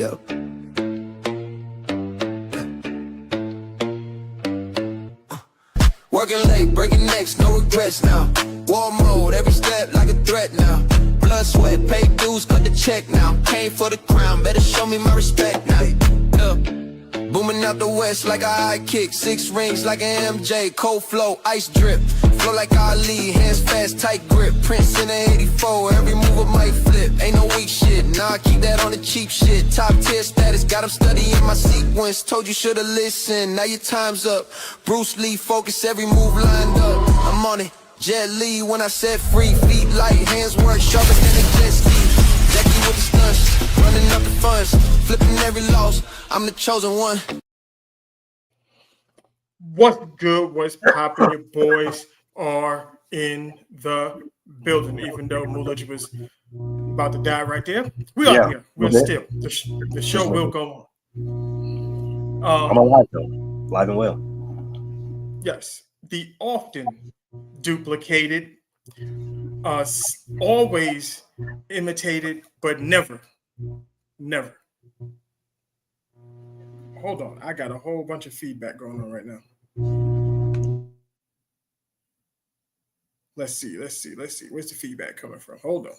up. Working late, breaking necks, no regrets now. War mode, every step like a threat now. Blood, sweat, pay dues, cut the check now. Came for the crown, better show me my respect now. Booming out the west like a high kick. 6 rings like an MJ. Cold flow, ice drip. Flow like Ali, hands fast, tight grip. Prince in a 84, every move I might flip. Ain't no weak shit, nah, I keep that on the cheap shit. Top tier status, got them studying my sequence. Told you should've listened, now your time's up. Bruce Lee, focus, every move lined up. I'm on it, Jet Li when I set free. Feet light, hands work, sharper than a jet ski. Jackie with the stunts, running up the funds. Flipping every loss, I'm the chosen one. What's good? What's poppin'? Your boys are in the building, even though Mulich was about to die right there. We are here. We're still. The show will go on. I'm alive, though. Live and well. Yes. The often duplicated, always imitated, but never. Hold on. I got a whole bunch of feedback going on right now. Let's see. Where's the feedback coming from? Hold on.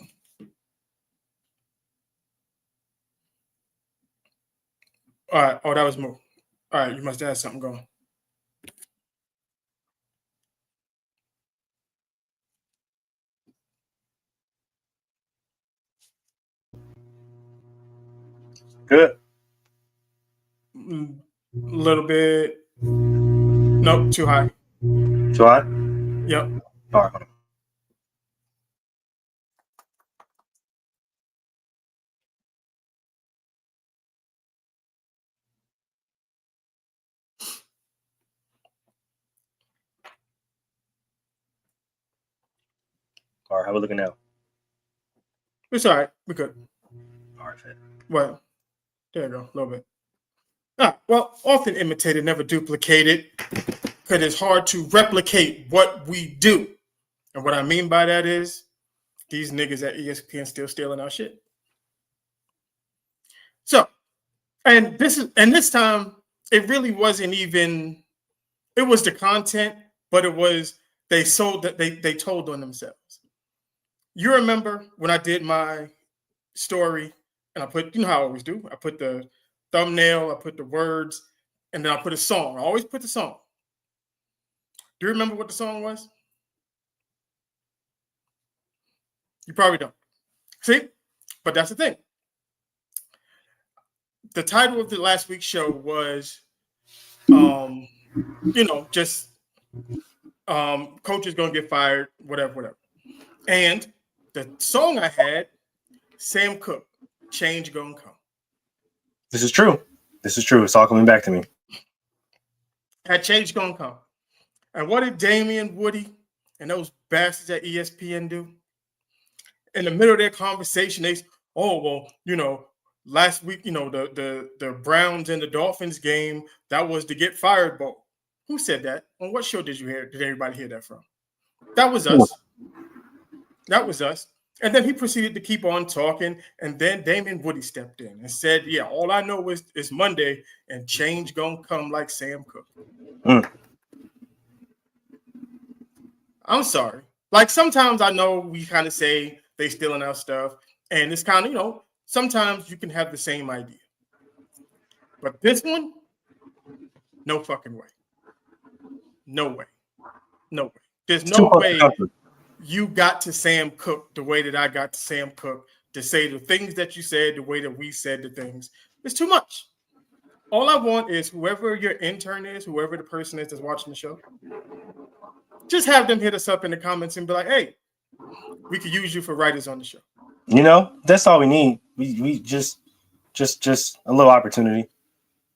All right. Oh, that was Mo. All right. You must have had something going. Good. A little bit. Nope, too high. Too high? Yep. All right, hold on. All right, how we looking now? It's all right. We're good. All right, fit. Well, there you go. A little bit. Well, often imitated, never duplicated, because it's hard to replicate what we do. And what I mean by that is these niggas at ESPN still stealing our shit. So, and this time, it really wasn't even, it was the content, but it was, they told on themselves. You remember when I did my story and I put, you know how I always do, I put the thumbnail, I put the words, and then I put a song. I always put the song. Do you remember what the song was? You probably don't. See? But that's the thing. The title of the last week's show was, just coach is going to get fired, whatever. And the song I had, Sam Cooke, Change Gonna Come. This is true. It's all coming back to me. Had Change Gonna Come. And what did Damian, Woody, and those bastards at ESPN do? In the middle of their conversation, they say, last week, the Browns and the Dolphins game, that was the get fired ball. Who said that? On what show did you hear? Did everybody hear that from? That was us. And then he proceeded to keep on talking. And then Damian Woody stepped in and said, yeah, all I know is it's Monday and change gonna come like Sam Cooke. I'm sorry. Like sometimes I know we kind of say they stealing our stuff. And it's kind of, sometimes you can have the same idea. But this one, no fucking way. No way. There's no way you got to Sam Cooke the way that I got to Sam Cooke to say the things that you said, the way that we said the things. It's too much. All I want is whoever your intern is, whoever the person is that's watching the show, just have them hit us up in the comments and be like, hey, we could use you for writers on the show. That's all we need. We just a little opportunity.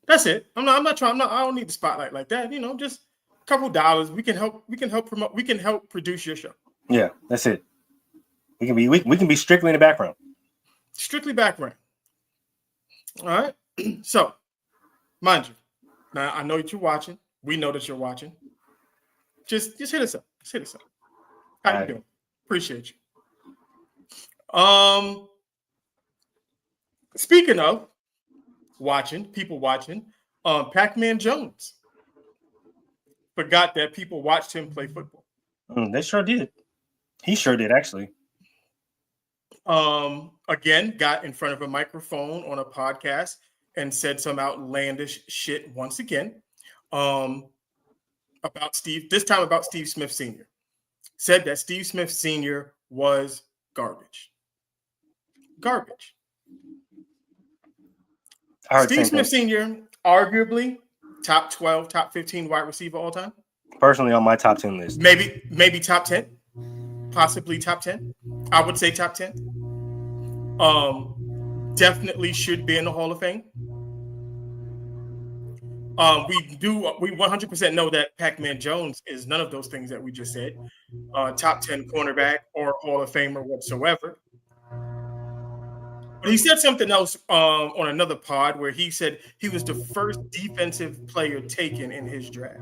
That's it. I don't need the spotlight like that. Just a couple dollars. We can help promote. We can help produce your show. Yeah, that's it. We can be strictly in the background. Strictly background. All right. So, mind you, now I know that you're watching. We know that you're watching. Just hit us up. How you doing? Appreciate you. Speaking of, people watching, Pacman Jones. Forgot that people watched him play football. They sure did. He sure did, actually. Again, got in front of a microphone on a podcast and said some outlandish shit once again. About Steve Smith Sr. Said that Steve Smith Sr. was garbage. Garbage. Steve Smith Sr., arguably top 12, top 15 wide receiver all time. Personally, on my top 10 list. Maybe top 10. Possibly top 10. I would say top 10. Definitely should be in the Hall of Fame. We 100% know that Pacman Jones is none of those things that we just said. Top 10 cornerback or Hall of Famer whatsoever. But he said something else on another pod where he said he was the first defensive player taken in his draft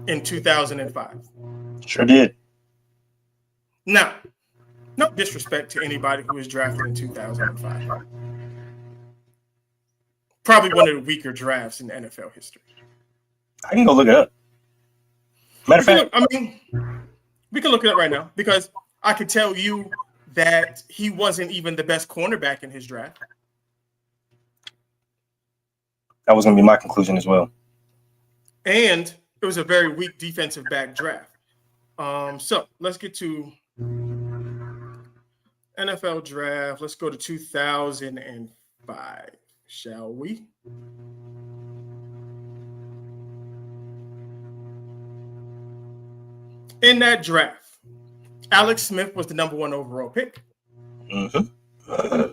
in 2005. Sure did. Now, no disrespect to anybody who was drafted in 2005. Probably one of the weaker drafts in NFL history. I can go look it up. Matter of fact, we can look it up right now because I could tell you that he wasn't even the best cornerback in his draft. That was going to be my conclusion as well. And it was a very weak defensive back draft. So let's get to NFL draft. Let's go to 2005, shall we? In that draft, Alex Smith was the number 1 overall pick. Mm-hmm.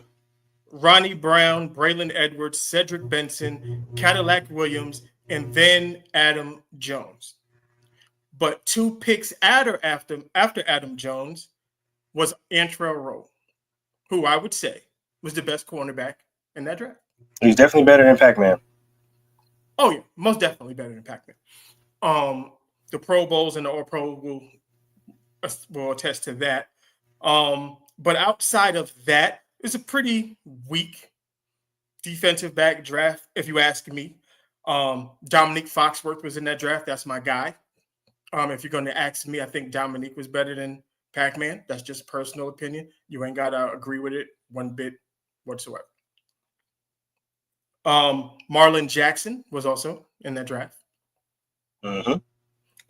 Ronnie Brown, Braylon Edwards, Cedric Benson, Cadillac Williams, and then Adam Jones. But 2 picks after Adam Jones was Antrell Rowe, who I would say was the best cornerback in that draft. He's definitely better than Pacman. Oh, yeah, most definitely better than Pacman. The Pro Bowls and the All-Pro will attest to that. But outside of that, it's a pretty weak defensive back draft, if you ask me. Dominique Foxworth was in that draft. That's my guy. If you're going to ask me, I think Dominique was better than Pacman. That's just personal opinion. You ain't got to agree with it one bit whatsoever. Marlon Jackson was also in that draft. Mm-hmm.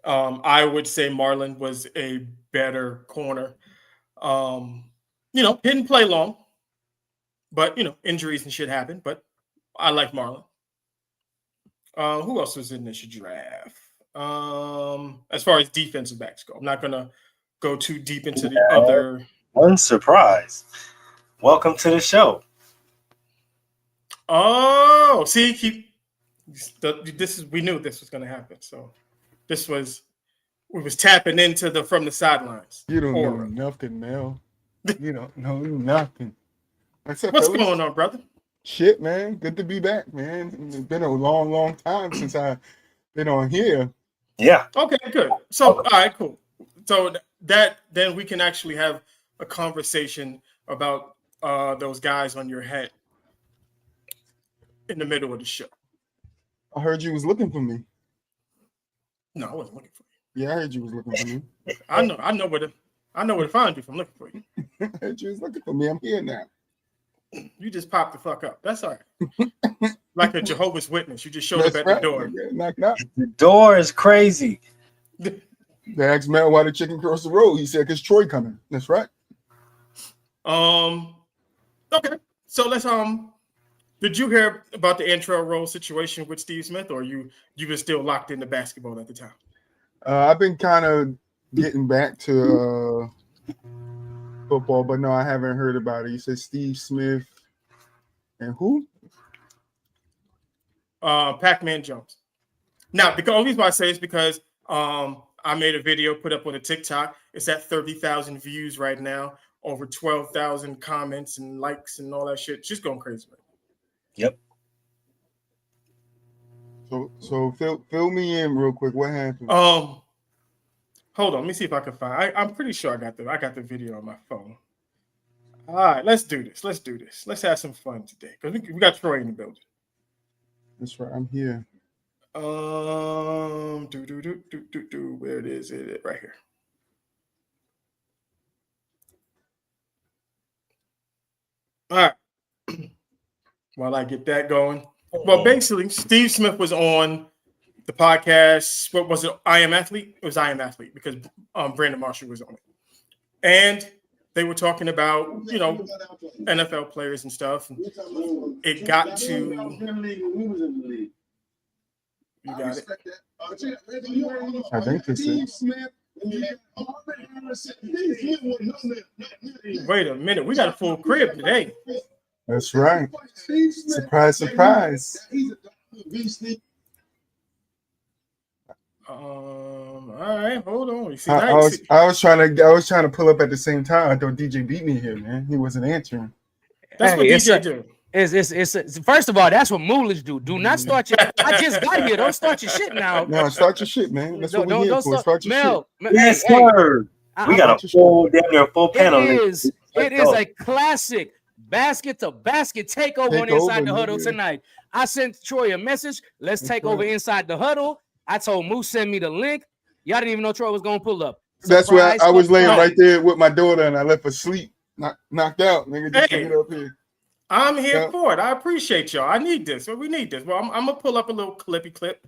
I would say Marlon was a better corner. Didn't play long, but, injuries and shit happen. But I like Marlon. Who else was in this draft? As far as defensive backs go, I'm not going to go too deep into the other. One surprise. Welcome to the show. Oh, see, we knew this was going to happen. So we was tapping into from the sidelines. You don't know nothing, Mel. You don't know nothing. What's going on, brother? Shit, man. Good to be back, man. It's been a long, long time since I've been on here. Yeah. Okay, good. So, all right, cool. So then we can actually have a conversation about those guys on your head in the middle of the show. I heard you was looking for me. No, I wasn't looking for you. Yeah, I heard you was looking for me. I know where to find you if I'm looking for you. I heard you was looking for me. I'm here now. You just popped the fuck up. That's all right. Like a Jehovah's Witness. You just showed up at the door. Knock, knock. The door is crazy. They asked Mel why the chicken crossed the road. He said, "Cause Troy coming." That's right. Okay. So let's did you hear about the Antrell Rowe situation with Steve Smith, or you were still locked into basketball at the time? I've been kind of getting back to football, but no, I haven't heard about it. You said Steve Smith and who? Pacman Jones. Now, the only reason why I say is because I made a video, put up on a TikTok. It's at 30,000 views right now, over 12,000 comments and likes and all that shit. Just going crazy. Right? Yep. So fill me in real quick. What happened? Hold on. Let me see if I can find. I'm pretty sure I got the video on my phone. All right, let's do this. Let's have some fun today because we got Troy in the building. That's right. I'm here. Where it is? It right here. All right. While I get that going. Well, basically, Steve Smith was on the podcast. What was it? I Am Athlete? It was I Am Athlete because Brandon Marshall was on it. And they were talking about, NFL players and stuff. And it got to... You got it. I think this is. Wait a minute. We got a full crib today. That's right. Surprise, surprise. All right, hold on. You see, I was trying to pull up at the same time. I thought DJ beat me here, man. He wasn't answering. That's what DJ do. It's first of all, that's what Moolage do. Do not start your. I just got here. Don't start your shit now. No, start your shit, man. That's what we're here for. Start your shit. Yes, sir. We got a full panel. It is a classic basket to basket takeover on Inside the Huddle tonight. I sent Troy a message. Let's take over Inside the Huddle. I told Moose send me the link. Y'all didn't even know Troy was gonna pull up. That's where I was laying right there with my daughter, and I left her sleep, knocked out. Nigga, just get up here. I'm here for it. I appreciate y'all. I need this. We need this. Well, I'm gonna pull up a little clip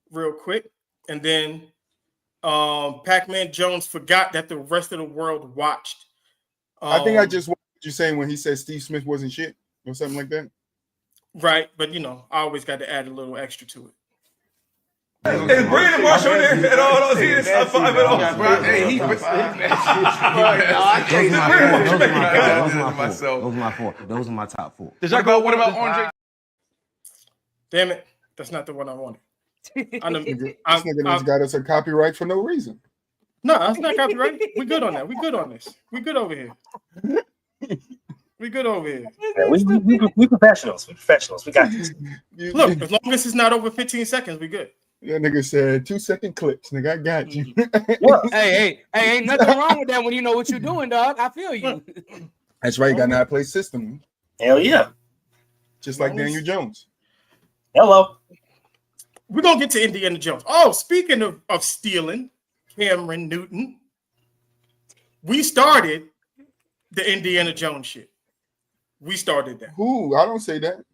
real quick, and then Pacman Jones forgot that the rest of the world watched. I think I just what you're saying when he said Steve Smith wasn't shit or something like that. Right, but I always got to add a little extra to it. Is Brandon Marshall there at all? Don't see this top five at all. Hey, Those are my top four. What about Andre? Damn it, that's not the one I wanted. This nigga just got us a copyright for no reason. No, that's not copyright. We good on that. We good on this. We good over here. We good over here. Yeah, we professionals. We professionals. We got this. Look, as long as it's not over 15 seconds, we good. That nigga said 2-second clips. Nigga, I got you. Hey, ain't nothing wrong with that when you know what you're doing, dog. I feel you. That's right. You got not play system. Hell yeah. Just like Daniel Jones. Hello. We're going to get to Indiana Jones. Oh, speaking of stealing, Cameron Newton, we started the Indiana Jones shit. We started that. Who? I don't say that.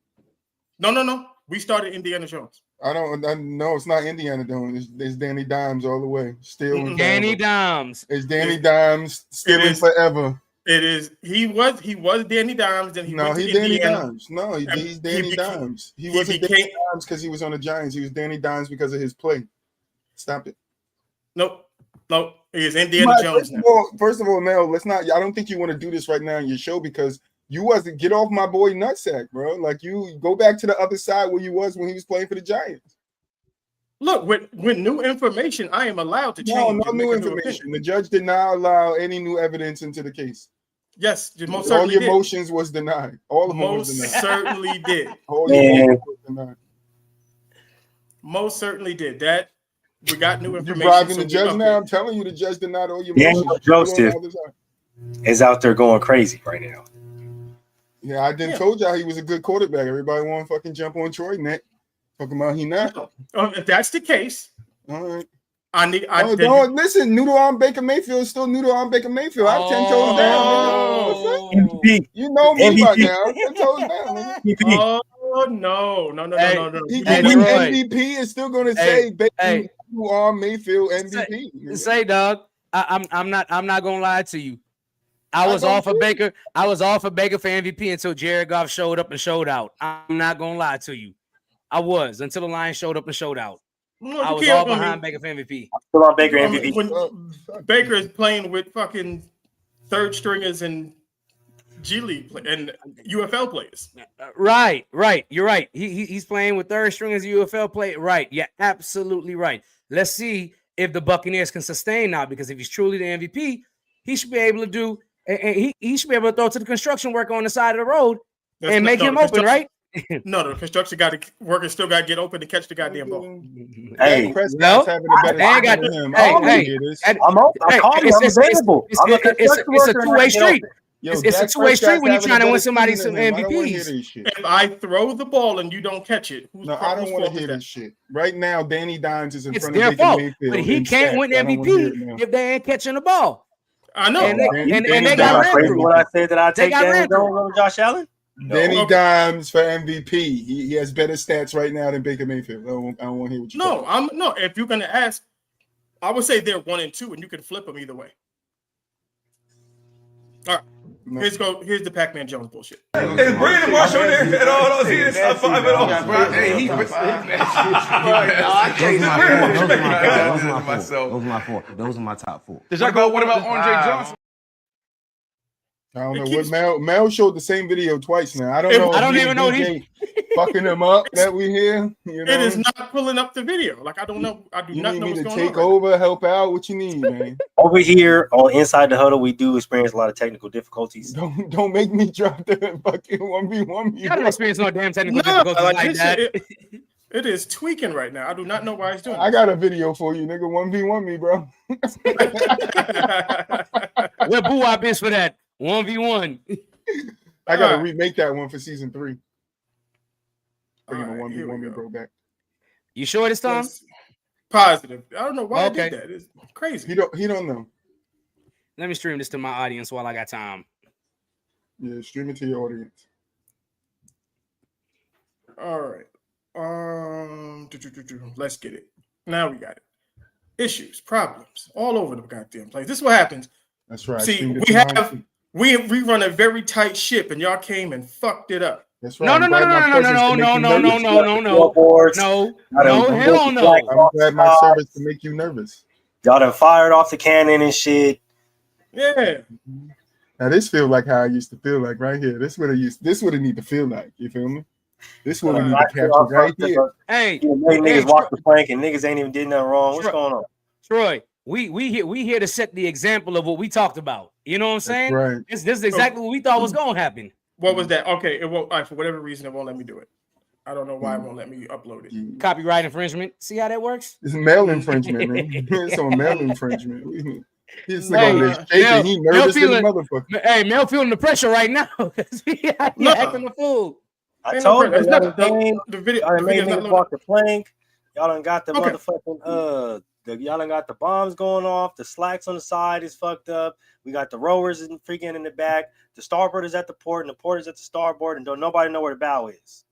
No. We started Indiana Jones. I know it's not Indiana Jones. It's Danny Dimes all the way. Still Danny Dimes. It's Danny Dimes stealing forever. It is. He was Danny Dimes. Then he's Danny Dimes. No, he's Danny Dimes. He wasn't Danny Dimes because he was on the Giants. He was Danny Dimes because of his play. Stop it. Nope. He is Indiana Jones now. First of all, Mel, let's not. I don't think you want to do this right now in your show because you wasn't get off my boy nutsack, bro. Like you go back to the other side where you was when he was playing for the Giants. Look, with new information, I am allowed to change. No new information. The judge did not allow any new evidence into the case. Yes, most all certainly your did. Motions was denied. All of them was denied. Most certainly did. All your motions was denied. Most certainly did. That we got new information. You bribing the judge now? I'm telling you, the judge denied all your motions. Daniel Joseph is out there going crazy right now. Yeah, I didn't told y'all he was a good quarterback. Everybody want to fucking jump on Troy neck. Talking about he not. If that's the case, all right. Don't listen. Noodle on Baker Mayfield is still Noodle on Baker Mayfield. I'm 10 toes down. MVP. You know me MVP. by now. 10 toes down. MVP. Oh no. He MVP is still going to say Baker on Mayfield MVP. Say, dog. I'm not gonna lie to you. I was all for Baker for MVP until Jared Goff showed up and showed out. I'm not gonna lie to you. I was until the Lions showed up and showed out. I was all behind Baker for MVP. Still on Baker MVP. When Baker is playing with fucking third stringers and G League and UFL players. Right. You're right. He's playing with third stringers UFL play. Right. Yeah, absolutely right. Let's see if the Buccaneers can sustain now, because if he's truly the MVP, he should be able to do. And he should be able to throw to the construction worker on the side of the road and make him open, right? No, the construction worker still got to get open to catch the goddamn ball. Hey, it's a two-way street. Yo, It's a Dak two-way street Prescott's when you're having trying a to win better somebody season some than him. I don't wanna hear MVPs. this shit. If I throw the ball and you don't catch it, No, I don't want to hear that? this shit. Right now, Danny Dimes is in It's front of their Baker fault, Mayfield. but he in can't stats. win I don't wanna hear MVP it now. if they ain't catching the ball. I know. And they, and Danny they Am got I ran crazy through. when I said that I They take got Daniel ran through. Jones over Josh Allen? Danny Okay. Dimes for MVP. He has better stats right now than Baker Mayfield. I don't want to hear what you No, if you're gonna ask, I would say they're 1 and 2, and you can flip them either way. All right. No. Here's the Pacman Jones bullshit. Is Brandon Marshall in there at all? He in top 5 at all. Hey, Those are my four. Those are my top four. Does y'all go? What about Andre Johnson? I don't know It keeps- what Mel showed the same video twice now. I don't It- know. I don't if even know DJ fucking him up that we hear. You know? It is not pulling up the video. Like I don't know. I do You not need know me what's to going take on. over, help out. What you need, man? Over here on Inside the Huddle, we do experience a lot of technical difficulties. Don't make me drop the fucking 1v1. I don't experience no damn technical No, difficulties like this that. shit- it is tweaking right now. I do not know why he's doing I got a video for you, nigga. 1v1 me, bro. it. Where Boo Wop is for that 1v1. I gotta Alright. remake that one for season 3. Bringing Alright, the here we 1v1 me, go. bro, back. You sure this time? Positive. I don't know why Okay. I did that. It's crazy. He don't know. Let me stream this to my audience while I got time. Yeah, stream it to your audience. All right. Let's get it. Now we got it. Issues, problems, all over the goddamn place. This is what happens. That's right. See, Streamed it we to mine have too. we run a very tight ship, and y'all came and fucked it up. That's right. No, I'm no, no, glad no, my no, no, presence no, to make no, you no, no, nervous. no, no, no, Scoreboards. no, I done- no, hell no. I'm glad my service to make you nervous. Y'all done fired off the cannon and shit. Yeah. Now this feels like how I used to feel like right here. This what it need to feel like. You feel me? This what we need to capture right here. Hey, You know, hey, niggas walk the plank and niggas ain't even did nothing wrong. What's Troy. going on? Troy, we here to set the example of what we talked about. You know what I'm saying? Right. This is exactly what we thought was going to happen. What was that? Okay, it won't. For whatever reason, it won't let me do it. I don't know why it won't let me upload it. Copyright infringement. See how that works? It's mail infringement, man. It's on mail infringement. He's Hey, over there shaking. He Mel nervous as a feeling- motherfucker. Hey, Mel feeling the pressure right now. he No. acting a fool. I Ain't no told you, pressure. y'all It's done not- game. The video. Y'all done The made video's not niggas loading. walk the plank. Y'all done got the Okay. motherfucking y'all done got the bombs going off. The slacks on the side is fucked up. We got the rowers in freaking in the back. The starboard is at the port, and the port is at the starboard, and don't nobody know where the bow is.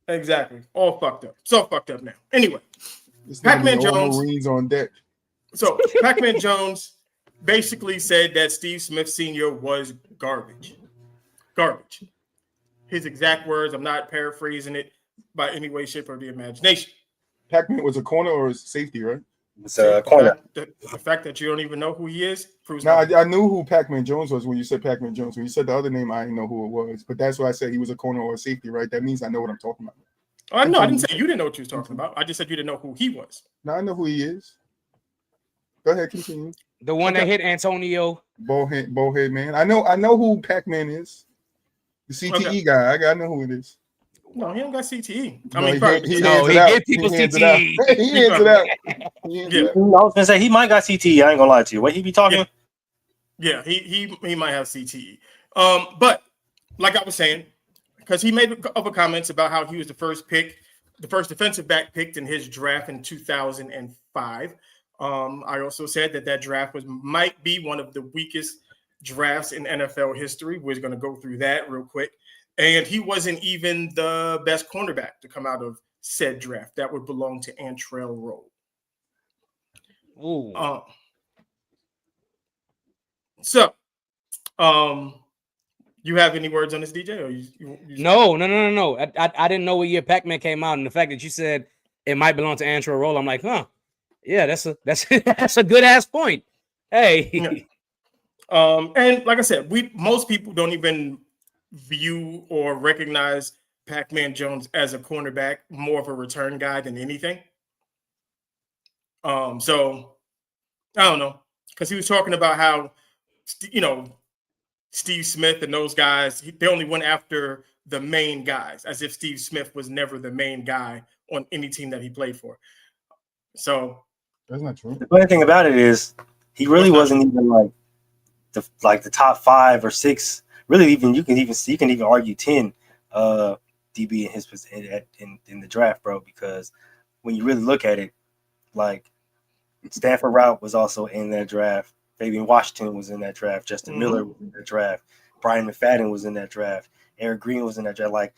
Exactly. All fucked up. So fucked up now. Anyway, This Pacman nigga all Jones. Marines on deck. so Pacman Jones basically said that Steve Smith Sr. was garbage. Garbage. His exact words. I'm not paraphrasing it by any way, shape, or the imagination. Pacman was a corner or a safety, right? It's a corner. The fact that you don't even know who he is proves No, nothing. I knew who Pacman Jones was when you said Pacman Jones. When you said the other name, I didn't know who it was. But that's why I said he was a corner or a safety, right? That means I know what I'm talking about. No, I didn't say you didn't know what you was talking about. I just said you didn't know who he was. Now I know who he is. Go ahead, continue. The one that hit Antonio. Bowhead man. I know who Pacman is. The CTE guy. I know who it is. No, he don't got CTE. No, I mean, he probably. hands No, it he out. give people hands it out. CTE. He hands it out. He hands it Yeah. out. I was gonna say he might got CTE. I ain't gonna lie to you. What he be talking? Yeah, he might have CTE. But like I was saying, because he made other comments about how he was the first defensive back picked in his draft in 2005. I also said that draft might be one of the weakest drafts in NFL history. We're going to go through that real quick. And he wasn't even the best cornerback to come out of said draft. That would belong to Antrell Roll. Ooh. So, you have any words on this, DJ? Or you No. I didn't know what year Pacman came out, and the fact that you said it might belong to Andrew Roll, I'm like, huh? Yeah, that's a good ass point. Hey, Yeah. And like I said, most people don't even view or recognize Pacman Jones as a cornerback, more of a return guy than anything. So I don't know, because he was talking about how Steve Smith and those guys, they only went after the main guys, as if Steve Smith was never the main guy on any team that he played for. So That's not true. The funny thing about it is he really What's that? wasn't even like the top 5 or 6 really even you can even argue 10 DB in his in the draft, bro, because when you really look at it, like Stanford Route was also in that draft. Fabian Washington was in that draft. Justin Miller was in that draft. Brian McFadden was in that draft. Eric Green was in that draft. Like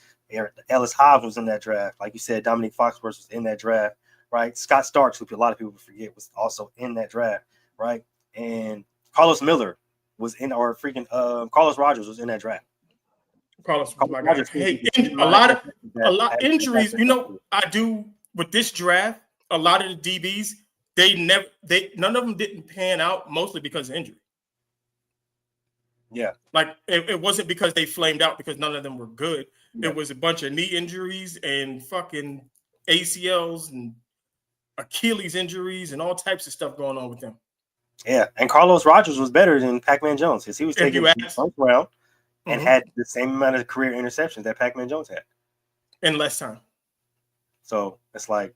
Ellis Hobbs was in that draft. Like you said, Dominique Foxworth was in that draft, right? Scott Starks, who a lot of people forget, was also in that draft, right? And Carlos Miller was in, or freaking Carlos Rogers was in that draft. Carlos was my guy. Hey, a lot injuries. You know, I do with this draft. A lot of the DBs, none of them didn't pan out, mostly because of injury. Yeah, like it wasn't because they flamed out because none of them were good. Yeah. It was a bunch of knee injuries and fucking ACLs and Achilles injuries and all types of stuff going on with them. Yeah, and Carlos Rogers was better than Pacman Jones because he was taking the first round and had the same amount of career interceptions that Pacman Jones had in less time. So it's like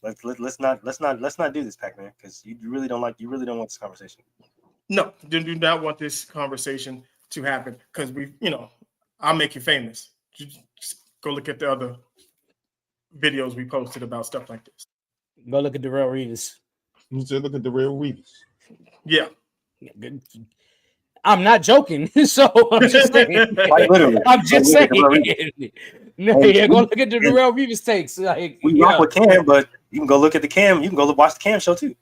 let's not do this, Pacman, because you really don't want this conversation. No, do not want this conversation to happen because I'll make you famous. Just go look at the other videos we posted about stuff like this. Go look at Darrell Reeves. You said look at Darrell Reeves. Yeah. I'm not joking. So I'm just saying. I'm just saying. No, yeah, go look at the Darrell Reeves takes. Like, we rock with Cam, but you can go look at the Cam. You can go watch the Cam show too.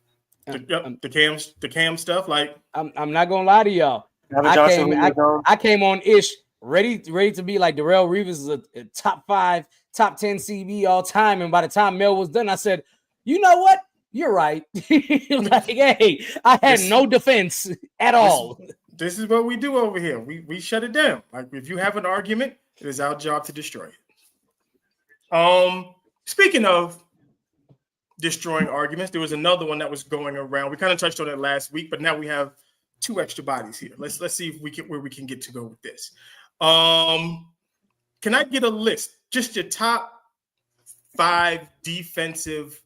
The Cam stuff. Like I'm not gonna lie to y'all. I came on ish ready to be like Darrell Reeves is a top 5, top 10 CB all time. And by the time Mel was done, I said, you know what? You're right. Like, hey, I had no defense at all. This is what we do over here. We shut it down. Like if you have an argument, it is our job to destroy it. Speaking of destroying arguments, there was another one that was going around. We kind of touched on it last week, but now we have 2 extra bodies here. Let's see if where we can get to go with this. Can I get a list? Just your top 5 defensive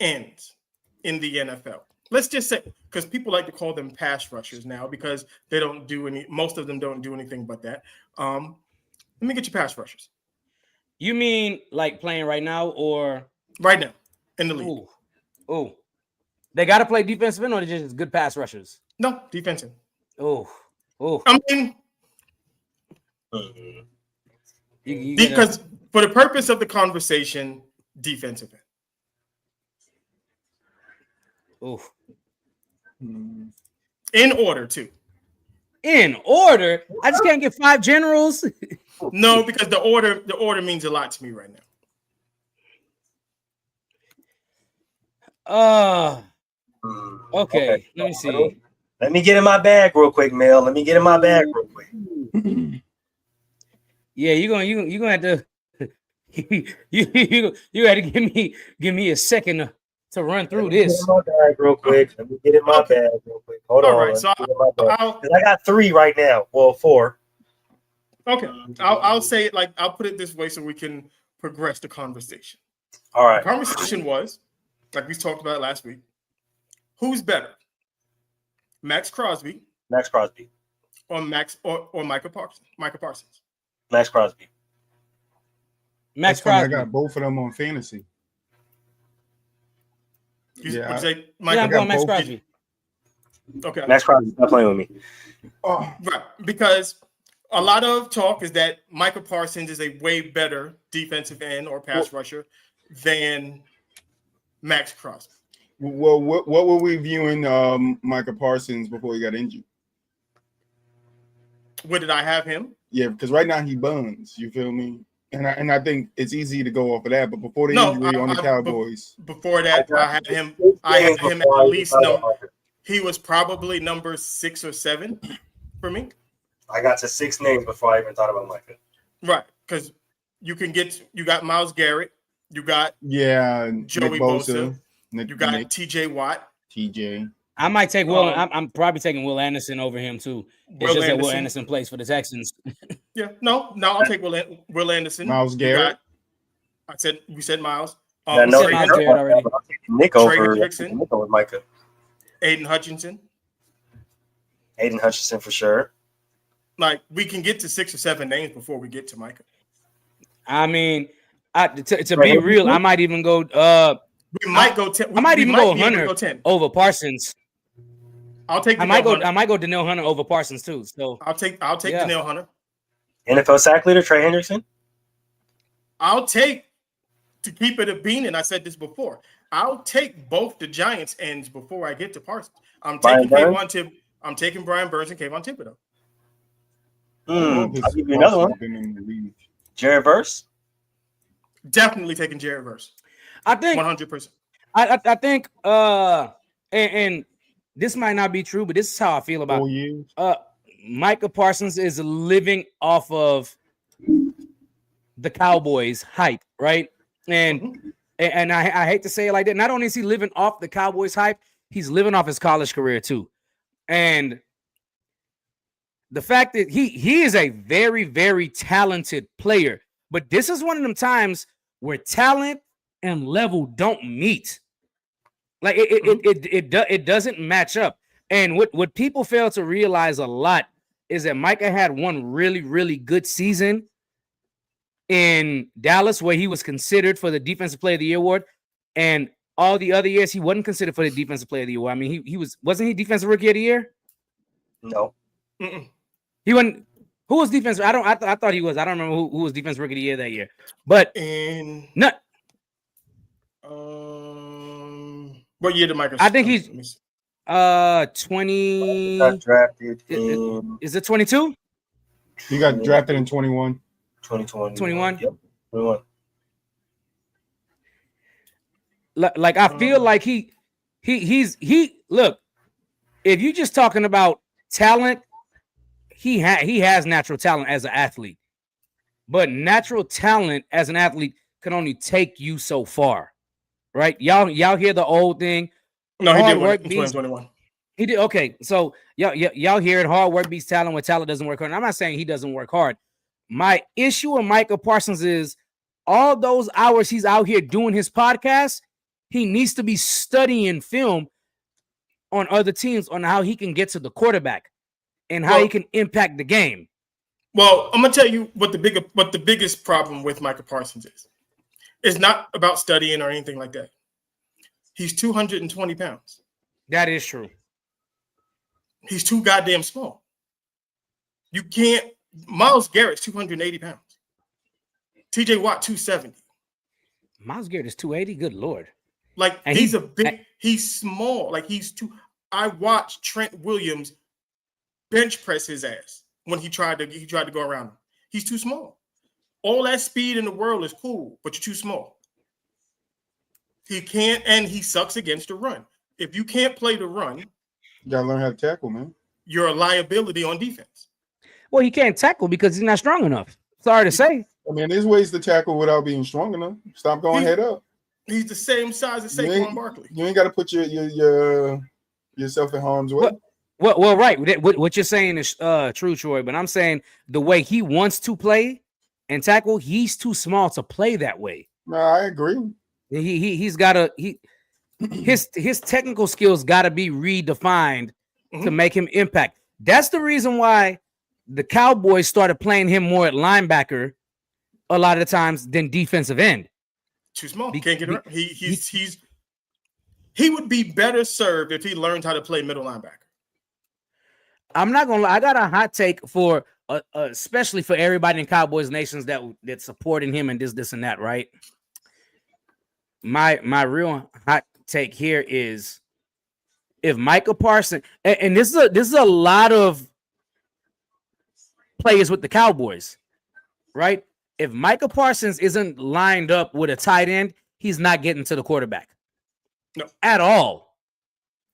ends in the NFL. Let's just say, because people like to call them pass rushers now because they don't do most of them don't do anything but that. Let me get your pass rushers. You mean like playing right now or? Right now in the league. Ooh. They got to play defensive end or they just good pass rushers? No, defensive. Oh. I mean, because for the purpose of the conversation, defensive end. Oh. In order, too. In order? I just can't get 5 generals. No, because the order means a lot to me right now. Okay. Let me see. Let me get in my bag real quick, Mel. Let me get in my bag real quick. Yeah, you're gonna have to you had to give me a second to run through this. Let me get in my bag real quick. Let me get in my bag real quick. Hold on. Right, so I got 3 right now. Well, 4. Okay. I'll say it I'll put it this way so we can progress the conversation. All right. The conversation was, like we talked about last week, who's better? Max Crosby. Or Micah Parsons. Max Crosby. Max Crosby. I got both of them on fantasy. I'm going Max Crosby. Okay. Max Crosby, stop playing with me. Oh. Right, because a lot of talk is that Micah Parsons is a way better defensive end or pass rusher than Max Crosby. Well, what were we viewing Micah Parsons before he got injured? Where did I have him? Yeah, because right now he buns. You feel me? And I think it's easy to go off of that. But before the injury on the Cowboys, before that, I had him at least he was probably number 6 or 7 for me. I got to 6 names before I even thought about Micah. Right, because you got Myles Garrett, you got Joey Bosa, you got TJ Watt. I might take Will. I'm probably taking Will Anderson over him too. It's just that Will Anderson plays for the Texans. Yeah, no, I'll take Will Anderson. Myles Garrett. We said Myles. Myles Garrett already. Nick over Micah. Aiden Hutchinson for sure. Like we can get to 6 or 7 names before we get to Micah. I mean, to be real, I might even go. We might go 10. I might even go be able to Hunter go 10. over Parsons. I'll take. I might go Danielle Hunter over Parsons too. So I'll take Danielle Hunter. NFL sack leader Trey Henderson. I'll take, to keep it a bean, and I said this before, I'll take both the Giants ends before I get to Parsons. I'm taking Brian Burns and Kayvon Thibodeau. I'll give you another one. Jared Verse. Definitely taking Jared Verse. I think 100%. I think and this might not be true, but this is how I feel about Micah Parsons is living off of the Cowboys hype, right? And I hate to say it like that. Not only is he living off the Cowboys hype, he's living off his college career too. And the fact that he is a very, very talented player, but this is one of them times where talent and level don't meet. Like it doesn't match up. And what people fail to realize a lot is that Micah had one really, really good season in Dallas where he was considered for the Defensive Player of the Year award, and all the other years he wasn't considered for the Defensive Player of the Year award. I mean, wasn't he Defensive Rookie of the Year? No. He wasn't. Who was defensive? I thought he was. I don't remember who was Defensive Rookie of the Year that year. But what year did Micah? I think he's 20. Got drafted in. Is it 22? He got drafted in 21. 21. Yep. 21. Like I feel like he's look. If you're just talking about talent, he has natural talent as an athlete, but natural talent as an athlete can only take you so far, right? Y'all hear the old thing? No, he did work in 2021. He did. Okay, so y'all hear it? Hard work beats talent when talent doesn't work hard. And I'm not saying he doesn't work hard. My issue with Micah Parsons is all those hours he's out here doing his podcast, he needs to be studying film on other teams on how he can get to the quarterback and how he can impact the game. Well, I'm gonna tell you what the biggest problem with Micah Parsons is. It's not about studying or anything like that. He's 220 pounds. That is true. He's too goddamn small. You can't. Myles Garrett's 280 pounds. TJ Watt 270. Myles Garrett is 280. Good Lord. Like, and he's small. Like, I watched Trent Williams bench press his ass when he tried to go around him. He's too small. All that speed in the world is cool, but you're too small. He can't, and he sucks against the run. If you can't play the run, you gotta learn how to tackle, man. You're a liability on defense. Well, he can't tackle because he's not strong enough. Sorry to say. I mean, there's ways to tackle without being strong enough. Stop going head up. He's the same size as Saquon Barkley. You ain't got to put yourself in harm's way. Well, right. What you're saying is true, Troy. But I'm saying the way he wants to play and tackle, he's too small to play that way. No, I agree. He's got to his technical skills got to be redefined to make him impact. That's the reason why the Cowboys started playing him more at linebacker a lot of the times than defensive end. Too small. Can't get around. He would be better served if he learned how to play middle linebacker. I'm not gonna lie. I got a hot take for especially for everybody in Cowboys nations that's supporting him and this and that, right? My real hot take here is if Micah Parsons, and this is a lot of players with the Cowboys, right? If Micah Parsons isn't lined up with a tight end, he's not getting to the quarterback. No. At all.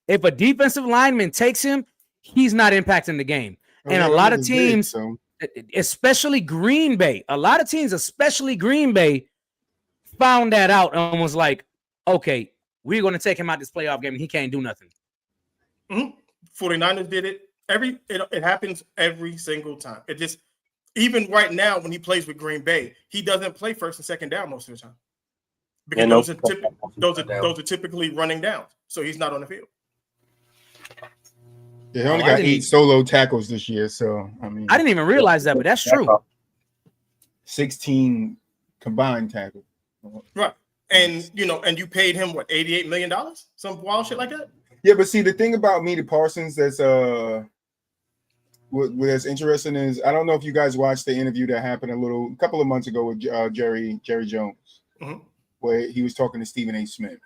If a defensive lineman takes him, he's not impacting the game. And a lot of teams, especially Green Bay, found that out and was like, okay, we're going to take him out this playoff game and he can't do nothing. 49ers did it. It happens every single time. It just, even right now when he plays with Green Bay, he doesn't play first and second down most of the time. Because those are typically running downs. So he's not on the field. They only got 8 solo tackles this year, so I mean, I didn't even realize that, but that's true. 16 combined tackles. Right. And you paid him what, $88 million? Some wild shit like that? Yeah, but see, the thing about Micah Parsons that's what's interesting is I don't know if you guys watched the interview that happened a couple of months ago with Jerry Jones, where he was talking to Stephen A. Smith,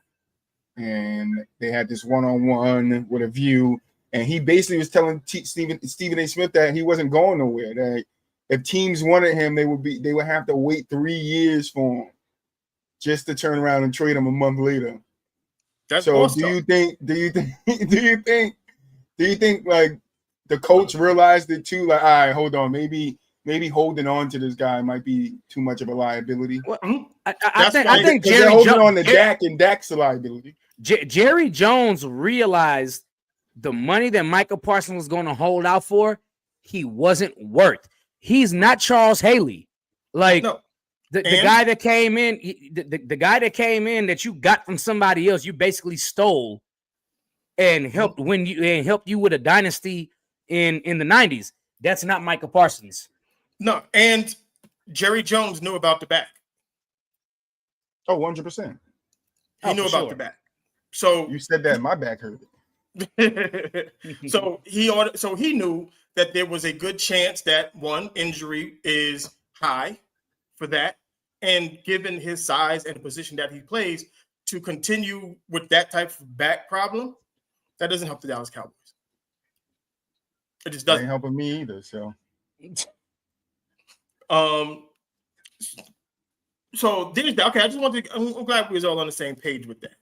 and they had this one-on-one with a view, and he basically was telling Stephen A. Smith that he wasn't going nowhere. That if teams wanted him, they would have to wait 3 years for him just to turn around and trade him a month later. That's so. awesome. Do you think like the coach realized it too? Like, all right, hold on, maybe holding on to this guy might be too much of a liability. Well, I think Jerry holding on to Dak, and Dak's a liability. Jerry Jones realized the money that Micah Parsons was going to hold out for, he wasn't worth. He's not Charles Haley. Like the guy that came in, the guy that came in that you got from somebody else, you basically stole and helped helped you with a dynasty in the 90s. That's not Micah Parsons. No, and Jerry Jones knew about the back. Oh, 100%. He knew about the back. So you said that my back hurt. So he knew that there was a good chance that one injury is high for that, and given his size and the position that he plays, to continue with that type of back problem, that doesn't help the Dallas Cowboys. It just doesn't. Ain't helping me either. So, so there's that. Okay, I just wanted to. I'm glad we was all on the same page with that.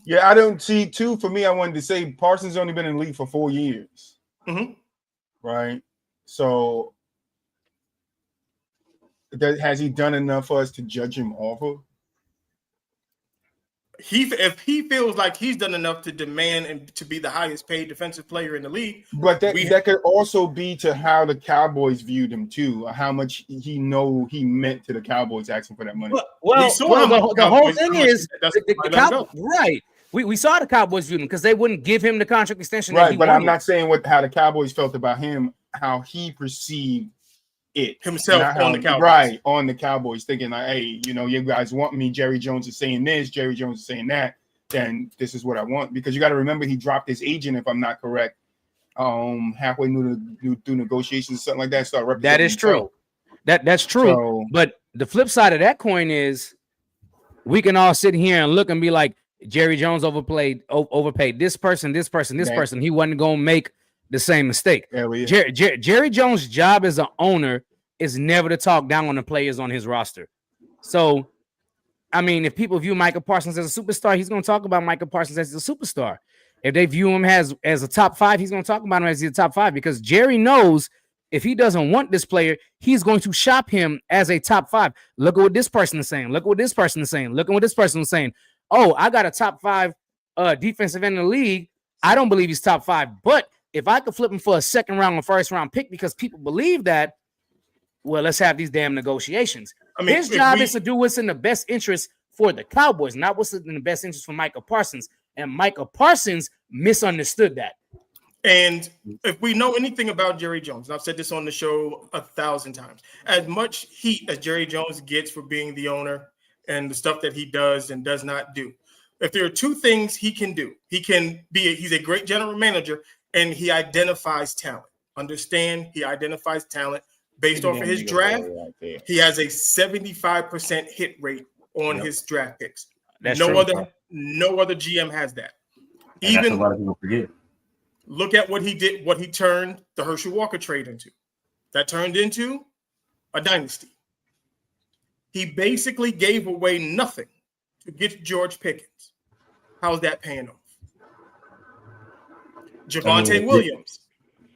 Yeah, I don't see too. For me, I wanted to say Parsons only been in the league for 4 years. Right. So, has he done enough for us to judge him off of? If he feels like he's done enough to demand and to be the highest paid defensive player in the league, but that could also be to how the Cowboys viewed him too, how much he meant to the Cowboys asking for that money. The whole thing is the Cowboys, right? We saw the Cowboys view him because they wouldn't give him the contract extension. Right, but I'm not saying how the Cowboys felt about him, how he perceived it himself on the Cowboys. Right, on the Cowboys, thinking like, hey, you guys want me, Jerry Jones is saying this, Jerry Jones is saying that, then this is what I want. Because you got to remember he dropped his agent, if I'm not correct, halfway through negotiations or something like that. So that is true. That's true. So, but the flip side of that coin is we can all sit here and look and be like, Jerry Jones overpaid this person. He wasn't going to make the same mistake. Jerry Jones' job as an owner is never to talk down on the players on his roster. So, I mean, if people view Micah Parsons as a superstar, he's going to talk about Micah Parsons as a superstar. If they view him as a top 5, he's going to talk about him as a top 5, because Jerry knows if he doesn't want this player, he's going to shop him as a top 5. Look at what this person is saying. Look at what this person is saying. Look at what this person is saying. Oh, I got a top 5 defensive end in the league. I don't believe he's top 5, but if I could flip him for a second round or first round pick because people believe that, well, let's have these damn negotiations. I mean, his job is to do what's in the best interest for the Cowboys, not what's in the best interest for Micah Parsons. And Micah Parsons misunderstood that. And if we know anything about Jerry Jones, and I've said this on the show 1,000 times, as much heat as Jerry Jones gets for being the owner and the stuff that he does and does not do, if there are two things he can do, he's a great general manager, and he identifies talent. He identifies talent based off of his draft. He has a 75% hit rate on his draft picks. No other GM has that. And even that's a lot of people forget. Look at what he did, what he turned the Herschel Walker trade into. That turned into a dynasty. He basically gave away nothing to get George Pickens. How's that paying off? Javonte Williams.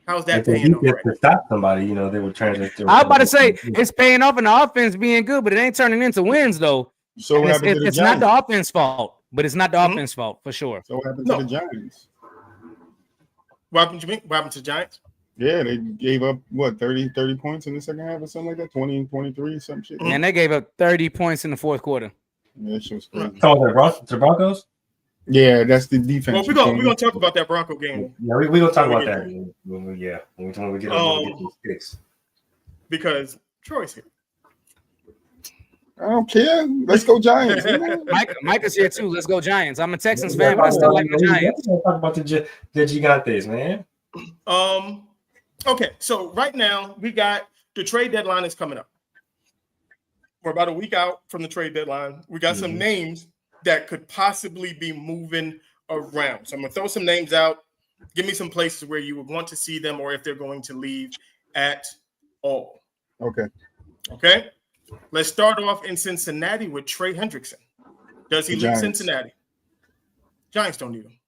How's that paying off? Right? To stop somebody, they were trying to. I was about to say it's paying off in the offense being good, but it ain't turning into wins though. So it's not the offense fault, but it's not the offense fault for sure. So what happened to the Giants? What happened to the Giants? Yeah, they gave up 30 points in the second half or something like that, 20, 23, some shit. And they gave up 30 points in the fourth quarter. Yeah, that shit was crazy. The Broncos? Yeah, that's the defense. Well, we're gonna talk about that Bronco game. Yeah, we gonna talk about that when we get these picks. Because Troy's here. I don't care. Let's go Giants. Mike is here too. Let's go Giants. I'm a Texans fan, but I still like the Giants. Talk about the Gigantes, man. Okay, so right now we got the trade deadline is coming up. We're about a week out from the trade deadline. We got some names that could possibly be moving around. So I'm gonna throw some names out. Give me some places where you would want to see them, or if they're going to leave at all. Okay. Let's start off in Cincinnati with Trey Hendrickson. Does he leave Cincinnati? Giants don't need him.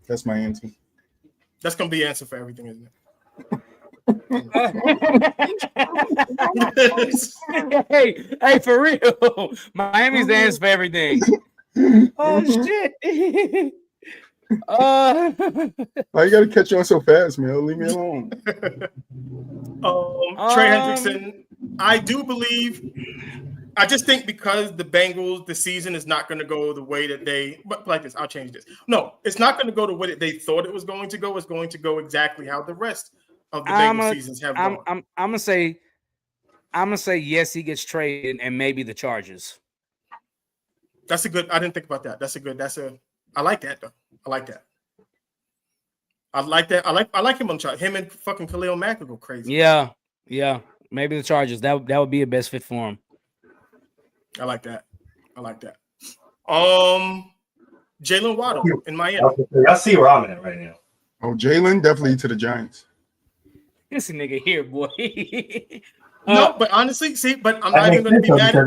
That's my answer. That's gonna be the answer for everything, isn't it? hey, for real. Miami's the answer for everything. Oh shit. Why you gotta catch on so fast, man? Leave me alone. Trey Hendrickson, I do believe. I just think because the Bengals, the season is not going to go the way that but like this, I'll change this. No, it's not going to go the way that they thought it was going to go. It's going to go exactly how the rest of the Bengals seasons have gone. I'm gonna say yes, he gets traded, and maybe the Chargers. That's a good. I didn't think about that. I like that though. I like that. I like him on Chargers. Him and fucking Khalil Mack will go crazy. Yeah. Maybe the Chargers. That would be a best fit for him. I like that. Jalen Waddle in Miami. I see where I'm at right now. Oh, Jalen definitely to the Giants. This nigga here, boy. No, but honestly, but I'm not even going to be mad at.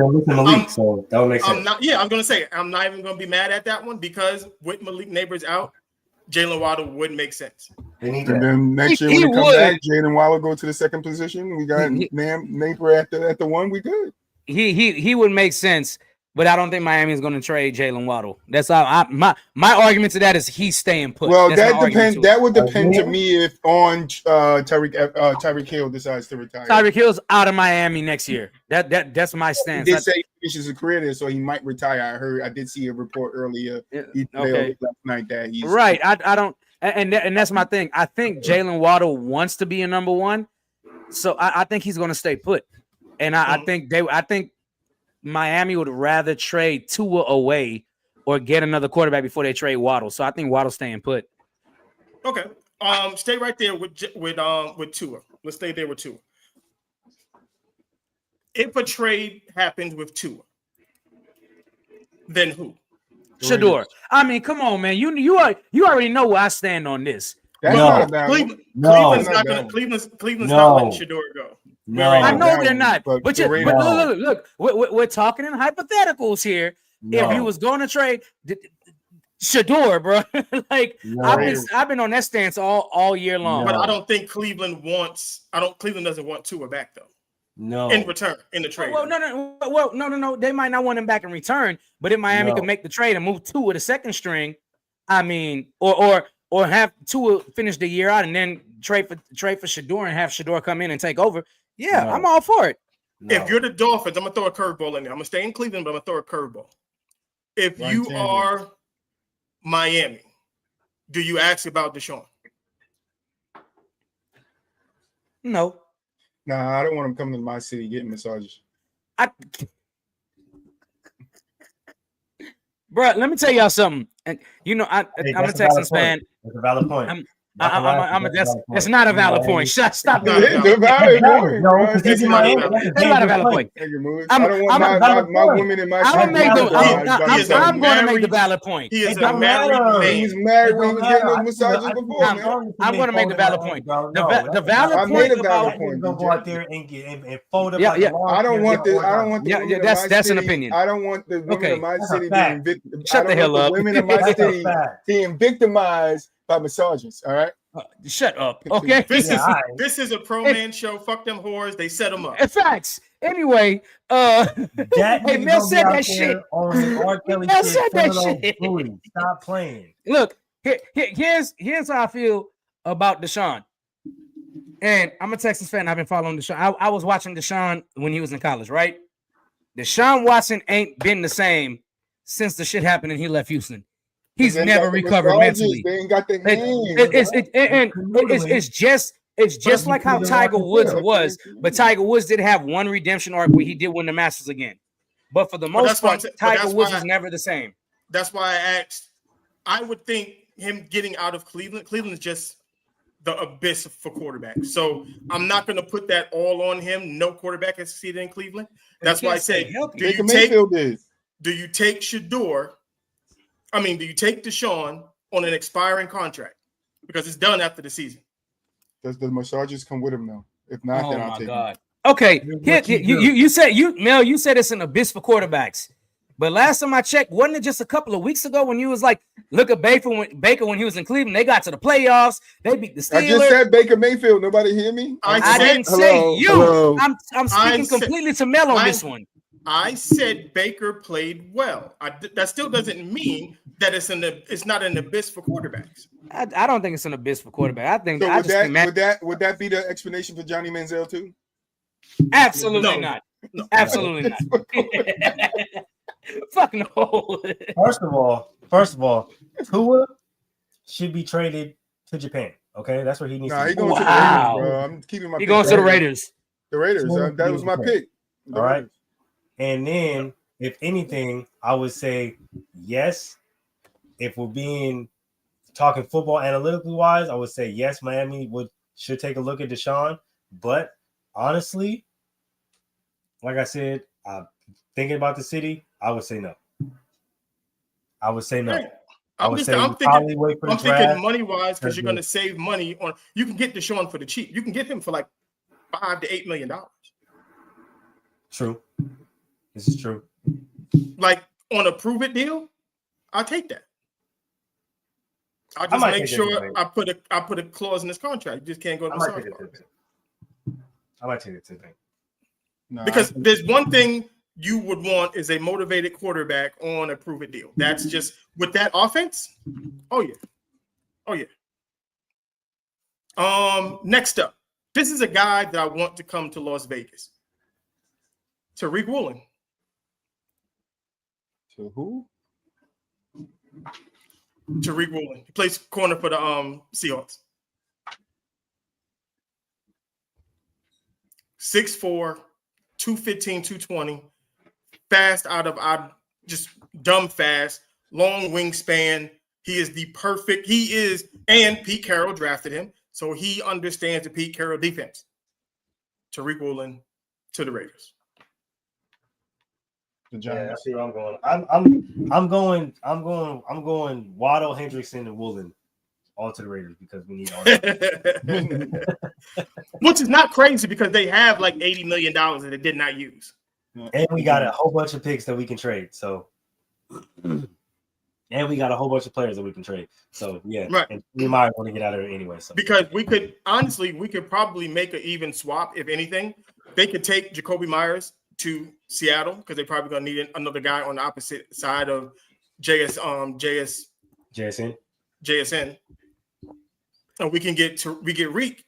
So that would make sense. I was going to say I'm not even going to be mad at that one because with Malik Neighbors out, Jalen Waddle would make sense. And then next year when he comes back, Jalen Waddle go to the second position. We got Napier at the one. We good. He would make sense, but I don't think Miami is going to trade Jalen Waddle. That's all. My argument to that is he's staying put. Well, that depends. That would depend to me if Tyreek Hill decides to retire. Tyreek Hill's out of Miami next year. That's my stance. He did say he finishes his career there, so he might retire. I did see a report earlier last night that he's right. I don't, and that's my thing. I think Jalen Waddle wants to be a number one, so I think he's going to stay put. And I think Miami would rather trade Tua away or get another quarterback before they trade Waddle. So I think Waddle's staying put. Okay. Stay right there with Tua. Let's stay there with Tua. If a trade happens with Tua, then who? Shador. I mean, come on, man. You already know where I stand on this. Cleveland's not letting Shador go. No, I know they're not. But look, we're talking in hypotheticals here. No. If he was going to trade Shador, bro, I've been on that stance all year long. But I don't think Cleveland doesn't want Tua back though. No, in return in the trade. No. They might not want him back in return, but if Miami can make the trade and move Tua to second string, I mean, or have Tua finish the year out and then trade for Shador and have Shador come in and take over. Yeah, I'm all for it. If you're the Dolphins, I'm gonna throw a curveball in there. I'm gonna stay in Cleveland, but I'm gonna throw a curveball. If you are Miami, do you ask about Deshaun? No. Nah, I don't want him coming to my city getting massages. Bro, let me tell y'all something. And I'm a Texans fan. That's a valid point. That's not a valid point. Stop. It's not a valid point. I don't want my women in my I'm going to make the valid point. He is a married man. He was married when he was getting those massages before. I'm going to make the valid point. The valid point. Go out there and fold up. Yeah. I don't want the. That's an opinion. I don't want the women in my city being victimized. Shut the hell up. Women in my city being victimized by massages. All right. Shut up. Okay. This is a pro man show. Fuck them whores. They set them up. Facts. Anyway, hey, Mel said that shit. Mel said that shit. Stop playing. Look, here's how I feel about Deshaun. And I'm a Texas fan. I've been following Deshaun. I was watching Deshaun when he was in college, right? Deshaun Watson ain't been the same since the shit happened and he left Houston. He's They never got the recovered massages. mentally. They ain't got the It's just like how Tiger Woods was, but Tiger Woods did have one redemption arc where he did win the Masters again. But for the most part, Tiger Woods is never the same. That's why I asked. I would think him getting out of Cleveland. Cleveland is just the abyss for quarterbacks. So I'm not going to put that all on him. No quarterback has succeeded in Cleveland. That's why I say, do you take Shador? I mean, do you take Deshaun on an expiring contract? Because it's done after the season. Does the massages come with him now? If not, then I'll take him. Okay, you said it's an abyss for quarterbacks. But last time I checked, wasn't it just a couple of weeks ago when you was like, look at Baker when he was in Cleveland, they got to the playoffs, they beat the Steelers. I just said Baker Mayfield. Nobody hear me? I didn't say you. Hello. I'm speaking completely to Mel on this one. I said Baker played well. That still doesn't mean that it's not an abyss for quarterbacks. I don't think it's an abyss for quarterback. I think so. Would that be the explanation for Johnny Manziel too? Absolutely not. No. Absolutely not. Fuck no. First of all, Tua should be traded to Japan. Okay, that's where he needs to be. He going to the Raiders, bro. I'm keeping my. He goes to the Raiders. The Raiders. That was my pick. All right. And then, if anything, I would say yes. If we're talking football analytically wise, I would say yes. Miami should take a look at Deshaun. But honestly, like I said, thinking about the city, I would say no. I would say no. Right. I'm thinking money wise because you're going to save money on. You can get Deshaun for the cheap. You can get him for like $5 to $8 million. True. This is true. Like on a prove it deal, I'll take that. I'll just make sure I put a clause in this contract. You just can't go to the soft box. I might take it to the bank. Because there's one thing you would want is a motivated quarterback on a prove it deal. That's just with that offense. Oh yeah. Next up, this is a guy that I want to come to Las Vegas. Tariq Woolen. To who? Tariq Woolen. He plays corner for the Seahawks. 6'4", 215, 220. Fast just dumb fast, long wingspan. And Pete Carroll drafted him, so he understands the Pete Carroll defense. Tariq Woolen to the Raiders. Yeah, that's where I'm going. I'm going Waddle, Hendrickson, and Woolen all to the Raiders because we need all that. Which is not crazy because they have like $80 million that they did not use. And we got a whole bunch of picks that we can trade. So, and we got a whole bunch of players that we can trade. So, yeah. Right. And we might want to get out of it anyway. So. Because we could probably make an even swap, if anything. They could take Jacoby Myers to Seattle because they're probably going to need another guy on the opposite side of JSN. And we get Reek,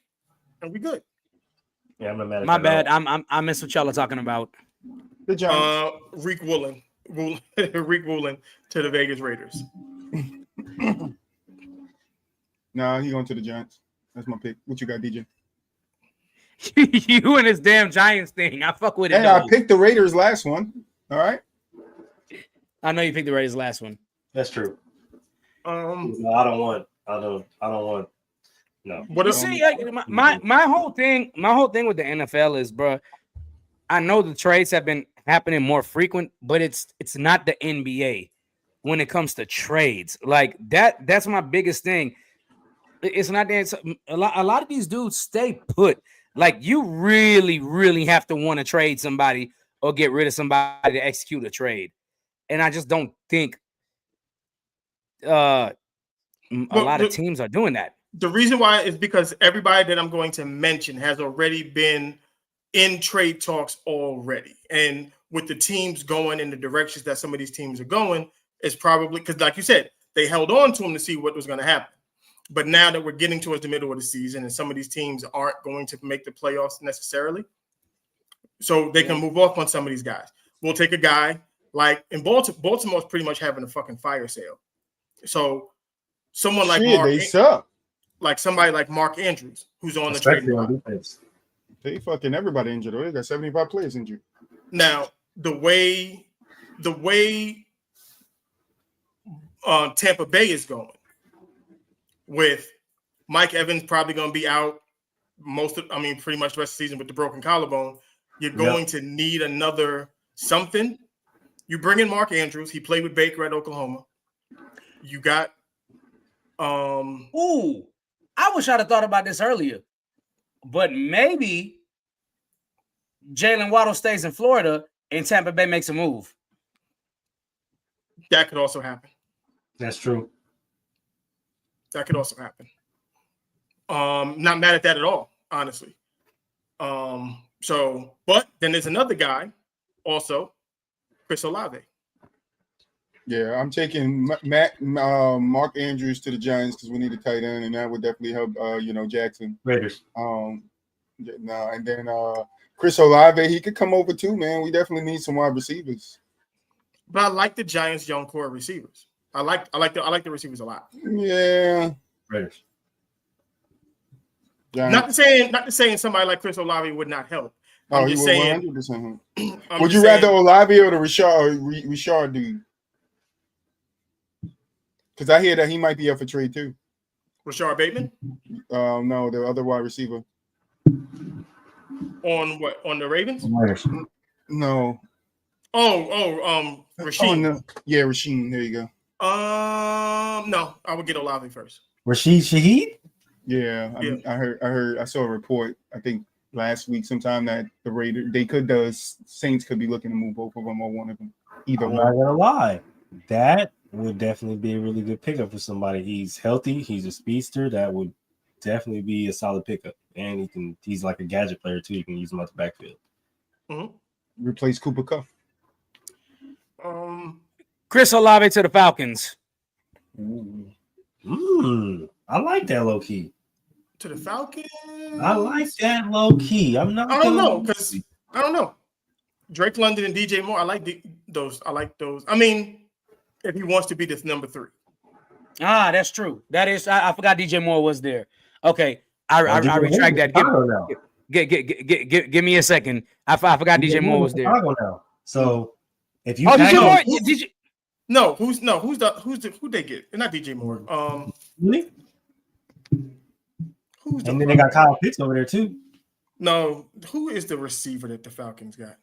and we good. Yeah, I'm not mad at my bad. I miss what y'all are talking about. The Giants. Reek Woolen to the Vegas Raiders. Nah, he going to the Giants. That's my pick. What you got, DJ? You and this damn Giants thing. I fuck with it. Hey, I picked the Raiders last one. All right. I know you picked the Raiders last one. That's true. No, I don't want. No. What you see? My whole thing with the NFL is, bro. I know the trades have been happening more frequent, but it's not the NBA when it comes to trades. Like that. That's my biggest thing. It's not that a lot of these dudes stay put. Like you really, really have to want to trade somebody or get rid of somebody to execute a trade. And I just don't think a lot of teams are doing that. The reason why is because everybody that I'm going to mention has already been in trade talks already. And with the teams going in the directions that some of these teams are going, it's probably because, like you said, they held on to them to see what was going to happen. But now that we're getting towards the middle of the season and some of these teams aren't going to make the playoffs necessarily, so they can move off on some of these guys. We'll take a guy Like in Baltimore's pretty much having a fucking fire sale. So someone like they suck. Like somebody like Mark Andrews, who's on Especially the on trade block. defense. They fucking everybody injured. They got 75 players injured. Now the way Tampa Bay is going, with Mike Evans probably going to be out pretty much the rest of the season with the broken collarbone. You're going to need another something. You bring in Mark Andrews. He played with Baker at Oklahoma. You got Ooh, I wish I'd have thought about this earlier. But maybe Jalen Waddle stays in Florida and Tampa Bay makes a move. That could also happen. That's true. That could also happen. Not mad at that at all, honestly. But then there's another guy also, Chris Olave. Yeah, I'm taking Mark Andrews to the Giants because we need a tight end, and that would definitely help. Jackson. Raiders. And then Chris Olave, he could come over too, man. We definitely need some wide receivers. But I like the Giants' young core receivers. I like the receivers a lot. Yeah, Raiders. Giants. Not to saying somebody like Chris Olave would not help. I'm just saying. 100%. Would you rather Olave or the Richard dude? Because I hear that he might be up for trade too. Rashard Bateman? No, the other wide receiver. On what? On the Ravens? No. Rasheed. Oh, no. Yeah, Rasheed. There you go. No, I would get Olave first. Rashid Shaheed? Yeah. I saw a report, I think last week sometime, that the Saints could be looking to move both of them or one of them. Either I'm one. not gonna lie. That would definitely be a really good pickup for somebody. He's healthy, he's a speedster. That would definitely be a solid pickup. And he's like a gadget player too. You can use him out the backfield. Mm-hmm. Replace Cooper Kupp. Chris Olave to the Falcons. I like that low key. To the Falcons? I like that low key. I don't know. Drake London and DJ Moore. I like those. I mean, if he wants to be this number 3. That's true. That is. I forgot DJ Moore was there. Okay, I retract that. Give me a second. I forgot DJ Moore was there. So if you DJ Moore, No, who they get? Not DJ Moore. Really? And then they got Kyle Pitts over there too. No, who is the receiver that the Falcons got?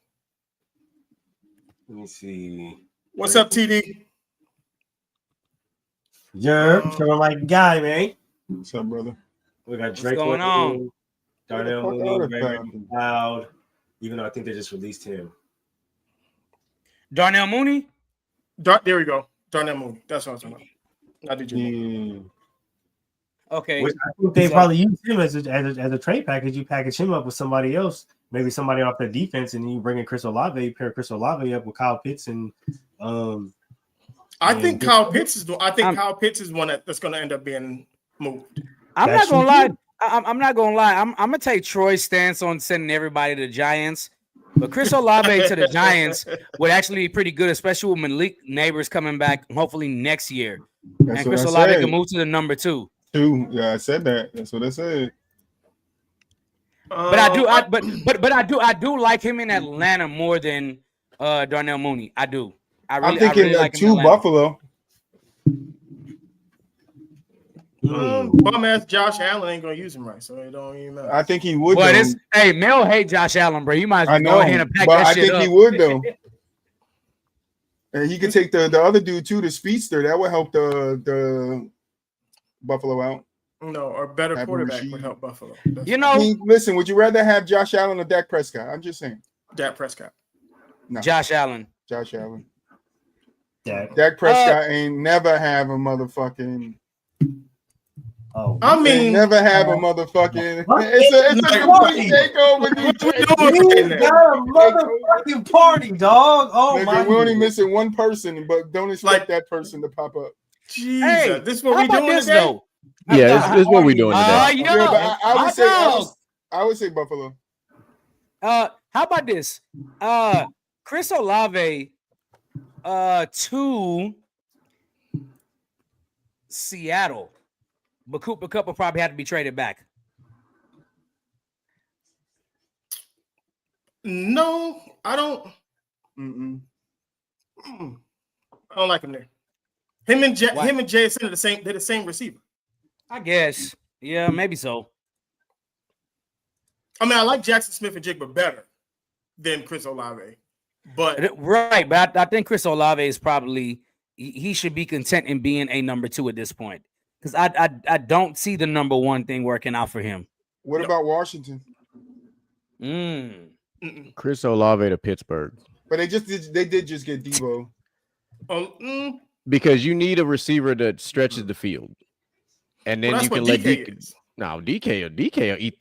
Let me see. What's up, TD? You're feeling like a guy, man. What's up, brother? We got Drake. What's going on? Darnell Mooney, Loud. Even though I think they just released him. Darnell Mooney. There we go. Darnell Mooney. That's what I was talking about. Not DJ Moore. Okay. Which I think they probably use him as a trade package. You package him up with somebody else, maybe somebody off their defense, and then you bring in Chris Olave. You pair Chris Olave up with Kyle Pitts and. I think Kyle Pitts is one that's going to end up being moved. I'm not gonna lie. I'm not gonna lie. I'm gonna take Troy's stance on sending everybody to the Giants, but Chris Olave to the Giants would actually be pretty good, especially with Malik Neighbors coming back hopefully next year. And Chris Olave can move to the number 2. Yeah, I said that. That's what I said. But I do like him in Atlanta more than Darnell Mooney. I do. I'm thinking like 2 Buffalo. Bum ass Josh Allen ain't gonna use him right, so it don't even matter. I think he would. Hey, Mel hate Josh Allen, bro. You might as well go ahead and pack but that shit up. I think he would though. And he could take the other dude too, the speedster. That would help the Buffalo out. No, or better quarterback would help Buffalo. Listen, would you rather have Josh Allen or Dak Prescott? I'm just saying. Dak Prescott. No. Josh Allen. Dak Prescott ain't never have a motherfucking. I mean, never have a motherfucking. It's a complete takeover. Motherfucking party, dog. Oh my! We're only missing one person, but don't expect that person to pop up. Jesus, this is what we doing today? Though? Yeah, this is what we doing today. I would say Buffalo. How about this? Chris Olave to Seattle. But Cooper Kupp will probably have to be traded back. No, I don't. I don't like him there. Him and Jason are the same. They're the same receiver. I guess. Yeah, maybe so. I mean, I like Jackson Smith and Jigba better than Chris Olave. But I think Chris Olave is probably he should be content in being a number 2 at this point. Because I don't see the number 1 thing working out for him. What about Washington? Chris Olave to Pittsburgh. But they did just get Debo. Because you need a receiver that stretches the field, and then you can let DK. No, DK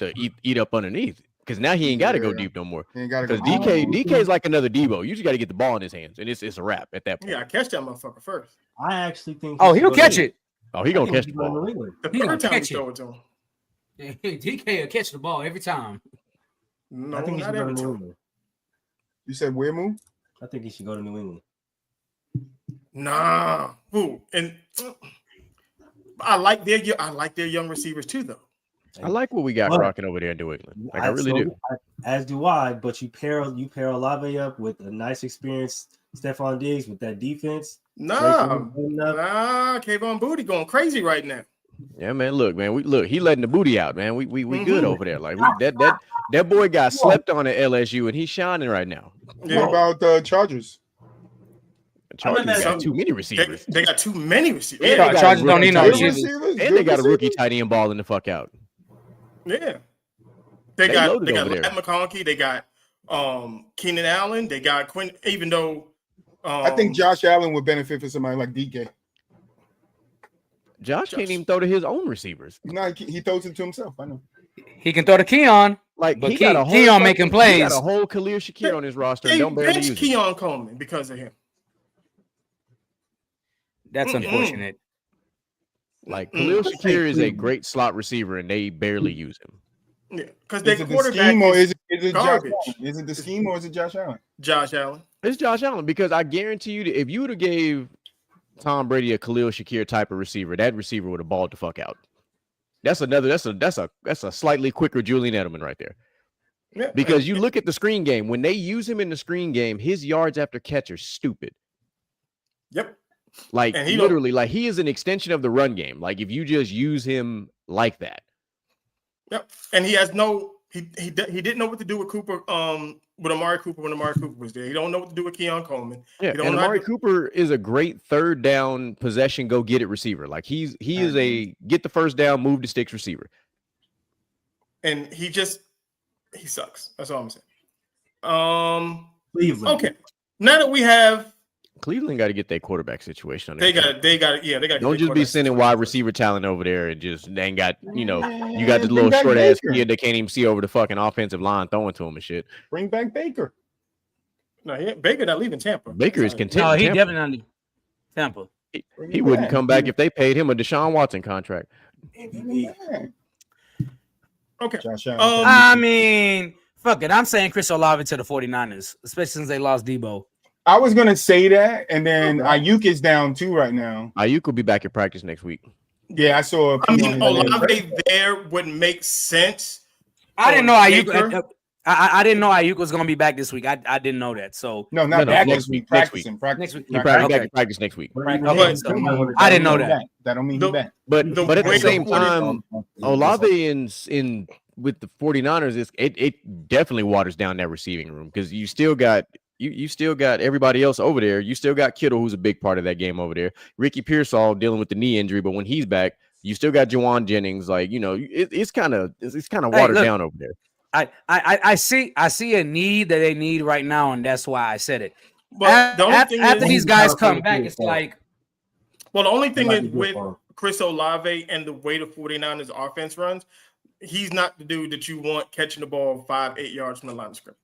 will eat up underneath. Because now he ain't got to go deep no more. Because DK is like another Debo. You just got to get the ball in his hands, and it's a wrap at that point. Yeah, catch that motherfucker first. I actually think. He'll catch it. Oh, he gonna catch the ball. The third time we throw it to him. DK will catch the ball every time. No, I think not every time. You said where move? I think he should go to New England. Nah, and I like their young receivers too, though. I like what we got rocking over there in New England. Like I really do. As do I. But you pair Olave up with a nice experienced Stephon Diggs with that defense. Nah, Kayvon Booty going crazy right now. Yeah, man. Look, man. He letting the booty out, man. We good over there. Like that boy got slept on at LSU, and he's shining right now. Yeah. What about the Chargers? Chargers got too many receivers. They got too many receivers. Yeah, Chargers don't need no receivers. And they got a rookie tight end balling the fuck out. Yeah. They got Matt McConkey. They got Keenan Allen. They got Quinn, even though I think Josh Allen would benefit for somebody like DK. Josh can't even throw to his own receivers. No, he throws it to himself. I know. He can throw to Keon. Like, but Keon making plays. He got a whole Khalil Shakir on his roster. Don't barely use Keon Coleman because of him. That's unfortunate. Like, Khalil Shakir is a great slot receiver, and they barely use him. Yeah, because their quarterback is it garbage. Is it the scheme or is it Josh Allen? Josh Allen. It's Josh Allen, because I guarantee you that if you would have gave Tom Brady a Khalil Shakir type of receiver, that receiver would have balled the fuck out. That's a slightly quicker Julian Edelman right there. Yeah. Because you look at the screen game, when they use him in the screen game, his yards after catch are stupid. Yep. Like literally, like he is an extension of the run game. Like if you just use him like that. Yep. And he has he didn't know what to do with Cooper, with Amari Cooper when Amari Cooper was there. He don't know what to do with Keon Coleman. Yeah, and Amari Cooper is a great third down possession, go get it receiver. Like he is a get the first down, move the sticks receiver. And he sucks. That's all I'm saying. Cleveland. Okay. Now that we have Cleveland got to get their quarterback situation on They got Don't just be sending wide receiver talent over there and just they ain't got, you got the little short ass kid that can't even see over the fucking offensive line throwing to him and shit. Bring back Baker. No, Baker not leaving Tampa. Baker is content. No, he definitely not leaving Tampa. He wouldn't come back if they paid him a Deshaun Watson contract. Okay. I mean, fuck it. I'm saying Chris Olave to the 49ers, especially since they lost Debo. I was gonna say that, and then Ayuk is down too right now. Ayuk will be back at practice next week. Yeah, I saw. Olave there would make sense. I didn't know Ayuk. I didn't know Ayuk was gonna be back this week. I didn't know that. So no, back next week. Practicing. Next week. He probably back at practice next week. Okay, so I didn't know that. That don't mean he's back. But at the same time, Olave in with the 49ers, it definitely waters down that receiving room because you still got. You still got everybody else over there. You still got Kittle, who's a big part of that game over there. Ricky Pearsall dealing with the knee injury, but when he's back, you still got Juwan Jennings. Like it's kind of watered down over there. I see a need that they need right now, and that's why I said it. But after these guys come back, it's like. Well, the only thing is with Chris Olave and the way the 49ers offense runs, he's not the dude that you want catching the ball 5-8 yards from the line of scrimmage.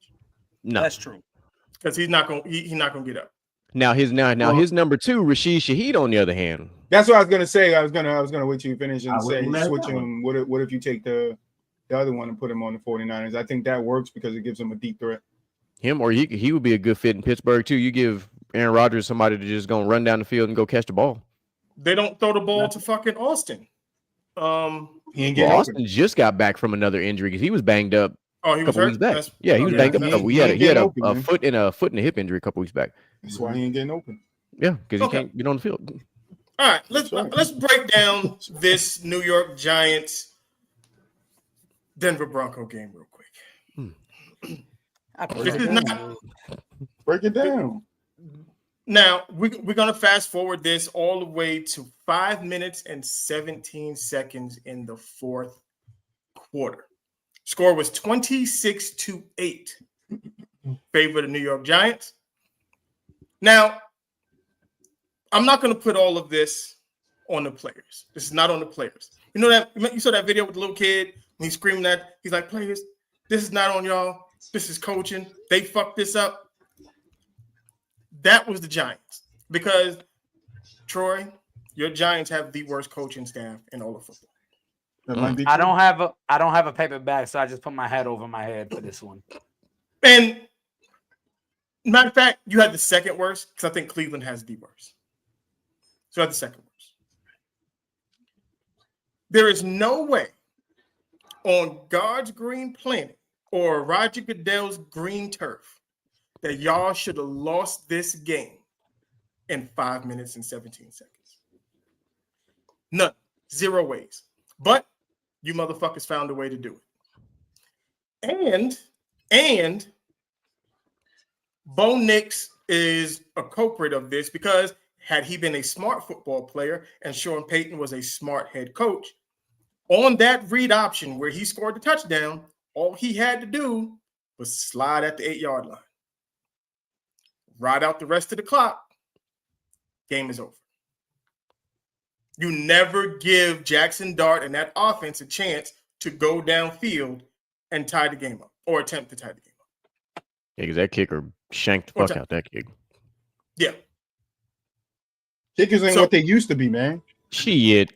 No, that's true. Because he's not gonna get up. Now his number 2, Rashid Shaheed, on the other hand. That's what I was gonna say. I was gonna wait till you finish and say switch him. What if you take the other one and put him on the 49ers? I think that works because it gives him a deep threat. Him or he would be a good fit in Pittsburgh too. You give Aaron Rodgers is somebody to just gonna run down the field and go catch the ball. They don't throw the ball to fucking Austin. He ain't Well, getting Austin open. just got back from another injury because he was banged up Oh, he a was couple hurt. weeks back. That's- Yeah, he was okay, banged up. that's- He had getting a open, man. foot and a hip injury a couple weeks back. That's why he ain't getting open. Yeah, because he Okay. can't get on the field. All right, let's That's right. break down this New York Giants Denver Bronco game real quick. This is not Break it down. now. We're gonna fast forward this all the way to 5 minutes and 17 seconds in the fourth quarter. Score was 26-8, favor of the New York Giants. Now, I'm not going to put all of this on the players. This is not on the players. You know that you saw that video with the little kid when he's screaming that he's like, "Players, this is not on y'all. This is coaching. They fucked this up." That was the Giants because Troy, your Giants have the worst coaching staff in all of football. That might be I true. don't have a paper bag, so I just put my head over my head for this one. And matter of fact, you had the second worst because I think Cleveland has the worst. So you had the second worst. There is no way on God's green planet or Roger Goodell's green turf that y'all should have lost this game in 5 minutes and 17 seconds. None. Zero ways. But you motherfuckers found a way to do it. And Bo Nix is a culprit of this because had he been a smart football player and Sean Payton was a smart head coach, on that read option where he scored the touchdown, all he had to do was slide at the 8-yard line. Ride out the rest of the clock. Game is over. You never give Jackson Dart and that offense a chance to go downfield and tie the game up or attempt to tie the game up. Yeah, because that kicker shanked the fuck out that kick. Yeah. Kickers ain't what they used to be, man. Shit.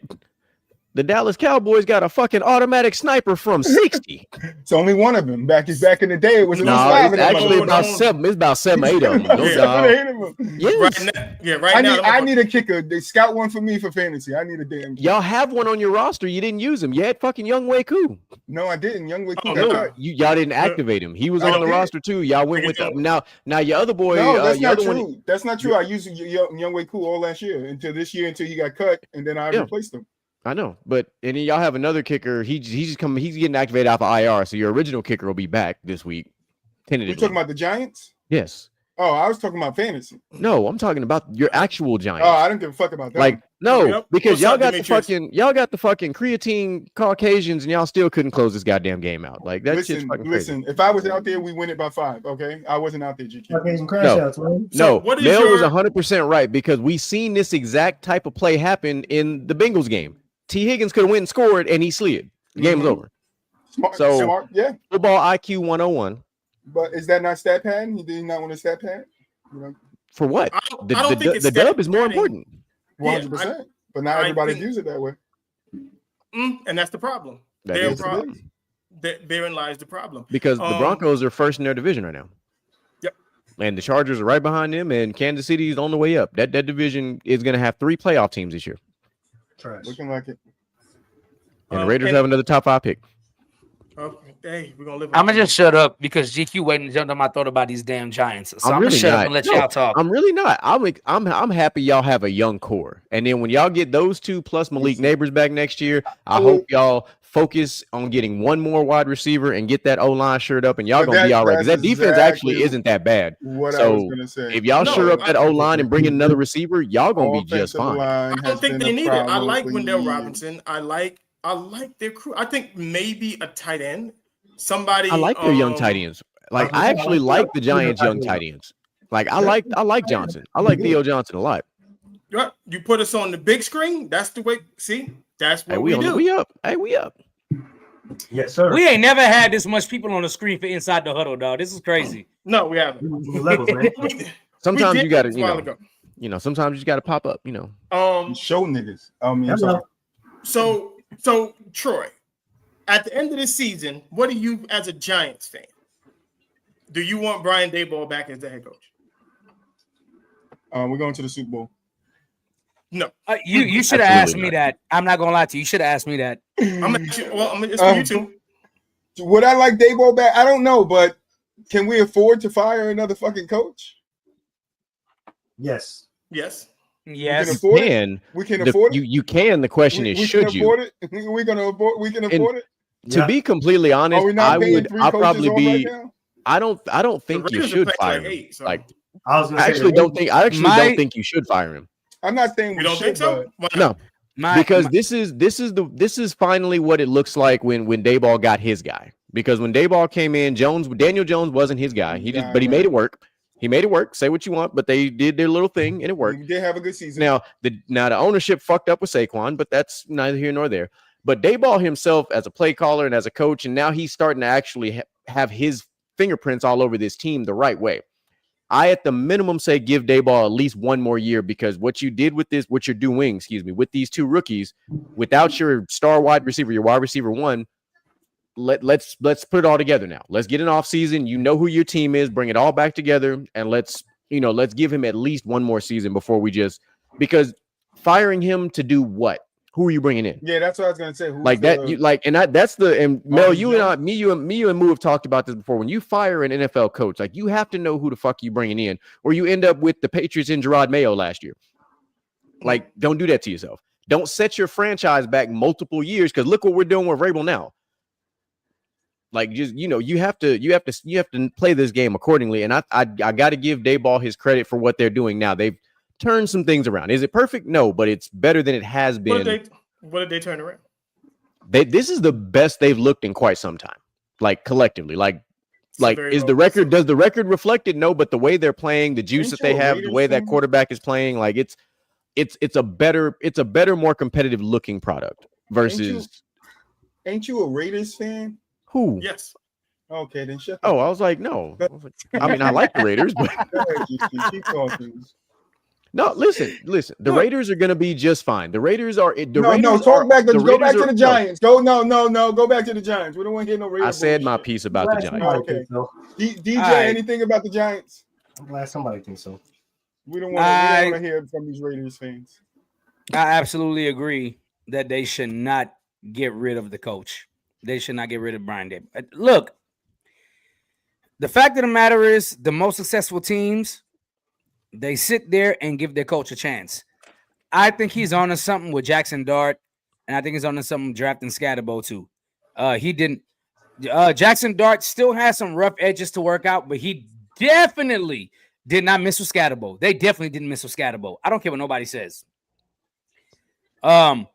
The Dallas Cowboys got a fucking automatic sniper from 60. It's only one of them. Back in the day, it was No, five it's of them. actually about seven. It's about 7, 8 of them. Those Seven, are- 8 of them. Yes. Right now. I need a kicker. They scout one for me for fantasy. I need a damn. Y'all have one on your roster. You didn't use him. You had fucking Young Wei Koo. No, I didn't. Young Wei Koo Oh, got no. cut. Y'all didn't activate him. He was I on the did. roster too. Y'all went with him. Now your other boy. No, that's your not other true. one- That's not true. I used Young Wei Koo all last year until this year until he got cut, and then I replaced him. I know, but and then y'all have another kicker. He's getting activated off of IR. So your original kicker will be back this week. Tentatively. You talking about the Giants? Yes. Oh, I was talking about fantasy. No, I'm talking about your actual Giants. Oh, I don't give a fuck about that. Like no, Yep. because What's y'all up, got Demetrius? the fucking creatine Caucasians, and y'all still couldn't close this goddamn game out. Like that shit's fucking crazy. Listen. If I was out there, we win it by 5. Okay, I wasn't out there, GQ. No, what is Mel your- was 100% right because we seen this exact type of play happen in the Bengals game. T. Higgins could have went and scored, and he slid. The game was over. Smart, yeah. Football IQ 101. But is that not stat pad? He did not want a stat pad. You know, For what? I don't think it's The dub is more stat important. 100%. But not I everybody think- views it that way. And that's the problem. That Their is the problem. Therein lies the problem. Because the Broncos are first in their division right now. Yep. And the Chargers are right behind them, and Kansas City is on the way up. That division is going to have 3 playoff teams this year. Looking like it. And the Raiders have another top 5 pick. Hey, we're gonna live. I'm gonna just shut up because GQ waiting to jump on my thought about these damn Giants. So I'm gonna really shut not. up and let No, y'all talk. I'm really not. I'm happy y'all have a young core. And then when y'all get those two plus Malik Neighbors back next year, I hope y'all focus on getting one more wide receiver and get that O-line shirt up, and y'all But gonna be all right. Because that that's defense actually exactly isn't that bad. What I So was gonna say. if y'all No, shore up that O-line and bring in another receiver, y'all gonna be just Offensive fine. line I don't has think been they a need it. I problem like for Wendell years. Robinson. I like their crew. I think maybe a tight end. Somebody. I like their young tight ends. Like I actually like the Giants' young tight ends. Like I like Johnson. I like Theo Johnson a lot. You put us on the big screen. That's the way. See, that's what Hey, we do. we up. Hey, we up. Yes, sir. We ain't never had this much people on the screen for Inside the Huddle, dog. This is crazy. No, we haven't. Levels, man. Sometimes We you did got to, this a while ago. sometimes you just got to pop up, Show niggas. I'm sorry. So Troy, at the end of the season, what do you, as a Giants fan, do you want Brian Daboll back as the head coach? We're going to the Super Bowl. No. You should have asked me that. I'm not gonna lie to you. You should have asked me that. It's for you too. Would I like Daboll back? I don't know, but can we afford to fire another fucking coach? Yes. Yes. Yes. We can afford it. You can. The question is, should you? Afford it? We can afford it. To be completely honest, I'll probably be. Right, I don't think you should fire him. Like, I don't think you should fire him. I'm not saying we don't should, think so. No, because this is finally what it looks like when Daboll got his guy. Because when Daboll came in, Daniel Jones wasn't his guy. He made it work. He made it work. Say what you want, but they did their little thing and it worked. We did have a good season. Now the ownership fucked up with Saquon, but that's neither here nor there. But Daboll himself as a play caller and as a coach, and now he's starting to actually have his fingerprints all over this team the right way. I, at the minimum, say give Daboll at least one more year, because what you did with what you're doing, with these two rookies, without your star wide receiver, your wide receiver one, let's put it all together now. Let's get an offseason. You know who your team is. Bring it all back together, and let's give him at least one more season before because firing him to do what? Who are you bringing in? Yeah, that's what I was gonna say. Mel, you and Moo have talked about this before. When you fire an NFL coach, like, you have to know who the fuck you bringing in, or you end up with the Patriots in Gerard Mayo last year. Like, don't do that to yourself. Don't set your franchise back multiple years, because look what we're doing with Vrabel now. Like, just you have to play this game accordingly. And I got to give Daboll his credit for what they're doing now. They've turn some things around. Is it perfect? No, but it's better than it has been. What did they turn around? This is the best they've looked in quite some time. Like, collectively. Does the record reflect it? No, but the way they're playing, the juice that they have, the way that quarterback is playing, like, it's a better, more competitive looking product versus. Ain't you a Raiders fan? Who? Yes. Okay, then shut. Oh, I was like, no. I mean, I like the Raiders, but keep talking. No, listen. The Raiders are going to be just fine. The Raiders are. Go back to the Giants. Go back to the Giants. We don't want to hear no Raiders. I said my piece about the Giants. Okay. DJ, anything about the Giants? I'm glad somebody thinks so. We don't want to hear from these Raiders fans. I absolutely agree that they should not get rid of the coach. They should not get rid of Brian Daboll. Look, the fact of the matter is, the most successful teams, they sit there and give their coach a chance. I think he's on to something with Jackson Dart, and I think he's on to something drafting Scatterbo too. He didn't. Jackson Dart still has some rough edges to work out, but he definitely did not miss with Scatterbo. They definitely didn't miss with Scatterbo. I don't care what nobody says. I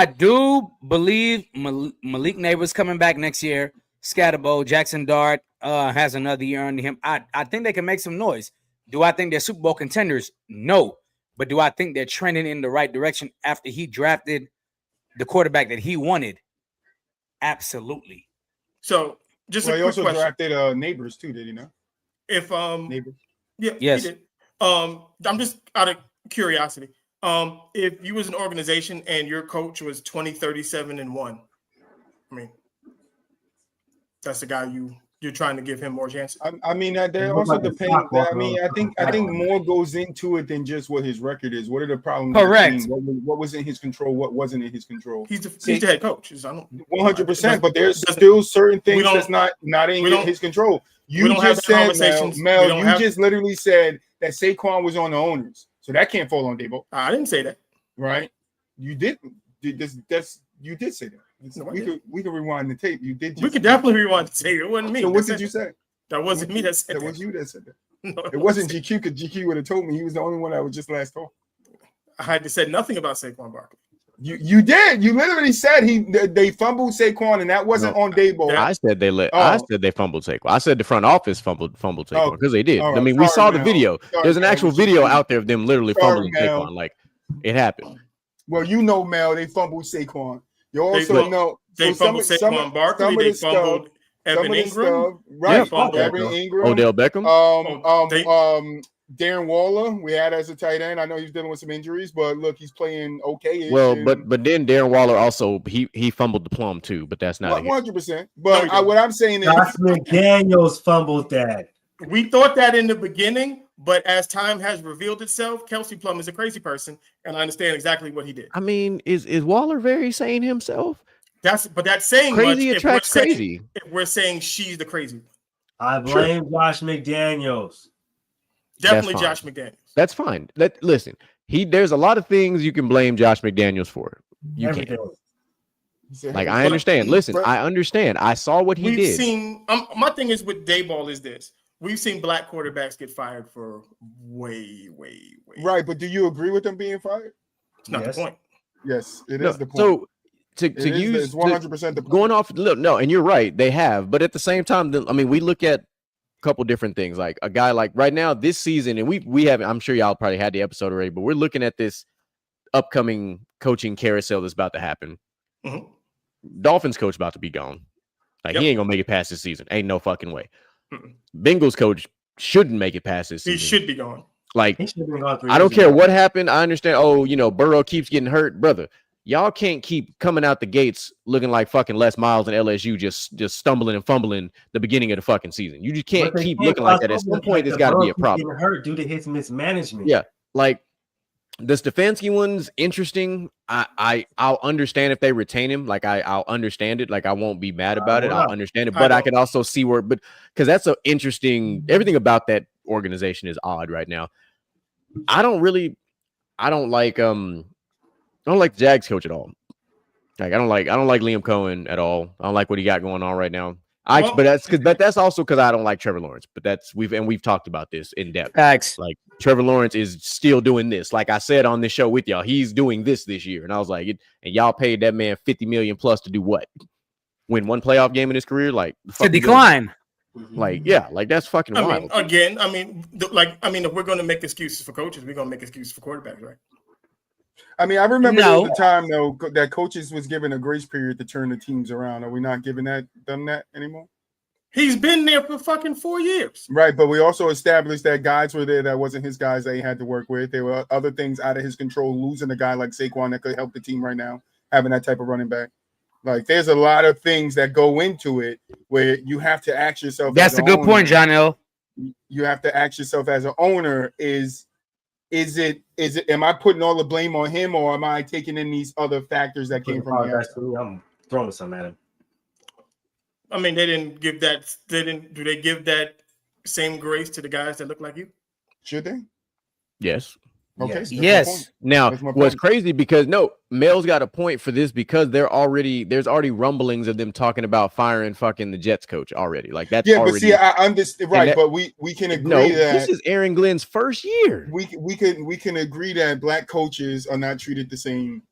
do believe Malik Neighbors coming back next year. Scatterbo, Jackson Dart has another year under him. I think they can make some noise. Do I think they're Super Bowl contenders? No. But do I think they're trending in the right direction after he drafted the quarterback that he wanted? Absolutely. So just he also drafted Neighbors too, did he not? If Neighbors. Yeah, yes. He did. I'm just out of curiosity. If you was an organization and your coach was 20-37-1, I mean, that's the guy you're trying to give him more chances. I mean, that also depends. I mean, I think more goes into it than just what his record is. What are the problems? Correct. What was in his control? What wasn't in his control? He's the head coach. 100%. But there's still certain things that's not in his control. You just said, Mel, you just literally said that Saquon was on the owners, so that can't fall on Daboll. I didn't say that. Right? You did. You did say that. We could rewind the tape. You did. We could definitely rewind the tape. It wasn't me. So what did you say? That wasn't me that said that. That was you that said that. No, it wasn't GQ, because GQ would have told me. He was the only one that was just last talk. I had said nothing about Saquon Barkley. You did. You literally said they fumbled Saquon, and that wasn't on Daboll. I said they fumbled Saquon. I said the front office fumbled Saquon because they did. Right. I mean, we saw the video. There's an actual video out there of them literally fumbling Saquon. Like, it happened. Well, Mel, they fumbled Saquon. You also know they fumbled Saquon Barkley. They fumbled Evan Ingram. Right. Evan Ingram. Odell Beckham. Darren Waller, we had as a tight end. I know he's dealing with some injuries, but look, he's playing okay. Well, but then Darren Waller also he fumbled the plum too, but that's not 100%. But what I'm saying is Josh McDaniels fumbled that. We thought that in the beginning, But as time has revealed itself, Kelsey Plum is a crazy person, and I understand exactly what he did. I mean, is Waller very sane himself? That's saying Crazy much attracts crazy. If we're saying she's the crazy one. I blame Josh McDaniels. Definitely Josh McDaniels. That's fine. Listen, there's a lot of things you can blame Josh McDaniels for. You can. Like, I understand. Listen, I understand. I saw what he did. We've seen. My thing is with Dayball is this: we've seen black quarterbacks get fired for way. Right, but do you agree with them being fired? It's not the point. Yes, it is the point. So to use it's 100% the point. Going off. No, and you're right. They have, but at the same time, I mean, we look at a couple different things. Like a guy like right now this season, and we haven't. I'm sure y'all probably had the episode already, but we're looking at this upcoming coaching carousel that's about to happen. Mm-hmm. Dolphins coach about to be gone. Like he ain't gonna make it past this season. Ain't no fucking way. Bengals coach shouldn't make it past this season. He should be gone. Like He should have been gone 3 I don't years care ago. what happened. I understand. Oh, Burrow keeps getting hurt, brother. Y'all can't keep coming out the gates looking like fucking Les Miles and LSU just stumbling and fumbling the beginning of the fucking season. You just can't keep looking like that. At some point, there's got to be a problem. Hurt due to his mismanagement. Yeah, like the Stefanski one's interesting. I'll understand if they retain him. Like I'll understand it. Like I won't be mad about it. I'll understand it. But I can also see because that's so interesting. Everything about that organization is odd right now. I don't like the Jags coach at all. Like I don't like Liam Cohen at all. I don't like what he got going on right now. But that's also because I don't like Trevor Lawrence. But we've talked about this in depth. Facts. Like Trevor Lawrence is still doing this. Like I said on this show with y'all, he's doing this year, and I was like, and y'all paid that man $50 million plus to do what? Win one playoff game in his career? Like to decline. Like that's fucking wild. If we're going to make excuses for coaches, we're going to make excuses for quarterbacks, right? I mean, I remember there was a time though that coaches was given a grace period to turn the teams around. Are we not done that anymore? He's been there for fucking 4 years. Right, but we also established that guys were there that wasn't his guys that he had to work with. There were other things out of his control, losing a guy like Saquon that could help the team right now, having that type of running back. Like, there's a lot of things that go into it where you have to ask yourself. That's a good point, John L. You have to ask yourself as an owner, is it am I putting all the blame on him, or am I taking in these other factors that came from the outside? I'm throwing some at him. I mean, they didn't give that. Do they give that same grace to the guys that look like you? Should they? Yes. Okay. Yes. Now, what's crazy because Mel's got a point for this because there's already rumblings of them talking about firing fucking the Jets coach already. Like that's already. But see, I understand, right? But we can agree that this is Aaron Glenn's first year. We can agree that black coaches are not treated the same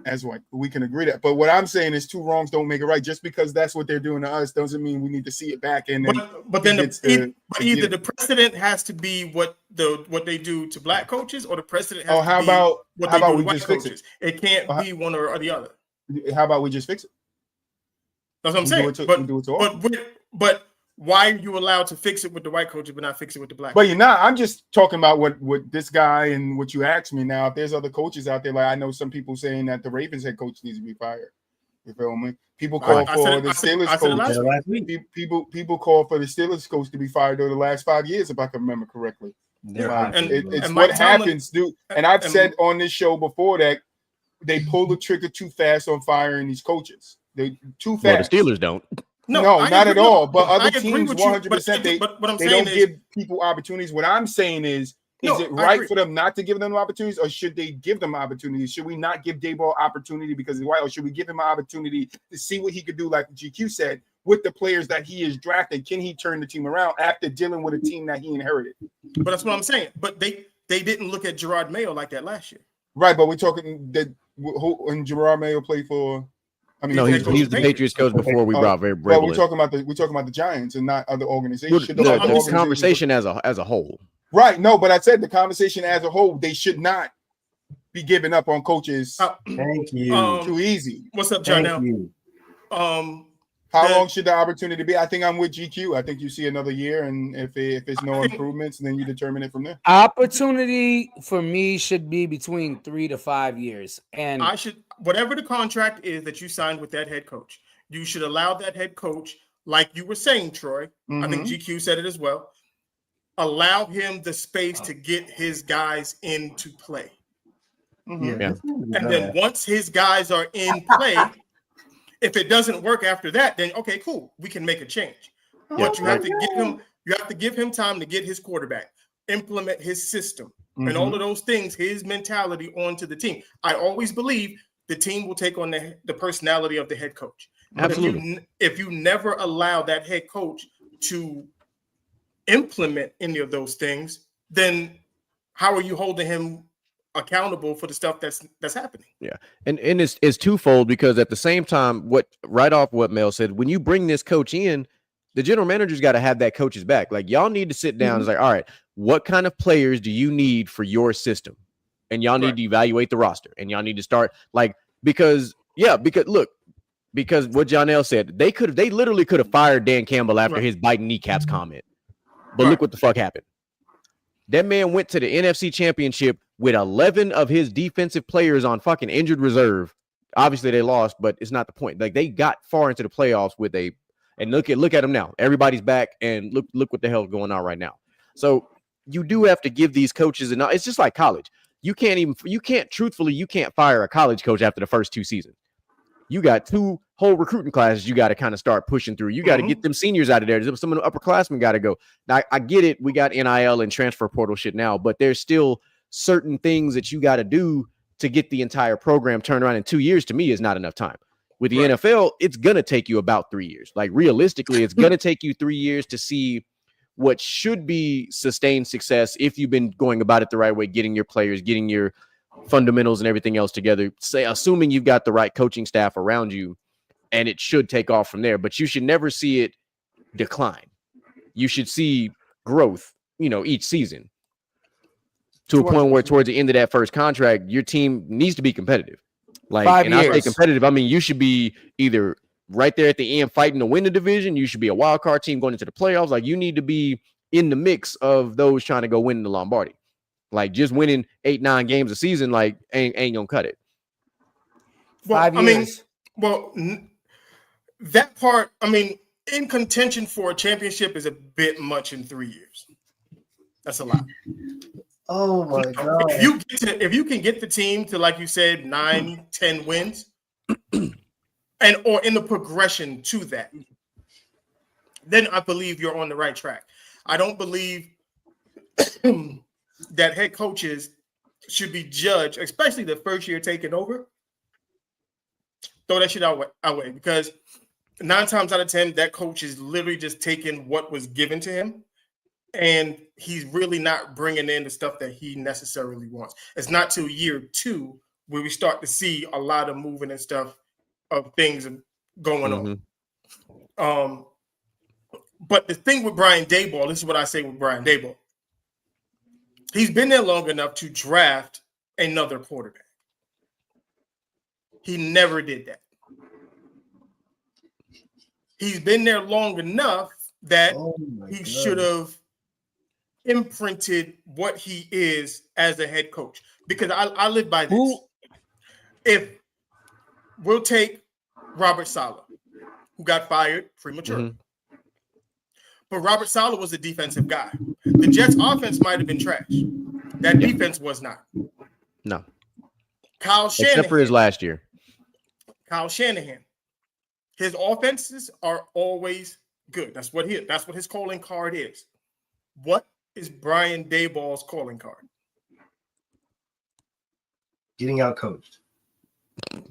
as white. We can agree that. But what I'm saying is two wrongs don't make it right. Just because that's what they're doing to us doesn't mean we need to see it back. And then, either the precedent has to be what they do to black coaches, or the precedent has to be what they do to white coaches. It can't be one or the other. How about we just fix it? That's what I'm saying. But why are you allowed to fix it with the white coaches but not fix it with the black? But you're not. I'm just talking about what this guy and what you asked me. Now, if there's other coaches out there, like I know some people saying that the Ravens head coach needs to be fired. You feel me? People call for the Steelers coach. People call for the Steelers coach to be fired over the last 5 years, if I can remember correctly. It's what happens, dude. And I've said on this show before that they pull the trigger too fast on firing these coaches. They too fast. Well, the Steelers don't. No, not at all. But other teams, 100%, they don't give people opportunities. What I'm saying is it right for them not to give them opportunities, or should they give them opportunities? Should we not give Dayball opportunity because he's white, or should we give him an opportunity to see what he could do, like GQ said, with the players that he is drafted? Can he turn the team around after dealing with a team that he inherited? But that's what I'm saying. But they didn't look at Gerard Mayo like that last year. Right, but we're talking that when Gerard Mayo played for. I mean, no, he's the Patriots coach before we brought very. Well, we're talking about the Giants and not other organizations. This conversation as a whole. Right. No, but I said the conversation as a whole, they should not be giving up on coaches. Thank you. Too easy. What's up, John? How long should the opportunity be? I think I'm with GQ. I think you see another year, and if it's no improvements, then you determine it from there. Opportunity for me should be between 3 to 5 years, and whatever the contract is that you signed with that head coach, you should allow that head coach, like you were saying, Troy. I think GQ said it as well. allow him the space to get his guys into play. Yeah. And then once his guys are in play, if it doesn't work after that, then okay, cool, we can make a change. But you have to give him time to get his quarterback, implement his system, and all of those things, his mentality onto the team. I always believe the team will take on the personality of the head coach. Absolutely. But if you never allow that head coach to implement any of those things, then how are you holding him accountable for the stuff that's happening? Yeah. And it's twofold, because at the same time, right off what Mel said, when you bring this coach in, the general manager's got to have that coach's back. Like, y'all need to sit down. It's like, all right, what kind of players do you need for your system? And y'all need to evaluate the roster, and y'all need to start because what Jonell said, they literally could have fired Dan Campbell after his biting kneecaps comment. But look what the fuck happened. That man went to the NFC Championship with 11 of his defensive players on fucking injured reserve. Obviously, they lost, but it's not the point. Like, they got far into the playoffs and look at them now. Everybody's back, and look what the hell's going on right now. So you do have to give these coaches, and it's just like college. You can't fire a college coach after the first 2 seasons. You got 2 whole recruiting classes you got to kind of start pushing through. You got to get them seniors out of there. Some of the upperclassmen got to go. Now, I get it. We got NIL and transfer portal shit now, but there's still certain things that you got to do to get the entire program turned around. In 2 years, to me, is not enough time. With the NFL, it's going to take you about 3 years. Like, realistically, it's going to take you 3 years to see what should be sustained success if you've been going about it the right way, getting your players, getting your fundamentals and everything else together, assuming you've got the right coaching staff around you, and it should take off from there. But you should never see it decline. You should see growth, each season, to a point where towards the end of that first contract, your team needs to be competitive. Like, 5 and years. I say competitive, I mean, you should be either right there at the end fighting to win the division. You should be a wild card team going into the playoffs. Like, you need to be in the mix of those trying to go win the Lombardi. Like, just winning 8-9 games a season, like, ain't gonna cut it. Well, 5 years. That part, in contention for a championship is a bit much in 3 years. That's a lot. Oh my God. If you can get the team to, like you said, 9-10 wins, or in the progression to that, then I believe you're on the right track. I don't believe that head coaches should be judged, especially the first year taking over. Throw that shit away, because 9 times out of 10, that coach is literally just taking what was given to him, and he's really not bringing in the stuff that he necessarily wants. It's not till year 2 where we start to see a lot of moving and stuff of things going on. But the thing with Brian Daboll, this is what I say with Brian Daboll. He's been there long enough to draft another quarterback. He never did that. He's been there long enough that he should have imprinted what he is as a head coach. Because I live by this. If we'll take Robert Saleh, who got fired prematurely. But Robert Saleh was a defensive guy. The Jets' offense might have been trash. That defense was not. No. Kyle Shanahan. Except for his last year. Kyle Shanahan. His offenses are always good. That's what his calling card is. What is Brian Daboll's calling card? Getting out coached. I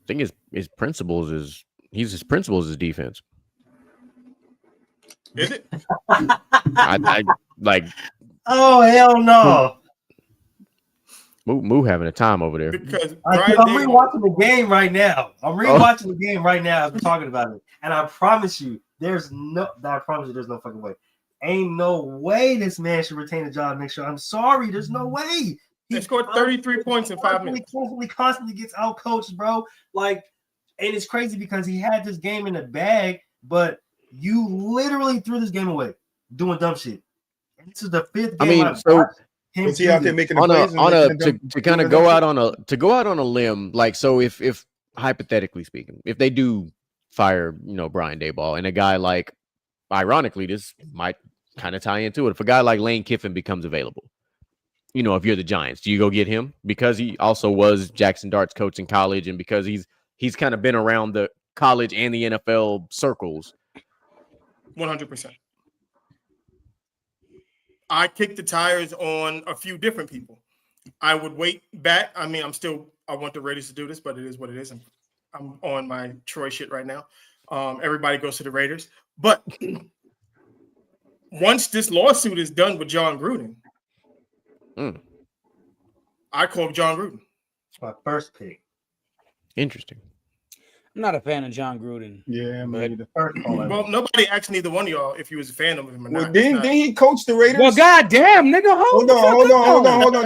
think his principles is his defense. Is it? I like. Oh hell no! Moo having a time over there. Because I'm rewatching the game right now. I'm rewatching the game right now as we're talking about it, and I promise you, there's no fucking way. Ain't no way this man should retain a job next year. I'm sorry, there's no way. He scored 33 points in 5 minutes. Constantly gets out coached, bro. Like, and it's crazy because he had this game in the bag, but you literally threw this game away doing dumb shit. And this is the 5th game. Was he out there making to kind of go out on a limb? Like, so if hypothetically speaking, if they do fire, Brian Daboll, and a guy like, ironically, this might kind of tie into it. If a guy like Lane Kiffin becomes available, you know, if you're the Giants, do you go get him because he also was Jackson Dart's coach in college, and because he's kind of been around the college and the NFL circles? 100%. I kicked the tires on a few different people. I would wait back. I mean, I want the Raiders to do this, but it is what it is. I'm on my Troy shit right now. Everybody goes to the Raiders. But once this lawsuit is done with John Gruden, I call John Gruden. It's my first pick. Interesting. I'm not a fan of John Gruden. Yeah, but the Well, nobody asked neither one of y'all if you was a fan of him or Well, not. didn't he coach the Raiders? Well, goddamn, nigga, hold on.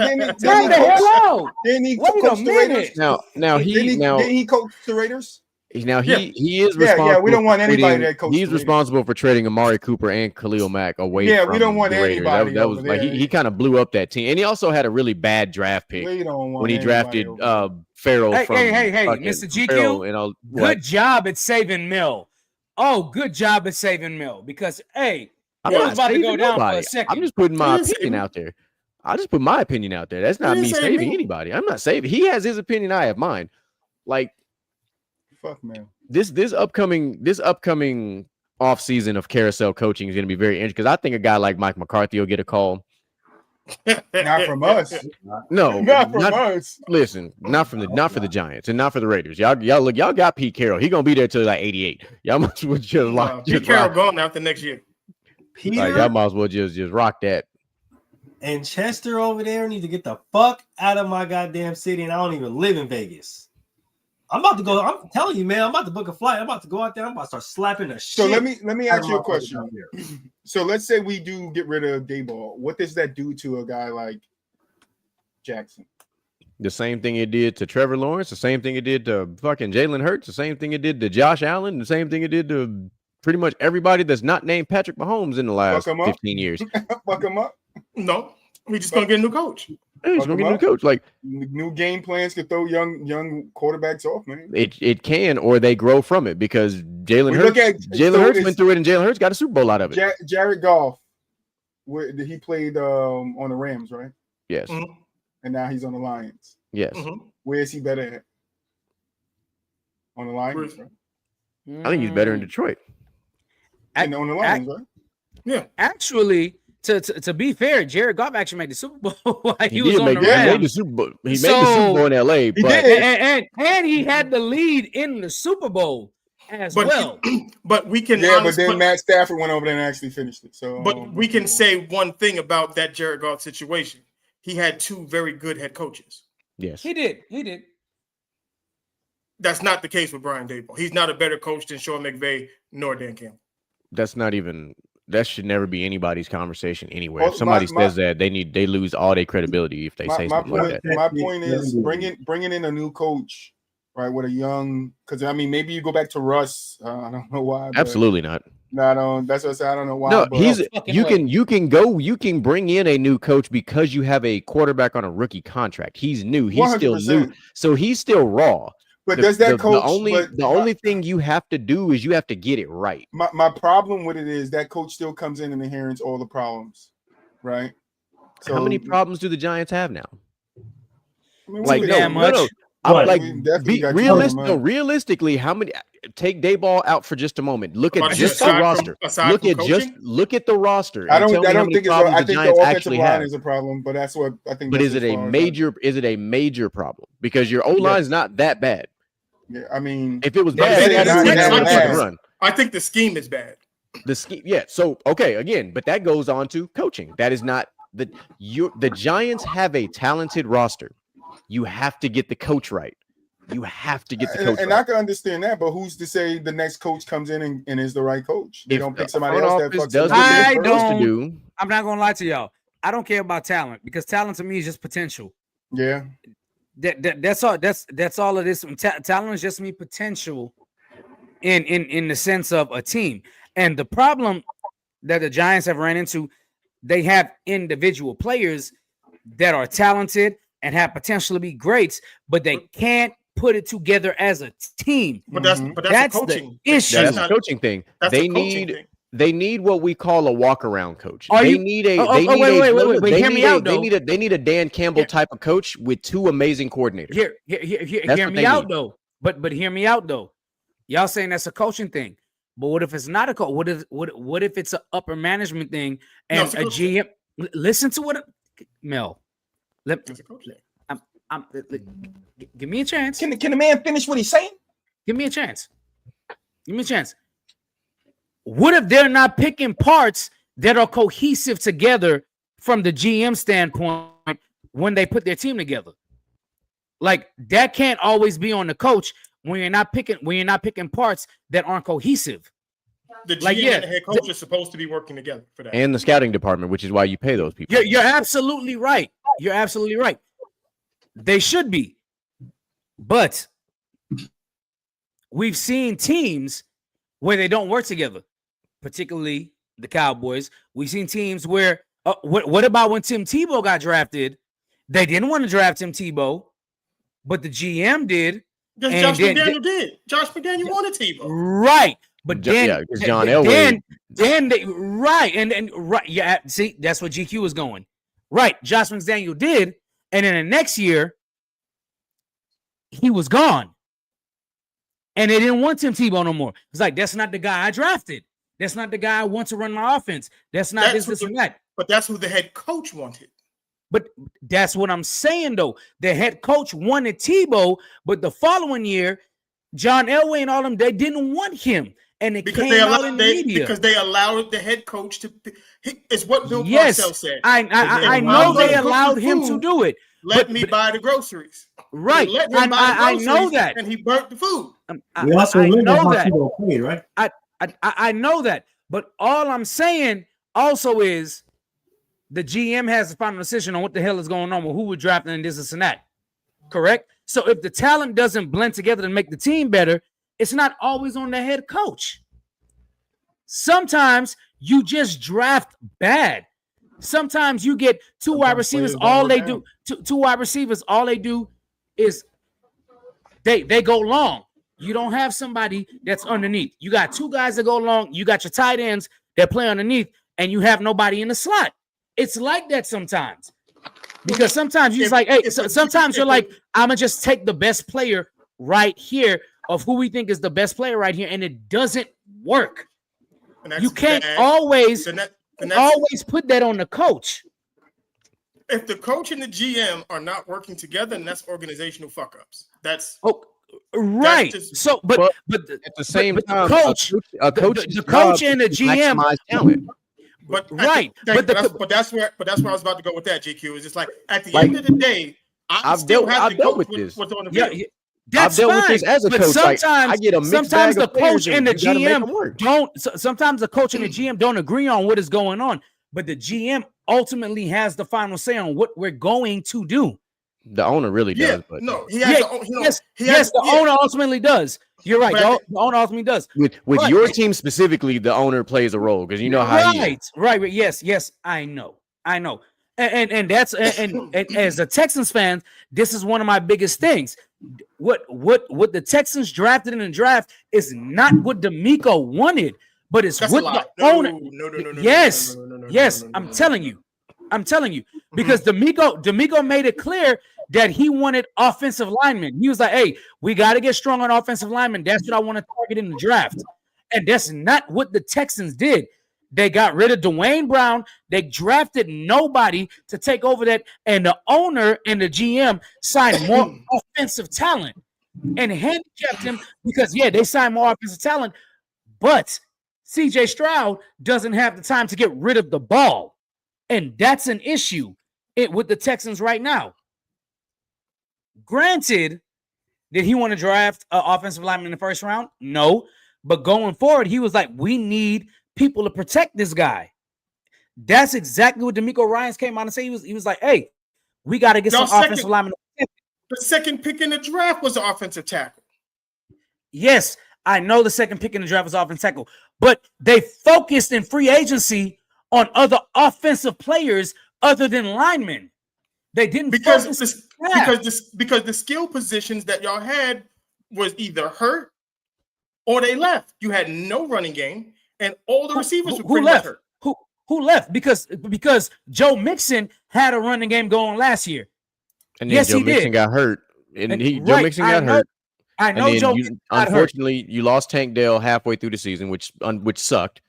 Didn't he Wait coach a the Raiders? minute. Didn't he coach the Raiders? He is responsible. Yeah, we don't want anybody that coaches. He's responsible for trading Amari Cooper and Khalil Mack away. Yeah, from we don't want the Raiders. anybody. That was like he kind of blew up that team, and he also had a really bad draft pick when he drafted Farrell. Hey, from Mr. GQ. And good job at saving Mill. Oh, good job at saving Mill because I'm Mill's about to go down nobody. for a second. I'm just putting my opinion out there. I just put my opinion out there. That's not me saving anybody. I'm not saving. He has his opinion. I have mine. Like, fuck, man. This upcoming offseason of carousel coaching is going to be very interesting because I think a guy like Mike McCarthy will get a call. Not from us. No, not from us. Listen, not for the Giants and not for the Raiders. Y'all got Pete Carroll. He gonna be there till like 88. Y'all might as well just lock. Pete Carroll gone after next year. Y'all might as well just rock that. And Chester over there need to get the fuck out of my goddamn city, and I don't even live in Vegas. I'm about to go. I'm telling you, man. I'm about to book a flight. I'm about to go out there. I'm about to start slapping the shit. So let me ask you a question. So let's say we do get rid of Dayball. What does that do to a guy like Jackson? The same thing it did to Trevor Lawrence. The same thing it did to fucking Jalen Hurts. The same thing it did to Josh Allen. The same thing it did to pretty much everybody that's not named Patrick Mahomes in the last 15 years. Fuck him up. No, we just gonna get a new coach. He's gonna get a new coach. Like new game plans could throw young quarterbacks off, man. It can, or they grow from it because Jalen Hurts went through it, and Jalen Hurts got a Super Bowl out of it. Jared Goff, he played on the Rams, right? Yes. Mm-hmm. And now he's on the Lions. Yes. Mm-hmm. Where is he better at? On the Lions, right? I think he's better in Detroit. On the Lions, right? Yeah. Actually, to be fair, Jared Goff actually made the Super Bowl while he was on the Rams. He made the Super Bowl. He made the Super Bowl in LA, and he had the lead in the Super Bowl as well. But we can but then Matt Stafford went over there and actually finished it. So but we can say one thing about that Jared Goff situation. He had two very good head coaches. Yes. He did. That's not the case with Brian Daboll. He's not a better coach than Sean McVay nor Dan Campbell. That should never be anybody's conversation anywhere. Well, if somebody says that, they lose all their credibility if they say something like that. My point is bringing in a new coach, right? With a young, because I mean, maybe you go back to Russ. I don't know why. Absolutely not. No, that's what I said. I don't know why. No, you can bring in a new coach because you have a quarterback on a rookie contract. He's new. He's 100%. Still new, so he's still raw. But does that coach? The only thing you have to do is you have to get it right. My problem with it is that coach still comes in and inherits all the problems, right? So how many problems do the Giants have now? I mean, like that much. No. I'm like, realistically, how many? Take Dayball out for just a moment. Look at just the roster. Look at the roster. I don't think I think the offensive line is a problem, but that's what I think. But is it a major problem? Because your O line is not that bad. Yeah, I mean, if it was bad, I think the scheme is bad. The scheme, yeah. So okay, again, but that goes on to coaching. That is not the Giants have a talented roster. You have to get the coach right. You have to get the coach and right. I can understand that, but who's to say the next coach comes in and is the right coach? They don't pick somebody else that fucks does what they're supposed to do. I'm not gonna lie to y'all. I don't care about talent because talent to me is just potential. Yeah. That's all. That's all it is. Talent is just me potential in the sense of a team. And the problem that the Giants have ran into, they have individual players that are talented and have potential to be greats, but they can't put it together as a team. But that's a coaching the issue. That's a coaching thing. They need They need what we call a walk around coach. Are They you- need a. Oh, They oh, need wait, a. wait, look, wait, They hear me need a. out, They though. need a. They need a Dan Campbell type of coach with 2 amazing coordinators. Hear me out though. But hear me out though. Y'all saying that's a coaching thing, but what if it's not a coach? What if it's an upper management thing and a GM? Listen to what Mel. Give me a chance. Can the man finish what he's saying? Give me a chance. Give me a chance. What if they're not picking parts that are cohesive together from the GM standpoint when they put their team together? Like that can't always be on the coach when you're not picking parts that aren't cohesive. The GM and the head coach are supposed to be working together for that. And the scouting department, which is why you pay those people. You're absolutely right. You're absolutely right. They should be. But we've seen teams where they don't work together, particularly the Cowboys. We've seen teams where what about when Tim Tebow got drafted? They didn't want to draft Tim Tebow, but the GM did. Josh McDaniel did. Josh McDaniel wanted Tebow. Right. But then, John Elway. Then they right and right. Yeah, see, that's what GQ was going. Right. Josh McDaniel did, and then the next year, he was gone. And they didn't want Tim Tebow no more. It's like, that's not the guy I drafted. That's not the guy I want to run my offense. That's not this and that. But that's who the head coach wanted. But that's what I'm saying, though. The head coach wanted Tebow, but the following year, John Elway and all them, they didn't want him. And it came out in the media. Because they allowed the head coach to – it's what Bill Parcells said. I know they allowed him to do it. Let me buy the groceries. Right. I know that. And he burnt the food. I know that. I know that. But all I'm saying also is the GM has the final decision on what the hell is going on with who we're drafting and this and that. Correct? So if the talent doesn't blend together to make the team better, it's not always on the head coach. Sometimes you just draft bad. Sometimes you get two wide receivers. All they do, two wide receivers, all they do is they go long. You don't have somebody that's underneath. You got two guys that go long. You got your tight ends that play underneath, and you have nobody in the slot. It's like that sometimes. Because sometimes you're like, hey, sometimes you're like, I'm going to just take the best player right here of who we think is the best player right here, and it doesn't work. You can't always put that on the coach. If the coach and the GM are not working together, and that's organizational fuck-ups. That's right. So, but at the same time, the coach and the GM maximize talent. But right, but that's where I was about to go with that. GQ is just like at the end of the day, I've dealt with this. What's on the field. That's I've dealt fine. with this as a but coach. Sometimes, I get a mixed sometimes bag the of players coach and the GM don't. Sometimes the coach and the GM don't agree on what is going on, but the GM ultimately has the final say on what we're going to do. The owner really does, but no, he has. The owner ultimately does. You're right. The owner ultimately does. With your team specifically, the owner plays a role because you know how he is. Right. Yes. I know. And that's and as a Texans fan, this is one of my biggest things. What the Texans drafted in the draft is not what D'Amico wanted, but it's what the owner. No. Yes. I'm telling you, because D'Amico made it clear that he wanted offensive linemen. He was like, "Hey, we got to get strong on offensive linemen. That's what I want to target in the draft." And that's not what the Texans did. They got rid of Dwayne Brown. They drafted nobody to take over that. And the owner and the GM signed more offensive talent and handicapped him because, they signed more offensive talent. But CJ Stroud doesn't have the time to get rid of the ball. And that's an issue with the Texans right now. Granted, did he want to draft an offensive lineman in the first round? No. But going forward, he was like, we need people to protect this guy. That's exactly what D'Amico Ryans came out and said. He was like, hey, we got to get some offensive linemen. The second pick in the draft was the offensive tackle. Yes, I know the second pick in the draft was offensive tackle, but they focused in free agency on other offensive players other than linemen. They didn't because the skill positions that y'all had was either hurt or they left. You had no running game and all the receivers were Who pretty much left? hurt. Who left? Because Joe Mixon had a running game going last year. And then Yes, Joe he Mixon did. got hurt. And Joe Right, Mixon got hurt. I know and Joe then Mixon got hurt. unfortunately, you lost Tank Dell halfway through the season, which sucked.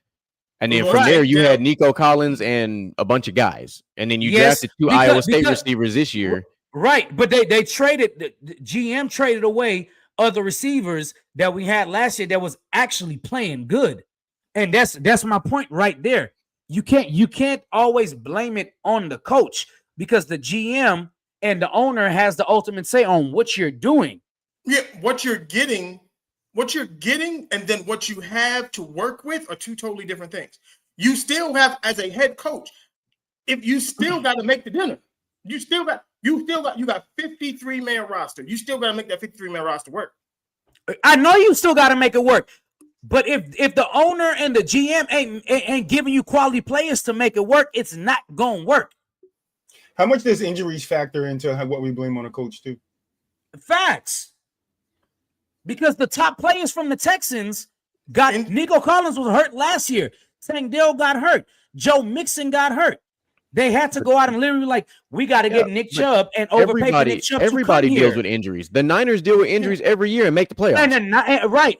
And then from Right, there, you yeah. had Nico Collins and a bunch of guys. And then you Yes, drafted two because- Iowa State because- receivers this year. Right, but they traded the GM traded away other receivers that we had last year that was actually playing good, and that's my point right there. You can't always blame it on the coach because the GM and the owner has the ultimate say on what you're doing. Yeah, what you're getting, and then what you have to work with are two totally different things. You still have, as a head coach, if you still got to make the dinner, you got 53-man roster. You still got to make that 53-man roster work. I know you still got to make it work, but if the owner and the GM ain't giving you quality players to make it work, it's not gonna work. How much does injuries factor into what we blame on a coach too? Facts. Because the top players from the Texans Nico Collins was hurt last year. Tank Dell got hurt. Joe Mixon got hurt. They had to go out and literally like, we got to get Nick Chubb and overpay for Nick Chubb. Everybody deals with injuries. The Niners deal with injuries every year and make the playoffs.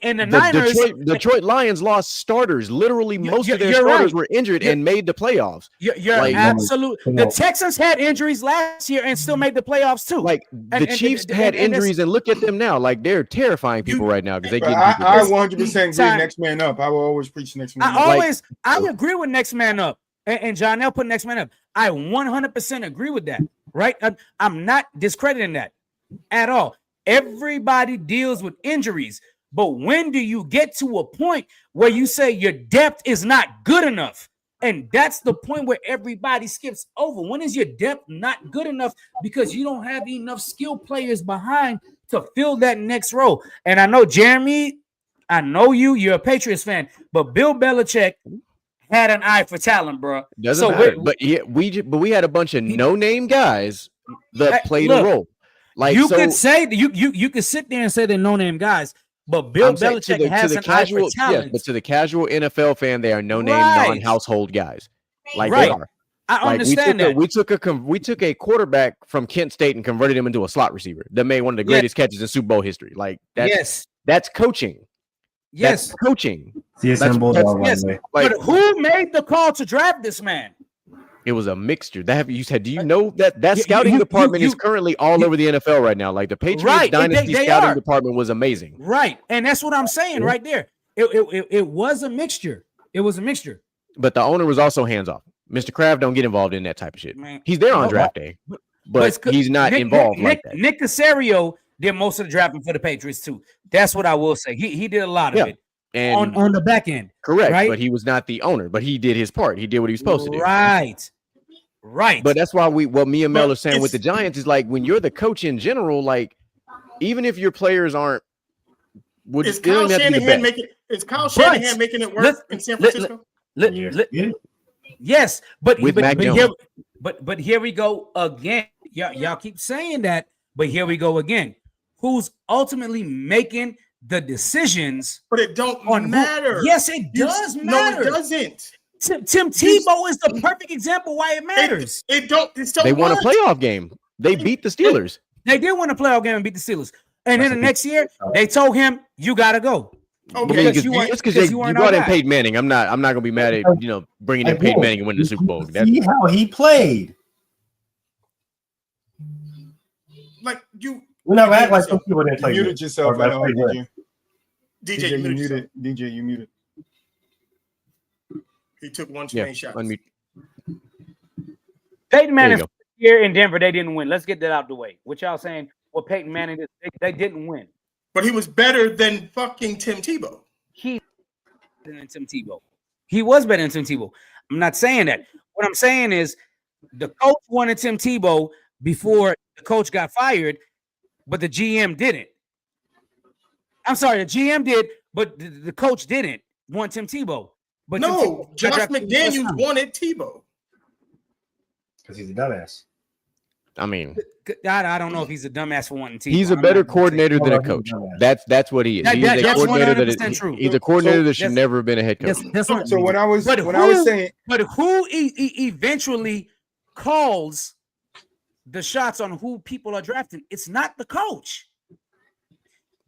And the Niners, Detroit Lions lost starters. Literally, most of their starters were injured and made the playoffs. You're absolutely. The Texans had injuries last year and still made the playoffs too. Like the Chiefs had injuries, and look at them now. Like they're terrifying people right now because they get. I 100% agree. Next man up. I will always preach next man up. I agree with next man up. And John L put next man up. I 100% agree with that, right? I'm not discrediting that at all. Everybody deals with injuries, but when do you get to a point where you say your depth is not good enough? And that's the point where everybody skips over. When is your depth not good enough because you don't have enough skilled players behind to fill that next role? And I know, Jeremy, I know you're a Patriots fan, but Bill Belichick had an eye for talent, bro. Doesn't matter. But we had a bunch of no-name guys that played a role. Like could say you could sit there and say they're no-name guys, but Bill Belichick has an eye for talent. Yes, but to the casual NFL fan, they are no-name, non-household guys. Like they are. I understand that. We took a quarterback from Kent State and converted him into a slot receiver that made one of the greatest catches in Super Bowl history. Like that's coaching. Yes, that's coaching. But who made the call to draft this man? It was a mixture. You said, do you know that scouting department is currently all over the NFL right now? Like the Patriots dynasty scouting department was amazing. Right. And that's what I'm saying right there. It was a mixture. It was a mixture. But the owner was also hands off. Mr. Kraft don't get involved in that type of shit. Man. He's there on draft day, but he's not involved like that. Nick Caserio did most of the drafting for the Patriots too. That's what I will say. He did a lot of it. And on the back end. Correct. Right? But he was not the owner, but he did his part. He did what he was supposed to do. Right. But that's why what me and Mel are saying with the Giants is like when you're the coach in general, like even if your players aren't is Kyle Shanahan making it work in San Francisco? Yes, but here we go again. Y'all keep saying that, but here we go again. Who's ultimately making the decisions? But it don't matter. Yes, it does matter. No, it doesn't. Tim Tebow is the perfect example why it matters. They won a playoff game. They beat the Steelers. They did win a playoff game and beat the Steelers. And then the next year, they told him, "You got to go." Okay, because you brought in Peyton Manning. I'm not gonna be mad at bringing in Peyton Manning and winning the Super Bowl. See how he played. Like you. We're not acting like some people didn't play. You muted yourself. DJ, you muted. He took one too many shots. Unmute. Peyton Manning here in Denver, they didn't win. Let's get that out the way. What y'all saying? What Peyton Manning did, they didn't win. But he was better than fucking Tim Tebow. He was better than Tim Tebow. I'm not saying that. What I'm saying is the coach wanted Tim Tebow before the coach got fired, but the GM didn't. I'm sorry, the GM did, but the coach didn't want Tim Tebow. But no, Josh McDaniels wanted Tebow. Because he's a dumbass. I mean, I don't know if he's a dumbass for wanting T. he's a better coordinator than a coach. That's what he is. He's a That's coordinator 100% true. He's a coordinator that should never have been a head coach. So when I was saying, but who eventually calls the shots on who people are drafting? It's not the coach.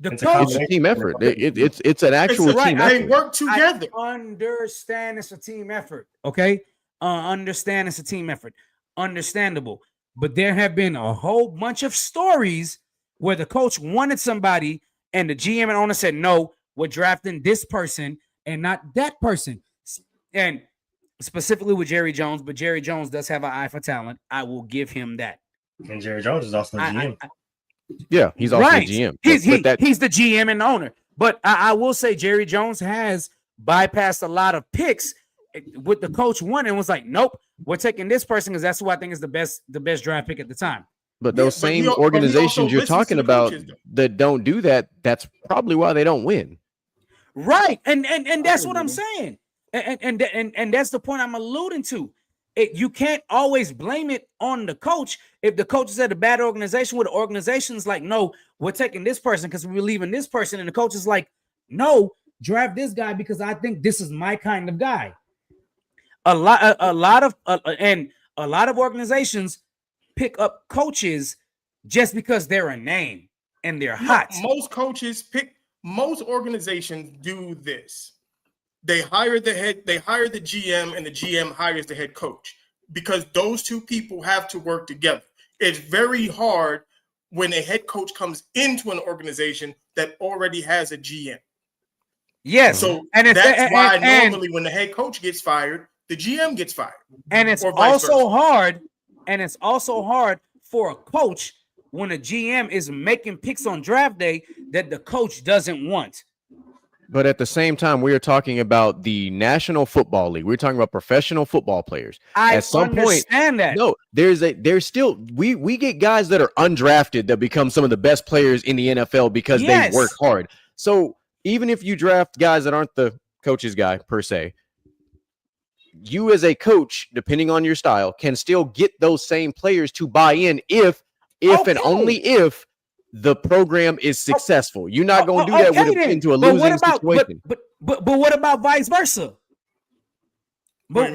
It's a team effort. It's an actual team effort. They work together. I understand it's a team effort. Okay, understand it's a team effort. Understandable. But there have been a whole bunch of stories where the coach wanted somebody and the GM and owner said, no, we're drafting this person and not that person. And specifically with Jerry Jones, but Jerry Jones does have an eye for talent. I will give him that. And Jerry Jones is also the GM. Yeah, he's also the GM. He's the GM and the owner. But I will say Jerry Jones has bypassed a lot of picks with the coach one and was like, nope, we're taking this person because that's who I think is the best draft pick at the time. But those same organizations you're talking about that don't do that, that's probably why they don't win. Right. And that's what I'm saying. And that's the point I'm alluding to. You can't always blame it on the coach. If the coach is at a bad organization where the organization's like, no, we're taking this person because we're leaving this person. And the coach is like, no, draft this guy because I think this is my kind of guy. A lot of organizations pick up coaches just because they're a name and they're hot. Most organizations do this. They hire the GM, and the GM hires the head coach because those two people have to work together. It's very hard when a head coach comes into an organization that already has a GM. Yes. So that's why normally when the head coach gets fired, the GM gets fired. And it's also hard. And it's also hard for a coach when a GM is making picks on draft day that the coach doesn't want. But at the same time, we are talking about the National Football League. We're talking about professional football players. At some point, that. No, there's still we get guys that are undrafted that become some of the best players in the NFL because they work hard. So even if you draft guys that aren't the coach's guy per se, you as a coach, depending on your style, can still get those same players to buy in if and only if the program is successful. You're not going to do that into a losing situation. But what about vice versa? But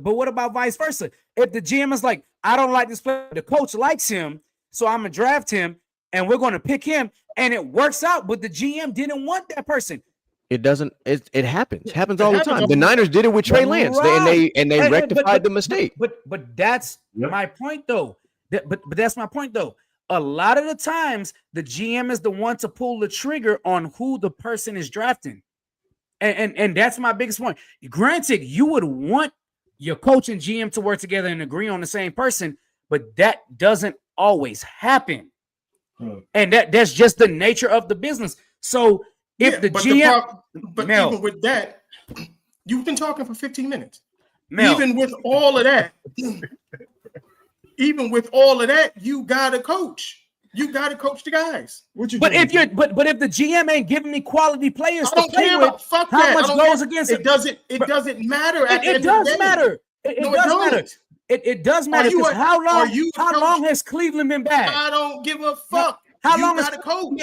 what about vice versa? If the GM is like, I don't like this player, the coach likes him, so I'm gonna draft him, and we're gonna pick him, and it works out, but the GM didn't want that person. It doesn't. It happens. Happens all the time. The Niners did it with Trey Lance, and they rectified the mistake. But that's my point, though. But that's my point, though. A lot of the times, the GM is the one to pull the trigger on who the person is drafting. And that's my biggest point. Granted, you would want your coach and GM to work together and agree on the same person, but that doesn't always happen. And that's just the nature of the business. So if the GM... even with that, you've been talking for 15 minutes. Even with all of that... Even with all of that, you gotta coach. You gotta coach the guys. If the GM ain't giving me quality players to play with, how much goes against it? It doesn't matter. It does matter. It does matter. It does matter. How long has Cleveland been bad? I don't give a fuck. How long has coach?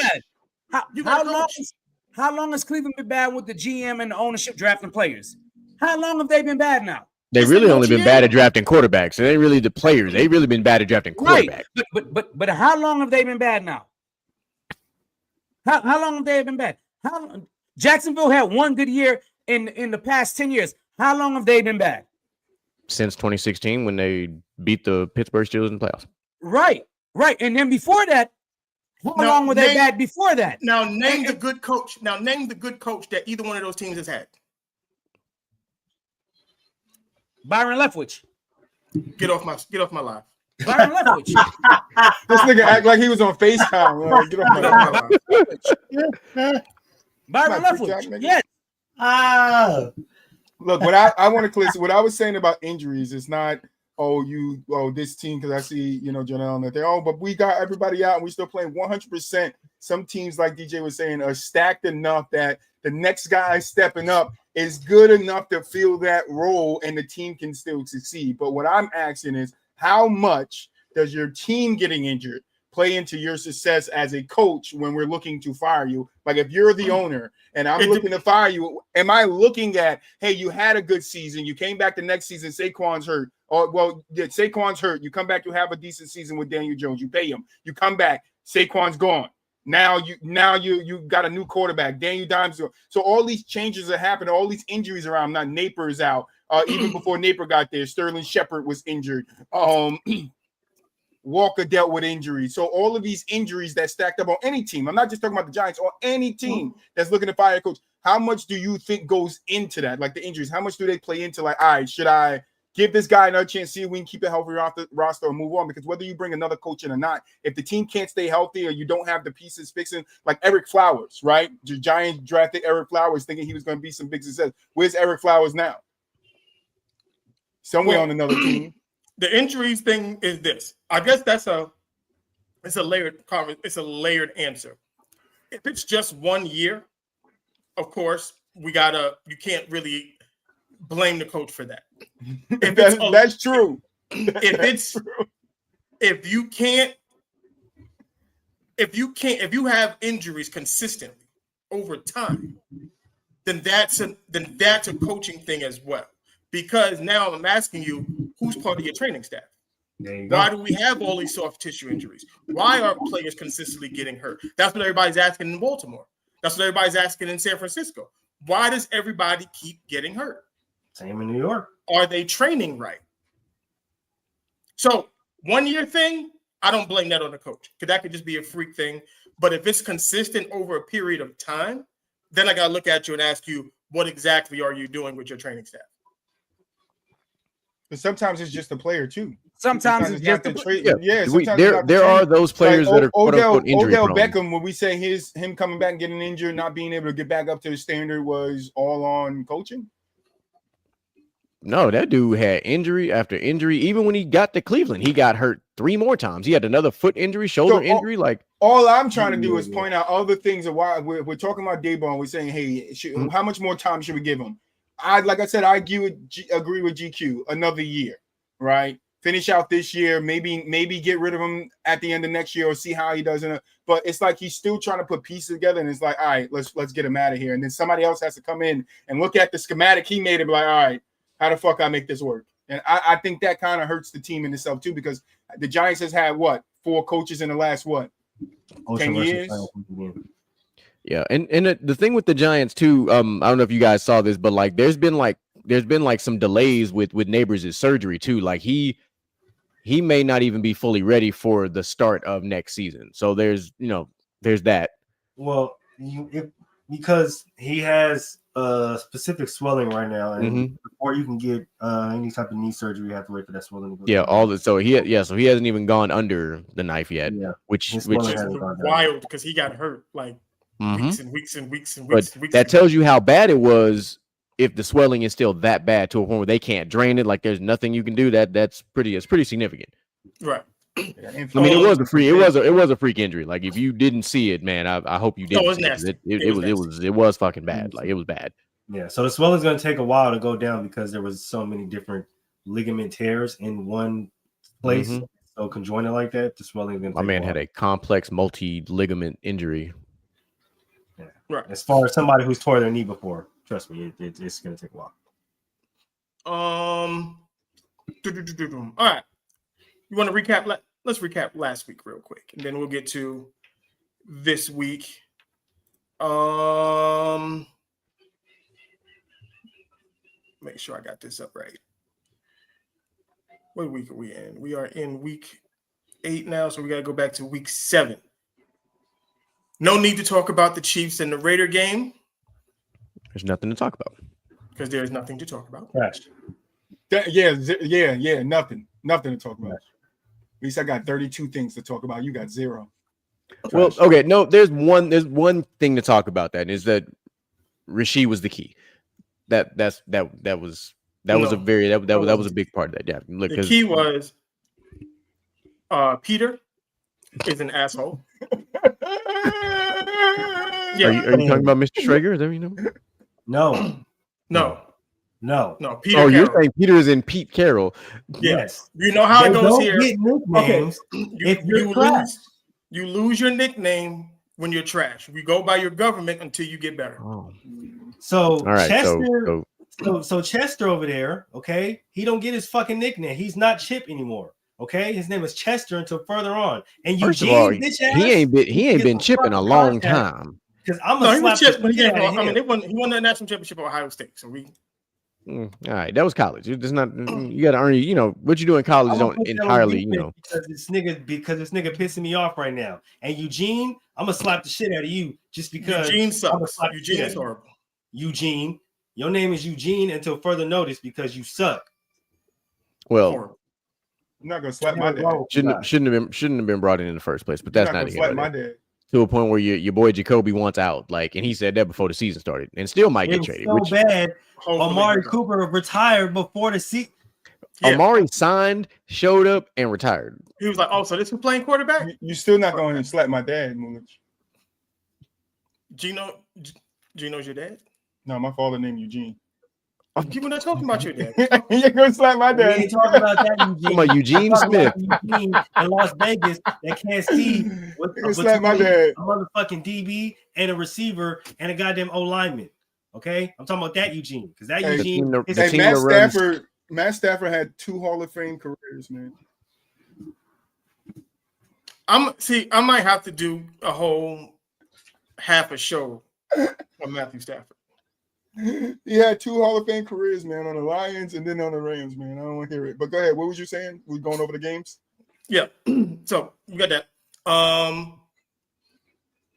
How long has Cleveland been bad with the GM and the ownership drafting players? How long have they been bad now? They really only been bad at drafting quarterbacks. They ain't really the players. They really been bad at drafting quarterbacks. Right. But how long have they been bad now? How long have they been bad? Jacksonville had one good year in the past 10 years. How long have they been bad? Since 2016 when they beat the Pittsburgh Steelers in the playoffs. Right. And then before that, how long were they bad before that? Now name the good coach. Now name the good coach that either one of those teams has had. Byron Leftwich. Get off my live. Byron Leftwich. This nigga act like he was on FaceTime. Like, get off my live. Byron Leftwich. Yes. Look, what I want to clear. So what I was saying about injuries is not this team, because I see Janelle and that but we got everybody out and we still playing 100%. Some teams, like DJ was saying, are stacked enough that the next guy stepping up is good enough to fill that role and the team can still succeed. But what I'm asking is, how much does your team getting injured play into your success as a coach when we're looking to fire you? Like if you're the owner and I'm looking to fire you, am I looking at, hey, you had a good season, you came back the next season, Saquon's hurt. Or Saquon's hurt. You come back, you have a decent season with Daniel Jones, you pay him, you come back, Saquon's gone. Now you got a new quarterback, Daniel Dimes. So all these changes are happening, all these injuries around. Now Napier is out. Even before Napier got there, Sterling Shepard was injured. Walker dealt with injuries. So all of these injuries that stacked up on any team, I'm not just talking about the Giants, or any team that's looking to fire a coach, how much do you think goes into that? Like the injuries, how much do they play into like, all right, should I give this guy another chance, see if we can keep it healthy off the roster or move on? Because whether you bring another coach in or not, if the team can't stay healthy or you don't have the pieces fixing, like Eric Flowers, right? The Giants drafted Eric Flowers thinking he was going to be some big success. Where's Eric Flowers now? Somewhere on another team. The injuries thing is this. I guess it's a layered answer. If it's just 1 year, of course, you can't really blame the coach for that. That's true. If you have injuries consistently over time, then that's a coaching thing as well. Because now I'm asking you, who's part of your training staff? Why do we have all these soft tissue injuries? Why are players consistently getting hurt? That's what everybody's asking in Baltimore. That's what everybody's asking in San Francisco. Why does everybody keep getting hurt? Same in New York. Are they training right? So 1 year thing, I don't blame that on the coach, because that could just be a freak thing. But if it's consistent over a period of time, then I got to look at you and ask you, what exactly are you doing with your training staff? But sometimes it's just a player too. Sometimes it's just the trade. There are those players that are quote unquote injury Odell prone. Beckham, when we say him coming back and getting injured, not being able to get back up to his standard, was all on coaching. No, that dude had injury after injury. Even when he got to Cleveland, he got hurt 3 more times. He had another foot injury, shoulder injury. Like all I'm trying to do is point out other things of why we're talking about Daybon. And we're saying, hey, how much more time should we give him? Like I said, I agree with GQ. Another year, right? Finish out this year, maybe get rid of him at the end of next year or see how he does. But it's like he's still trying to put pieces together, and it's like, all right, let's get him out of here. And then somebody else has to come in and look at the schematic he made and be like, all right, how the fuck I make this work? And I think that kind of hurts the team in itself too, because the Giants has had 4 coaches in the last 10 years. Yeah, and the thing with the Giants too, I don't know if you guys saw this, but like there's been some delays with Neighbors' surgery too. Like he may not even be fully ready for the start of next season. So there's that. Well, because he has specific swelling right now, and before you can get any type of knee surgery, you have to wait for that swelling to go down. So he hasn't even gone under the knife yet. Yeah, which is wild because he got hurt like weeks and weeks and weeks and weeks. But that tells you how bad it was. If the swelling is still that bad to a point where they can't drain it, like there's nothing you can do, it's pretty significant. Right. I mean, it was a freak injury. Like if you didn't see it, man, I hope you didn't. It was nasty. It was fucking bad. Like it was bad. Yeah. So the swelling is going to take a while to go down because there was so many different ligament tears in one place. So conjoined like that, the swelling is going to. My man had a complex multi-ligament injury. Yeah. Right. As far as somebody who's tore their knee before, trust me, it's going to take a while. All right. You want to recap? Let's recap last week real quick, and then we'll get to this week. Make sure I got this up right. What week are we in? We are in week 8 now, so we got to go back to week 7. No need to talk about the Chiefs and the Raider game. There's nothing to talk about. Because there's nothing to talk about. Crashed. Nothing to talk about. At least I got 32 things to talk about. You got 0. Well, okay, no, there's one thing to talk about. That is that Rasheed was the key. That was a big part of that. Yeah, look, the key was Peter is an asshole. Yeah. Are you talking about Mr. Schrager? Is that what you know? No. No. Peter Oh, Carroll. you're saying Peter is in Pete Carroll. Yes. You know how They it goes don't here. get nicknames if you're trash. You lose your nickname when you're trash. We go by your government until you get better. Oh. So All right, Chester, so Chester over there, okay, he don't get his fucking nickname. He's not Chip anymore. Okay, his name is Chester until further on. And First of Eugene, all, bitch ass, he ain't been chipping a long time. Because I'm No, gonna he was slap Chip, the but he shit came out of from. I him. mean, he won the national championship at Ohio State. So we. All right, that was college. It's not. You got to earn. You know what you do in college don't entirely. You know, because this nigga pissing me off right now. And Eugene, I'm gonna slap the shit out of you just because Eugene sucks. Eugene is horrible. Eugene, your name is Eugene until further notice because you suck. well, I'm not gonna slap my dad. Shouldn't have been brought in the first place. But that's not slap my dad. To a point where your boy Jacoby wants out, like, and he said that before the season started, and still might get traded. So bad. Amari Cooper retired before the season. Yeah. Amari signed, showed up, and retired. He was like, "Oh, so this was playing quarterback." You still not going to slap my dad, Mooch? Gino's your dad? No, my father named Eugene. People not talking about your dad. You're gonna slap my dad. We ain't talking about that, Eugene. About Eugene Smith. Eugene in Las Vegas that can't see slap my dad. A motherfucking DB and a receiver and a goddamn O lineman. Okay, I'm talking about that Eugene because that Eugene. Matt Stafford had 2 Hall of Fame careers, man. I might have to do a whole half a show on Matthew Stafford. He had 2 Hall of Fame careers, man, on the Lions and then on the Rams, man. I don't want to hear it. But go ahead. What was you saying? We're going over the games? Yeah. So you got that.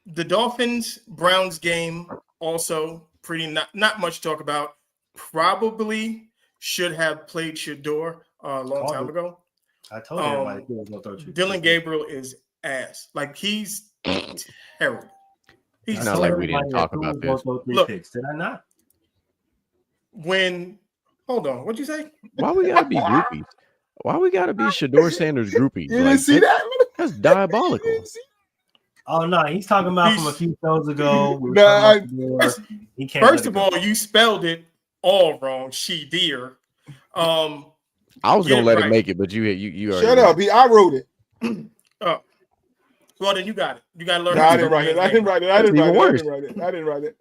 The Dolphins-Browns game also pretty not much to talk about. Probably should have played Shador a long time ago. I told everybody he was gonna throw you. Dylan Gabriel is ass. Like he's terrible. He's not like we didn't talk about this. Look, did I not? Hold on, what'd you say? Why we gotta be groupies? Why we gotta be Shador Sanders groupies? You didn't see that? That's diabolical. Oh no, he's talking about from a few shows ago. First of all, you spelled it all wrong. She-deer. I was gonna let him make it, but you shut up. I wrote it. Well, then you got it. You got to learn. No, I didn't write it.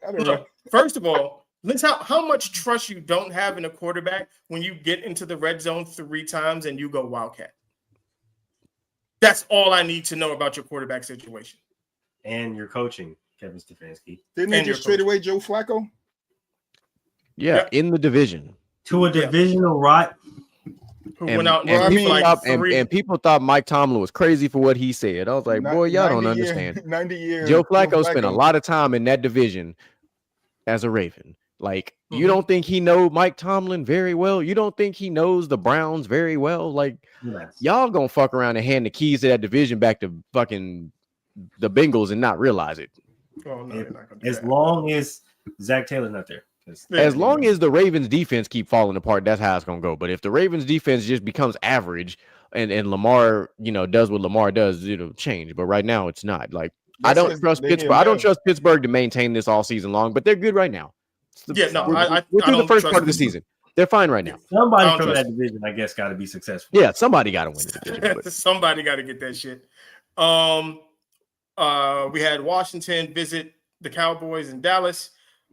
First of all, let's how much trust you don't have in a quarterback when you get into the red zone 3 times and you go Wildcat. That's all I need to know about your quarterback situation. And your coaching, Kevin Stefanski. Didn't they just trade away Joe Flacco? Yeah, in the division. To a divisional right. And people thought Mike Tomlin was crazy for what he said. I was like, boy, y'all don't understand. 90 years. Joe Flacco spent a lot of time in that division as a Raven. Like, you don't think he knows Mike Tomlin very well? You don't think he knows the Browns very well? Like, y'all gonna fuck around and hand the keys to that division back to fucking the Bengals and not realize it. Oh, no, as long as Zach Taylor's not there. As long as the Ravens defense keep falling apart, that's how it's gonna go. But if the Ravens defense just becomes average and Lamar, does what Lamar does, it'll change. But right now it's not. Like, I don't trust Pittsburgh. I don't trust Pittsburgh to maintain this all season long, but they're good right now. We're through the first part of the season. They're fine right now. Somebody from that division, I guess, got to be successful. Yeah, somebody got to win the division. Somebody got to get that shit. We had Washington visit the Cowboys in Dallas.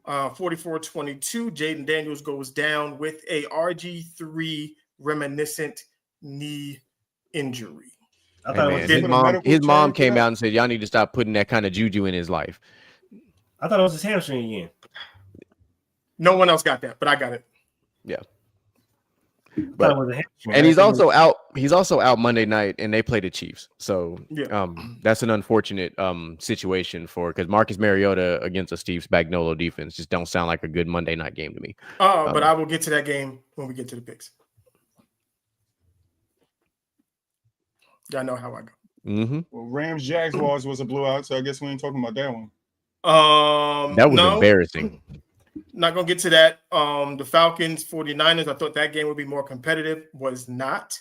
44-22. Jaden Daniels goes down with a RG3 reminiscent knee injury. I thought his mom came out and said, y'all need to stop putting that kind of juju in his life. I thought it was his hamstring again. No one else got that, but I got it. Yeah. But, and he's also out. He's also out Monday night, and they play the Chiefs. So that's an unfortunate situation because Marcus Mariota against a Steve Spagnuolo defense just don't sound like a good Monday night game to me. But I will get to that game when we get to the picks. Y'all know how I go. Mm-hmm. Well, Rams Jaguars was a blowout, so I guess we ain't talking about that one. That was embarrassing. Not gonna get to that. The Falcons 49ers. I thought that game would be more competitive. Was not.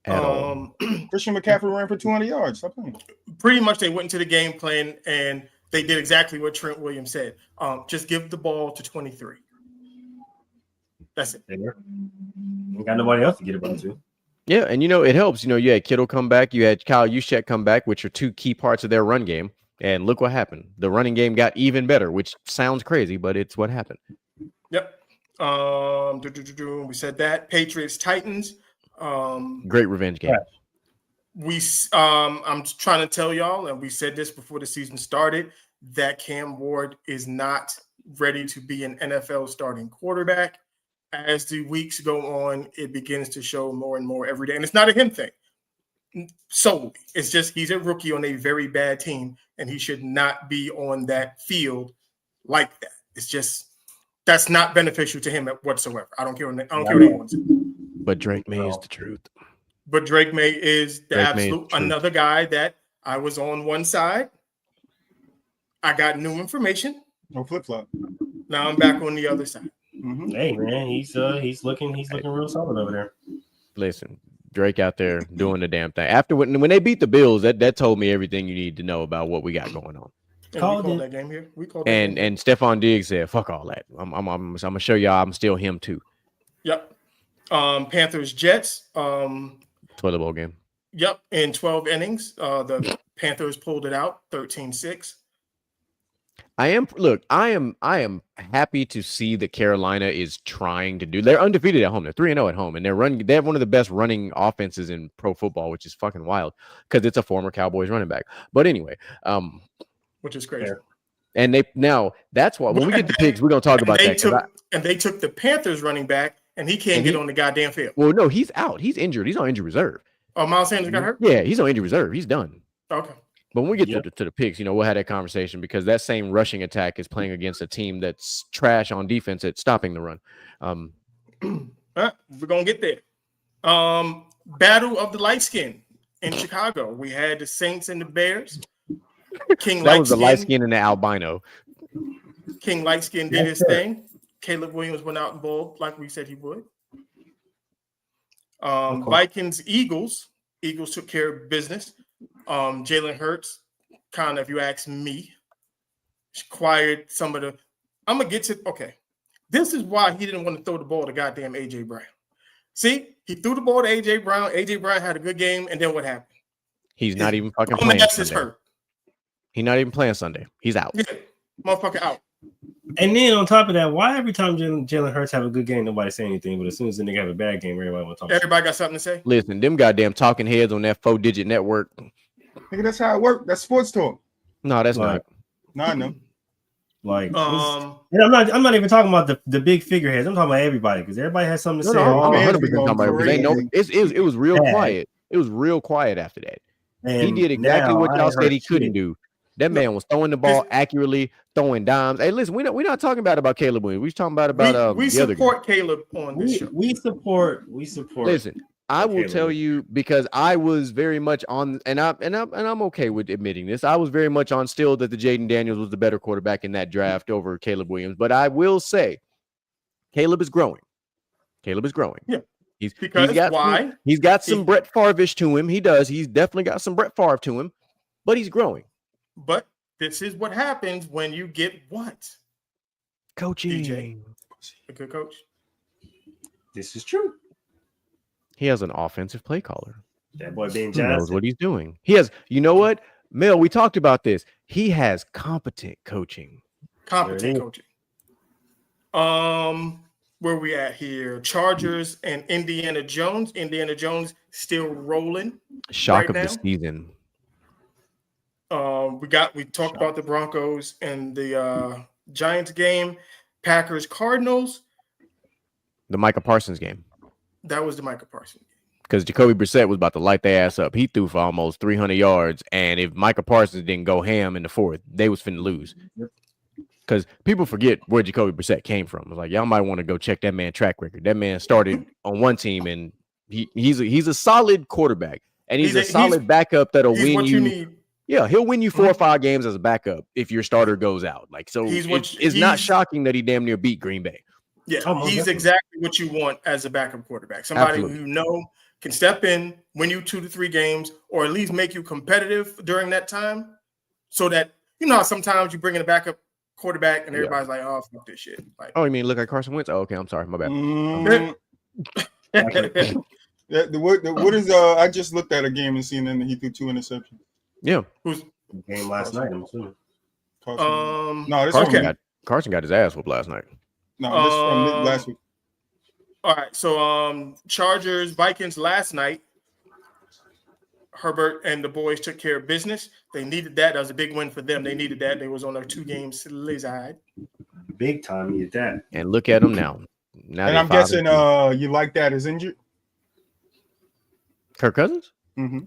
Christian McCaffrey ran for 200 yards. Stop playing. Pretty much, they went into the game plan and they did exactly what Trent Williams said. Just give the ball to 23. That's it. Ain't got nobody else to get about to. Yeah, and it helps. You had Kittle come back, you had Kyle Juszczyk come back, which are two key parts of their run game. And look what happened. The running game got even better, which sounds crazy, but it's what happened. Yep. We said that. Patriots, Titans. Great revenge game. I'm trying to tell y'all, and we said this before the season started, that Cam Ward is not ready to be an NFL starting quarterback. As the weeks go on, it begins to show more and more every day. And it's not a him thing solely. It's just he's a rookie on a very bad team, and he should not be on that field like that. It's just that's not beneficial to him whatsoever. I don't care what anyone says. But Drake May is the truth. But Drake May is the absolute another guy that I was on one side. I got new information. No flip-flop. Now I'm back on the other side. Mm-hmm. Hey man, he's looking real solid over there. Listen, Drake out there doing the damn thing. After when they beat the Bills, that told me everything you need to know about what we got going on. We called that game here. And Stephon Diggs said, "Fuck all that. I'm gonna show y'all I'm still him too." Yep. Panthers Jets. Toilet bowl game. Yep. In 12 innings, the Panthers pulled it out 13-6. I am happy to see that Carolina is trying to do. They're undefeated at home. They're 3-0 at home, and they have one of the best running offenses in pro football, which is fucking wild because it's a former Cowboys running back. But anyway, which is crazy. And that's why when we get to picks, we're gonna talk about that. They took the Panthers running back, and he can't get on the goddamn field. Well, no, he's out. He's injured. He's on injury reserve. Oh, Miles Sanders got hurt? Yeah, he's on injury reserve. He's done. Okay. But when we get to the picks, we'll have that conversation because that same rushing attack is playing against a team that's trash on defense at stopping the run. We're going to get there. Battle of the light skin in Chicago. We had the Saints and the Bears. That was the light skin and the albino. King Light Skin did his thing. Caleb Williams went out and bowled like we said he would. Vikings, Eagles. Eagles took care of business. Jalen Hurts, kind of, if you ask me, acquired some of the. I'm gonna get to This is why he didn't want to throw the ball to goddamn AJ Brown. See, he threw the ball to AJ Brown. AJ Brown had a good game, and then what happened? He's not even fucking playing Sunday. Hurt. He's not even playing Sunday. He's out. Yeah, motherfucker out. And then on top of that, why every time Jalen Hurts have a good game, nobody say anything? But as soon as the nigga have a bad game, everybody want to talk. Everybody got something to say. Listen, them goddamn talking heads on that 4-digit network. Nigga, that's how it works. That's sports talk. No, that's not. No, I know. And I'm not even talking about the big figureheads. I'm talking about everybody because everybody has something to say. I'm 100% talking about it. It was real quiet. It was real quiet after that. And he did exactly what y'all said he couldn't do. That man was throwing the ball accurately, throwing dimes. Hey, listen, we're not talking about Caleb Williams. We're talking about we support Caleb on this show. We support. Listen, I will tell you because I was very much on, and I'm okay with admitting this. I was very much on still that the Jaden Daniels was the better quarterback in that draft over Caleb Williams. But I will say, Caleb is growing. Yeah. He's got some Brett Favre-ish to him. He does. He's definitely got some Brett Favre to him, but he's growing. But this is what happens when you get what? Coaching. DJ, a good coach. This is true. He has an offensive play caller. That boy Ben Johnson knows Johnson. what he's doing. He has, you know what? Mel, we talked about this. He has competent coaching. Where we at here? Chargers and Indiana Jones. Indiana Jones still rolling. Shock of the season. We talked about the Broncos and the Giants game. Packers Cardinals. The Micah Parsons game. That was the Micah Parsons game. Because Jacoby Brissett was about to light their ass up. He threw for almost 300 yards, and if Micah Parsons didn't go ham in the fourth, they was finna lose. Because people forget where Jacoby Brissett came from. It's like, y'all might want to go check that man's track record. That man started on one team, and he's a solid quarterback, and he's a solid backup that'll win you. Yeah, he'll win you 4 or 5 games as a backup if your starter goes out. Like, so it's not shocking that he damn near beat Green Bay. Yeah, he's exactly what you want as a backup quarterback. Somebody who you know can step in, win you 2 to 3 games, or at least make you competitive during that time. So that, you know how sometimes you bring in a backup quarterback, and everybody's like, "Oh, fuck this shit." Like, Oh, you mean look like Carson Wentz? Oh, okay. I'm sorry. My bad. What is I just looked at a game and seen that he threw 2 interceptions. Yeah. who's Game last night, I'm assuming. No, this Carson got his ass whooped last night. No, this from last week. All right, so Chargers Vikings last night. Herbert and the boys took care of business. They needed that. That was a big win for them. They needed that. They was on a 2-game slide. Big time, needed that. And look at them now. Now And I'm guessing you like that is injured. Kirk Cousins? Mm-hmm.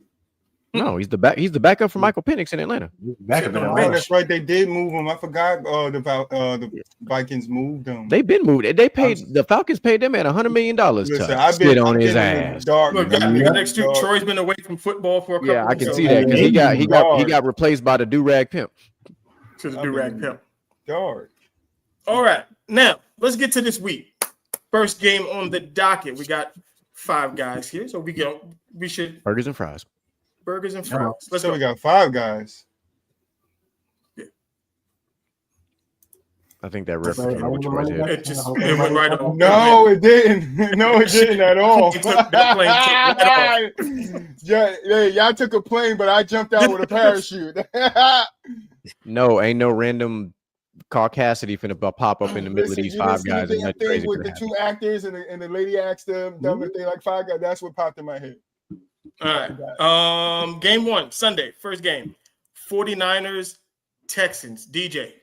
No, he's the backup for Michael Penix in Atlanta. Oh, that's right. They did move him. I forgot. The Vikings moved him. They've been moved. The Falcons paid them at $100 million to spit on his ass. Look, next to Troy's been away from football for a couple. Yeah, I can see that because he got replaced by the do-rag pimp. To the do-rag pimp. Guard. All right, now let's get to this week. First game on the docket. We got 5 guys here, so we should burgers and fries. Burgers and fries. Let's so go. We got 5 guys. Yeah. I think that reference went right here. It went right on. No, it didn't. No, it didn't at all. Y'all took a plane, but I jumped out with a parachute. No, ain't no random Caucasity finna pop up in the middle of these 5 guys. And crazy with the 2 actors and the lady asked them if they like 5 guys. That's what popped in my head. All right. Game 1, Sunday, first game. 49ers, Texans. DJ.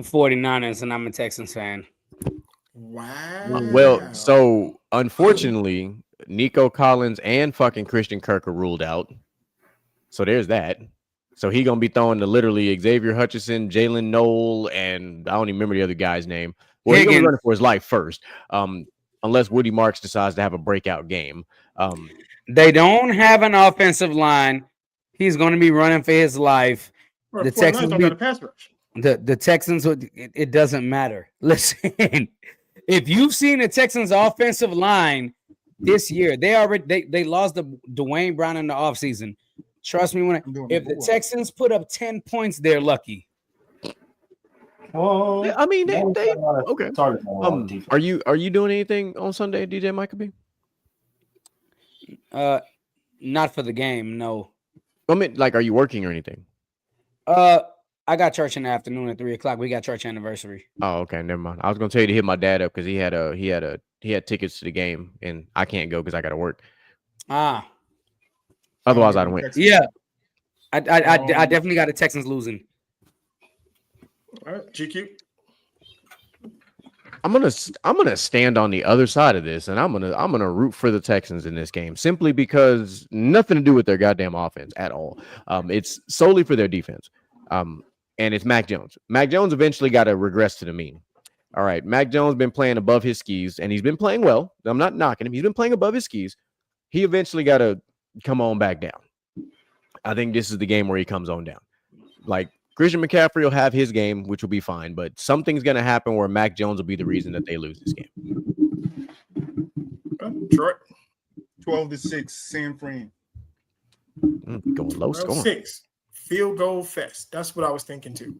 49ers, and I'm a Texans fan. Wow. Well, so unfortunately, Nico Collins and fucking Christian Kirk are ruled out. So there's that. So he gonna be throwing to literally Xavier Hutchinson, Jalen Noel, and I don't even remember the other guy's name. Well, he's gonna be running for his life first. Unless Woody Marks decides to have a breakout game. They don't have an offensive line. He's going to be running for his life. The Texans don't got a pass rush. The Texans, it doesn't matter. Listen, if you've seen the Texans offensive line this year, they lost the Dwayne Brown in the offseason. Trust me, if the Texans put up 10 points, they're lucky. Oh, I mean, they okay. Are you doing anything on Sunday, DJ Michael? Not for the game, no. I mean, like, are you working or anything? I got church in the afternoon at 3:00. We got church anniversary. Oh, okay, never mind. I was gonna tell you to hit my dad up because he had tickets to the game and I can't go because I got to work. Otherwise, I'd win. Yeah, I definitely got the Texans losing. All right, GQ. I'm gonna stand on the other side of this, and I'm gonna root for the Texans in this game simply because nothing to do with their goddamn offense at all. It's solely for their defense. And it's Mac Jones. Mac Jones eventually got to regress to the mean. All right, Mac Jones been playing above his skis, and he's been playing well. I'm not knocking him. He's been playing above his skis. He eventually got to come on back down. I think this is the game where he comes on down. Like, Christian McCaffrey will have his game, which will be fine, but something's going to happen where Mac Jones will be the reason that they lose this game. Detroit. 12-6, San Fran. Going low scoring. 6. Field goal fest. That's what I was thinking too.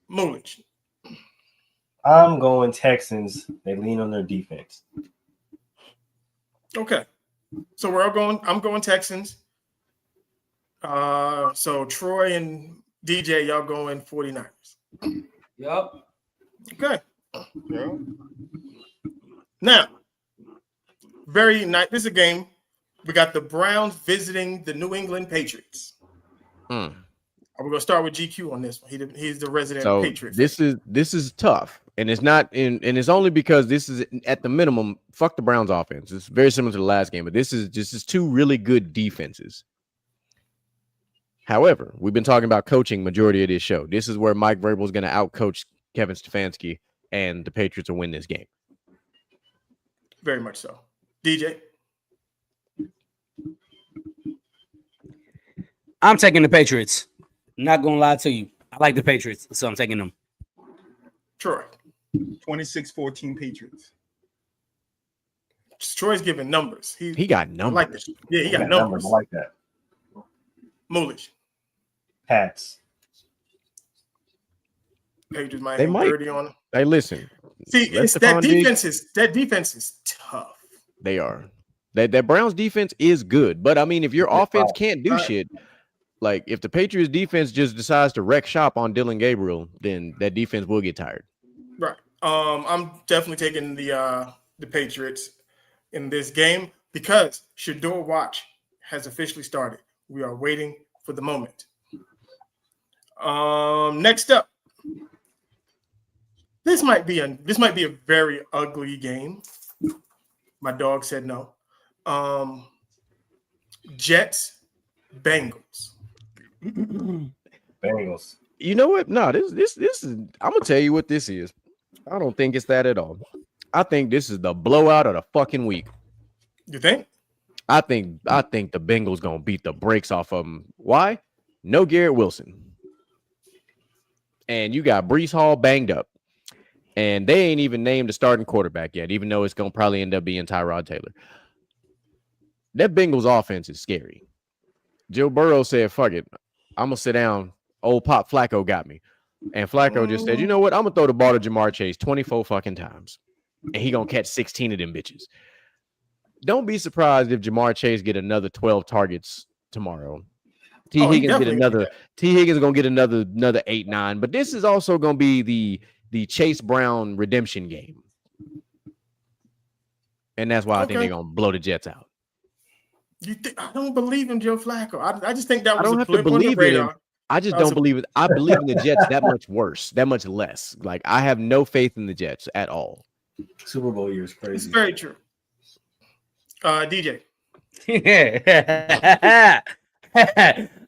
Mulich. I'm going Texans. They lean on their defense. Okay. So I'm going Texans. So Troy and DJ, y'all going 49ers. Yep. Okay. Yeah. Now, very nice. This is a game. We got the Browns visiting the New England Patriots. We're gonna start with GQ on this one. He's the resident Patriot. This is tough, and it's not and it's only because this is at the minimum. Fuck the Browns offense. It's very similar to the last game, but this is 2 really good defenses. However, we've been talking about coaching majority of this show. This is where Mike Vrabel is going to outcoach Kevin Stefanski, and the Patriots will win this game. Very much so. DJ? I'm taking the Patriots. Not going to lie to you. I like the Patriots, so I'm taking them. Troy? 26-14 Patriots. Troy's giving numbers. He got numbers. I like this. Yeah, he got numbers. I like that. Mulich. Pats. Patriots might They hang might. 30 on them. Hey, listen. See, let it's that Stephon Diggs- defense is tough. They are. That Browns defense is good, but I mean, if your offense can't do shit, like if the Patriots defense just decides to wreck shop on Dylan Gabriel, then that defense will get tired. Right. I'm definitely taking the Patriots in this game because Shador Watch has officially started. We are waiting for the moment. Next up, this might be a very ugly game. My dog said no. Jets, Bengals. Bengals. You know what? No, this is. I'm gonna tell you what this is. I don't think it's that at all. I think this is the blowout of the fucking week. You think? I think the Bengals gonna beat the brakes off of them. Why? No Garrett Wilson, and you got Breece Hall banged up, and they ain't even named a starting quarterback yet, even though it's gonna probably end up being Tyrod Taylor. That Bengals offense is scary. Joe Burrow said, "Fuck it, I'm gonna sit down. Old Pop Flacco got me," and Flacco just said, "You know what? I'm gonna throw the ball to Jamar Chase 24 fucking times, and he gonna catch 16 of them bitches." Don't be surprised if Jamar Chase get another 12 targets tomorrow. T. Higgins gonna get another 8-9. But this is also gonna be the Chase Brown redemption game, and that's why I think they're gonna blow the Jets out. I don't believe in Joe Flacco. I just think that was I don't a have to blip on the believe in him. radar. I just don't believe it. I believe in the Jets that much worse, that much less. Like I have no faith in the Jets at all. Super Bowl year is It's crazy. very true. DJ.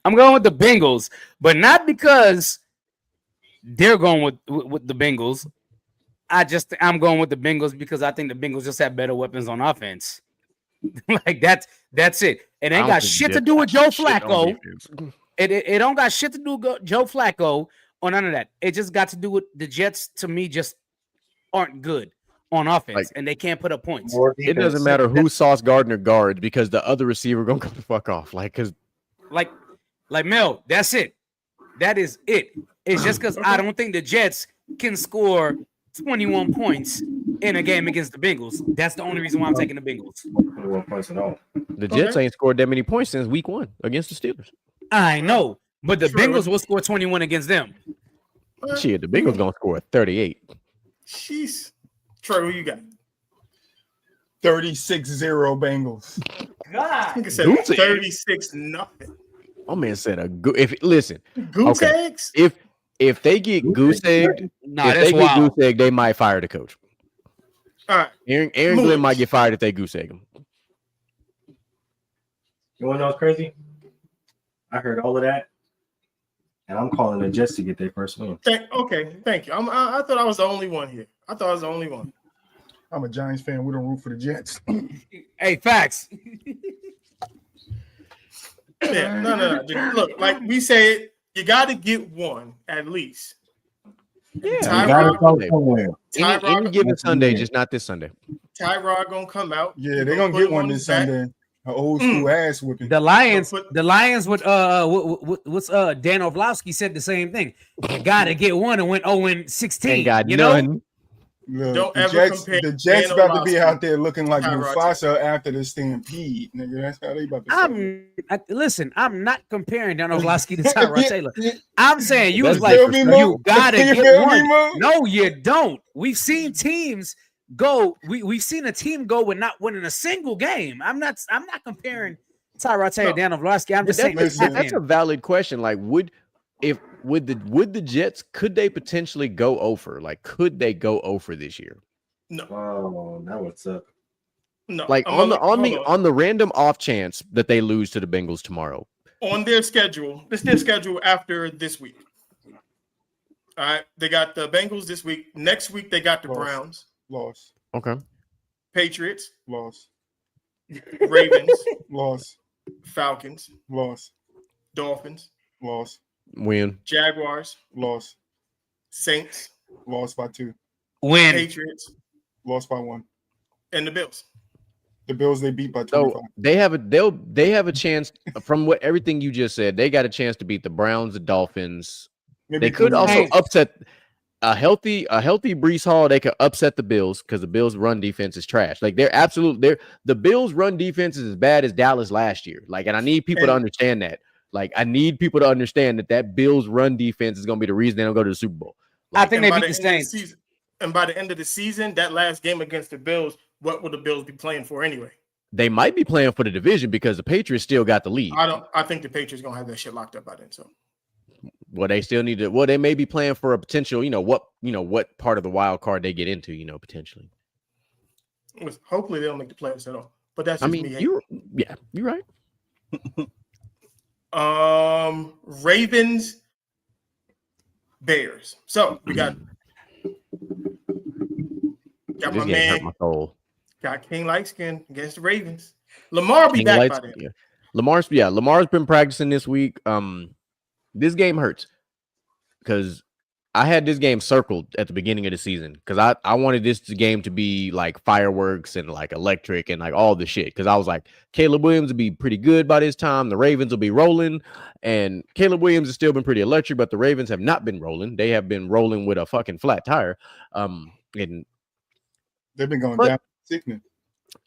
I'm going with the Bengals, but not because they're going with the Bengals. I'm going with the Bengals because I think the Bengals just have better weapons on offense. Like that's it. It ain't got shit to do with Joe Flacco. It don't got shit to do with Joe Flacco or none of that. It just got to do with the Jets. To me, just aren't good on offense, and they can't put up points. It doesn't matter who Sauce Gardner guards because the other receiver gonna go the fuck off. Like Mel, that's it. That is it. It's just because I don't think the Jets can score 21 points in a game against the Bengals. That's the only reason why I'm taking the Bengals. 21 points at all. The Jets ain't scored that many points since week 1 against the Steelers. I know, but the Bengals will score 21 against them. Shit, the Bengals gonna score 38. Jeez. Troy, who you got? 36-0 Bengals. God. I said 36-0. My man said if listen. Goose eggs? If they get goose egged, they might fire the coach. All right. Aaron Glenn might get fired if they goose egg him. You want to know what's crazy? I heard all of that, and I'm calling the Jets to get their first win. Thank you. I thought I was the only one here. I'm a Giants fan. We don't root for the Jets. Hey, facts. Yeah, no. Look, like we said, you got to get one at least. Yeah, any given Sunday, just not this Sunday. Tyrod gonna come out. Yeah, they're gonna get one this Sunday. An old school ass whipping. The Lions with what's Dan Orlovsky said the same thing. You gotta get one and went 0-16. Ain't got you none. know? Look, the Jets about to be out there looking like Mufasa after the stampede, nigga. That's how they about to say. I'm not comparing Dan Orlovsky to Tyrod Taylor. I'm saying you gotta get one. No, you don't. We've seen teams go. We've seen a team go with not winning a single game. I'm not comparing Tyrod Taylor, Dan Orlovsky. I'm just saying that's a valid question. Like, would the Jets, could they potentially go over? Like, could they go over this year? No. Oh, that would suck. No. Like on the random off chance that they lose to the Bengals tomorrow. On their schedule, it's their schedule after this week. All right, they got the Bengals this week. Next week they got the Browns. Loss. Okay. Patriots. Loss. Ravens. Loss. Falcons. Loss. Dolphins. Loss. Win. Jaguars. Loss. Saints. Lost by 2. Win. Patriots. Lost by 1. And the Bills. The Bills they beat by 25. So they have a chance from everything you just said. They got a chance to beat the Browns, the Dolphins. Maybe they could also upset. a healthy Brees Hall, they could upset the Bills because the Bills' run defense is trash. Like the Bills' run defense is as bad as Dallas last year. Like, and I need people to understand that. Like, I need people to understand that Bills' run defense is going to be the reason they don't go to the Super Bowl. I think they beat the Saints. And by the end of the season, that last game against the Bills, what will the Bills be playing for anyway? They might be playing for the division because the Patriots still got the lead. I think the Patriots gonna have that shit locked up by then. So, well, they still need to. Well, they may be playing for a potential. What part of the wild card they get into. Potentially. Hopefully, they don't make the playoffs at all. But that's just me. You're right. Ravens, Bears. So we got my man. Hurt my soul. Got King Lightskin against the Ravens. Lamar be back by then. Yeah. Lamar's been practicing this week. This game hurts because I had this game circled at the beginning of the season because I wanted this game to be like fireworks and like electric and like all the shit because I was like, Caleb Williams will be pretty good by this time. The Ravens will be rolling, and Caleb Williams has still been pretty electric, but the Ravens have not been rolling. They have been rolling with a fucking flat tire. And they've been going down.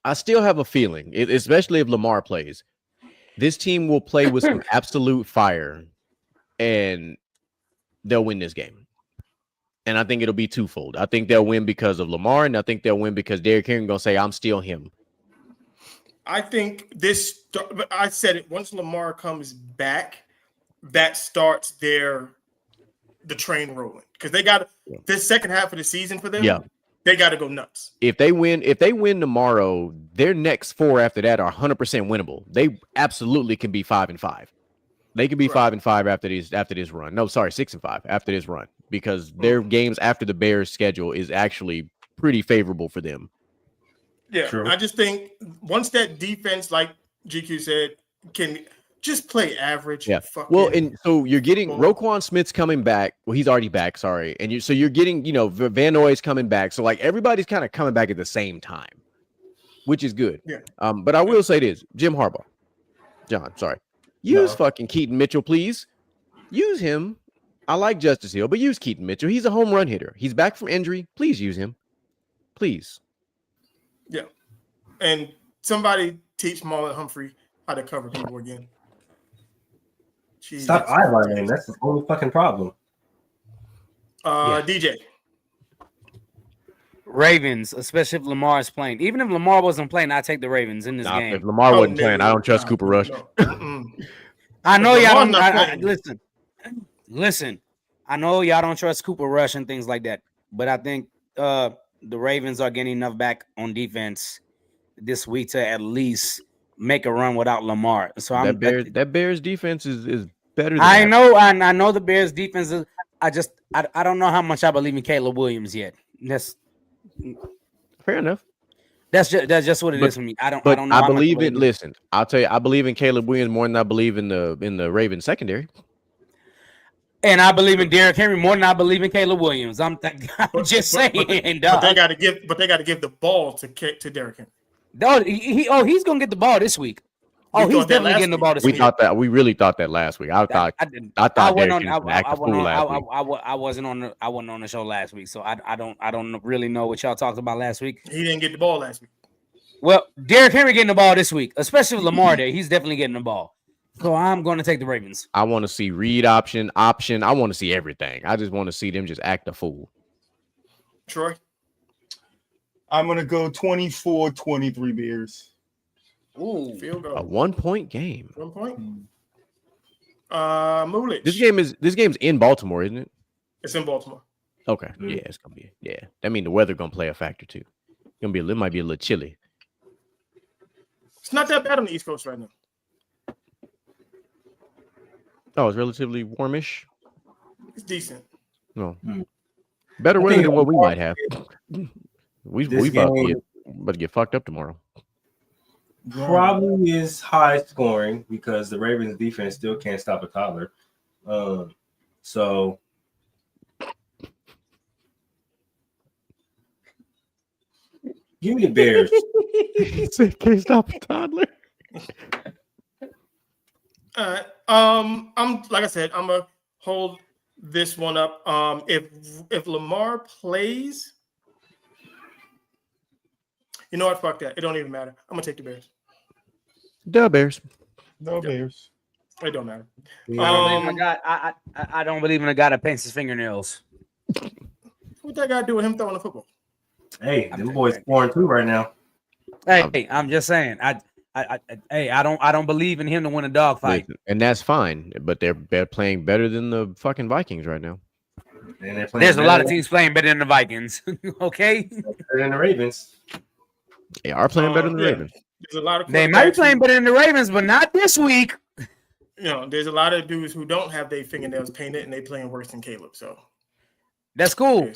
I still have a feeling, especially if Lamar plays, this team will play with some absolute fire and they'll win this game. And I think it'll be twofold. I think they'll win because of Lamar, and I think they'll win because Derrick Henry going to say, I'm still him. I think I said it, once Lamar comes back, that starts the train rolling. Because they got this second half of the season for them. Yeah. They got to go nuts. If they win tomorrow, their next 4 after that are 100% winnable. They absolutely can be 5-5. They can be 5-5 after this run. No, sorry, 6-5 after this run because their games after the Bears schedule is actually pretty favorable for them. Yeah, true. I just think once that defense, like GQ said, can just play average. Yeah. And so you're getting Roquan Smith's coming back. Well, he's already back. Sorry. And you're getting, Van Noy's coming back. So like everybody's kind of coming back at the same time, which is good. Yeah. But I will say this, use fucking Keaton Mitchell, please. Use him. I like Justice Hill, but use Keaton Mitchell. He's a home run hitter. He's back from injury. Please use him. Please. Yeah. And somebody teach Marlon Humphrey how to cover people again. Jeez. Stop eyeballing him. That's the only fucking problem. DJ. Ravens, especially if Lamar is playing. Even if Lamar wasn't playing, I'd take the Ravens in this game. If Lamar wasn't playing, I don't trust Cooper Rush. I know y'all don't. Listen. I know y'all don't trust Cooper Rush and things like that, but I think the Ravens are getting enough back on defense this week to at least make a run without Lamar. So that Bears defense is better than I know the Bears defense is. I don't know how much I believe in Caleb Williams yet. That's fair enough. That's just what it is for me. I don't know. I believe in. Listen, I'll tell you, I believe in Caleb Williams more than I believe in the Ravens secondary. And I believe in Derrick Henry more than I believe in Caleb Williams. I'm just saying. But they got to give the ball to Derrick Henry. He's gonna get the ball this week. He's definitely getting the ball this week. We really thought that last week. I thought Derrick Henry was acting fool last week. I wasn't on the show last week, so I don't really know what y'all talked about last week. He didn't get the ball last week. Well, Derrick Henry getting the ball this week, especially with Lamar there. He's definitely getting the ball. So I'm going to take the Ravens. I want to see read option. I want to see everything. I just want to see them just act a fool. Troy? I'm going to go 24-23 Bears. Ooh, field goal. A 1-point game. 1 point? Mulich. This game's in Baltimore, isn't it? It's in Baltimore. Okay. Mm-hmm. Yeah, it's going to be. Yeah. That means the weather going to play a factor too. It might be a little chilly. It's not that bad on the East Coast right now. Oh, it's relatively warmish. It's decent. No, better weather than what we might have. We about to get fucked up tomorrow. Probably is high scoring because the Ravens defense still can't stop a toddler. So give me the Bears. He said can't stop a toddler. All right. I'm like I said, I'm gonna hold this one up. If Lamar plays, you know what? Fuck that. It don't even matter. I'm gonna take the Bears. The Bears. No Bears. It don't matter. I don't believe in a guy that paints his fingernails. What that got to do with him throwing the football? Hey, them boys 4-2 right now. Hey, I'm just saying. I don't believe in him to win a dogfight. And that's fine, but they're playing better than the fucking Vikings right now. And There's a lot of teams playing better than the Vikings. Okay, better than the Ravens. They are playing better than the Yeah. Ravens. There's a lot of they might be playing better than the Ravens, but not this week. You know, there's a lot of dudes who don't have their fingernails painted and they playing worse than Caleb. So That's cool,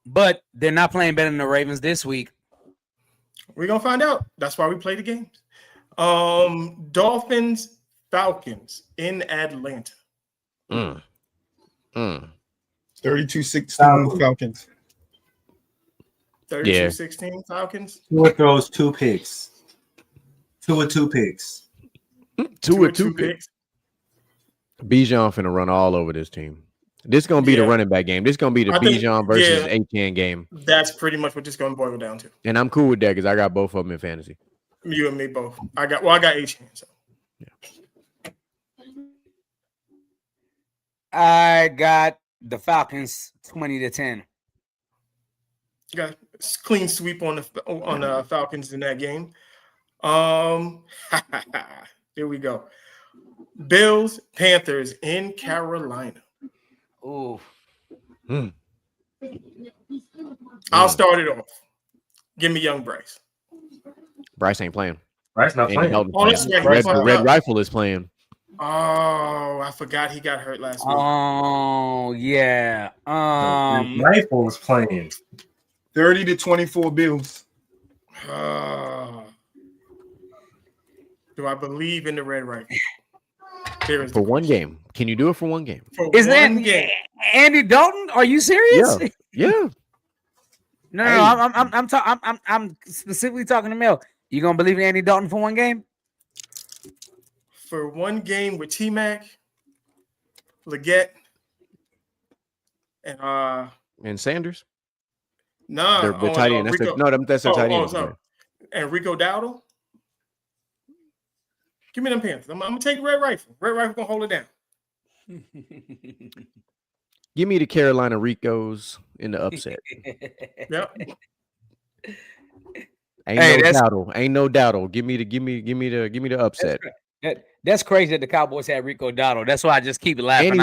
but they're not playing better than the Ravens this week. we're gonna find out. That's why we play the games. Dolphins, Falcons in Atlanta. 32-16 Falcons. 32-16 Falcons. Tua throws 2 picks. 2 of 2 picks. 2 of 2 picks. Bijan finna run all over this team. This gonna be the running back game. This gonna be the Bijan versus Etienne game. That's pretty much what this gonna boil down to. And I'm cool with that because I got both of them in fantasy. You and me both. I got Etienne. So I got the Falcons 20-10. got a clean sweep on the Falcons in that game. Here we go. Bills, Panthers in Carolina. Ooh. I'll start it off. Give me young Bryce. Bryce ain't playing. Bryce not playing. That's right. Red Rifle is playing. Oh, I forgot he got hurt last week. Oh, yeah. Rifle was playing. 30-24 Bills. Do I believe in the Red Rifle? For one game. Can you do it for one game? Is that Andy Dalton? Are you serious? Yeah. No, I'm specifically talking to Mel. You gonna believe in Andy Dalton for one game? For one game with T-Mac, Leggett, And Sanders? Nah, the tight end. That's the tight end. No. And Rico Dowdle. Give me them Panthers. I'm gonna take Red Rifle. Red Rifle gonna hold it down. Give me the Carolina Ricos in the upset. Yep. Ain't no doubt'll. Give me the upset. That's crazy that the Cowboys had Rico Dowdle. That's why I just keep laughing.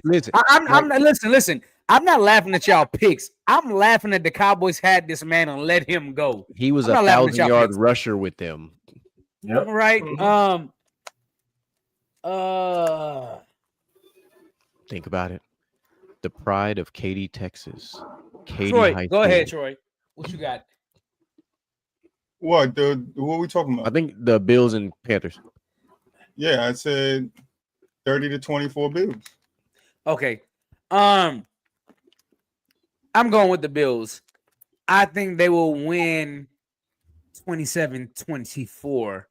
Listen. I'm not laughing at y'all picks. I'm laughing at the Cowboys had this man and let him go. He was a 1,000-yard rusher with them. Yep. Right. Think about it. The pride of Katy, Texas. Katy Troy, High go School. ahead, Troy. What you got? What are we talking about? I think the Bills and Panthers. Yeah, I said 30-24 Bills. Okay. I'm going with the Bills. I think they will win 27-24.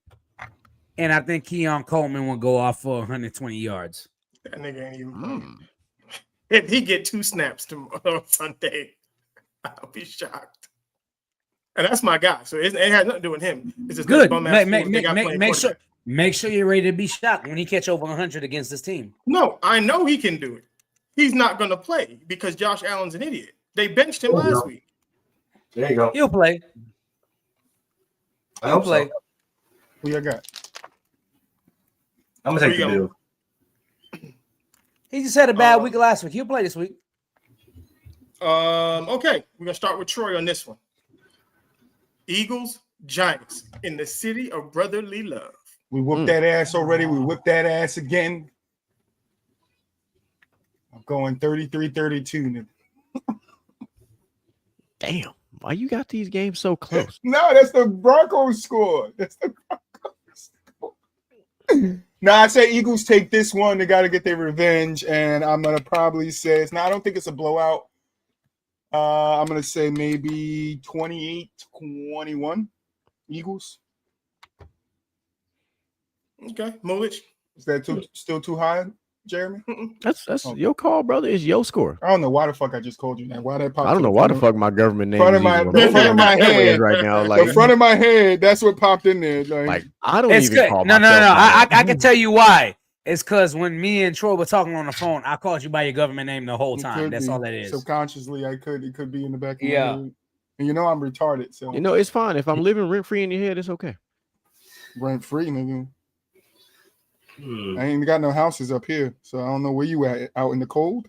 And I think Keon Coleman will go off for 120 yards. That nigga ain't even playing. If he get 2 snaps tomorrow Sunday, I'll be shocked. And that's my guy. So it has nothing to do with him. It's just good. Make sure you're ready to be shocked when he catch over 100 against this team. No, I know he can do it. He's not going to play because Josh Allen's an idiot. They benched him last week. There you go. He'll play. He'll play. So. Who you got? I'm gonna take the Bills. He just had a bad week last week. He'll play this week. Okay, we're gonna start with Troy on this one. Eagles, Giants in the city of brotherly love. We whooped that ass already. We whipped that ass again. I'm going 33-32. Damn. Why you got these games so close? No, that's the Broncos score. That's the Broncos score. No, I say Eagles take this one. They got to get their revenge, and I'm gonna probably say I don't think it's a blowout. I'm gonna say maybe 28-21 Eagles. Okay, Mulich. Is that still too high? Jeremy? That's your call, brother. It's your score. I don't know why the fuck I just called you that. Why that popped? I don't know why the fuck my government name front is of my even the front of my head right now. the Like front of my head. That's what popped in there. like I don't It's even good. call No. myself that. I can tell you why. It's because when me and Troy were talking on the phone, I called you by your government name the whole It time. could That's be. all that is. Subconsciously, it could be in the back of my Yeah. head. And you know I'm retarded, so You know, it's fine. If I'm living rent free in your head, it's okay. rent free, nigga. I ain't got no houses up here, so I don't know where you at. Out in the cold?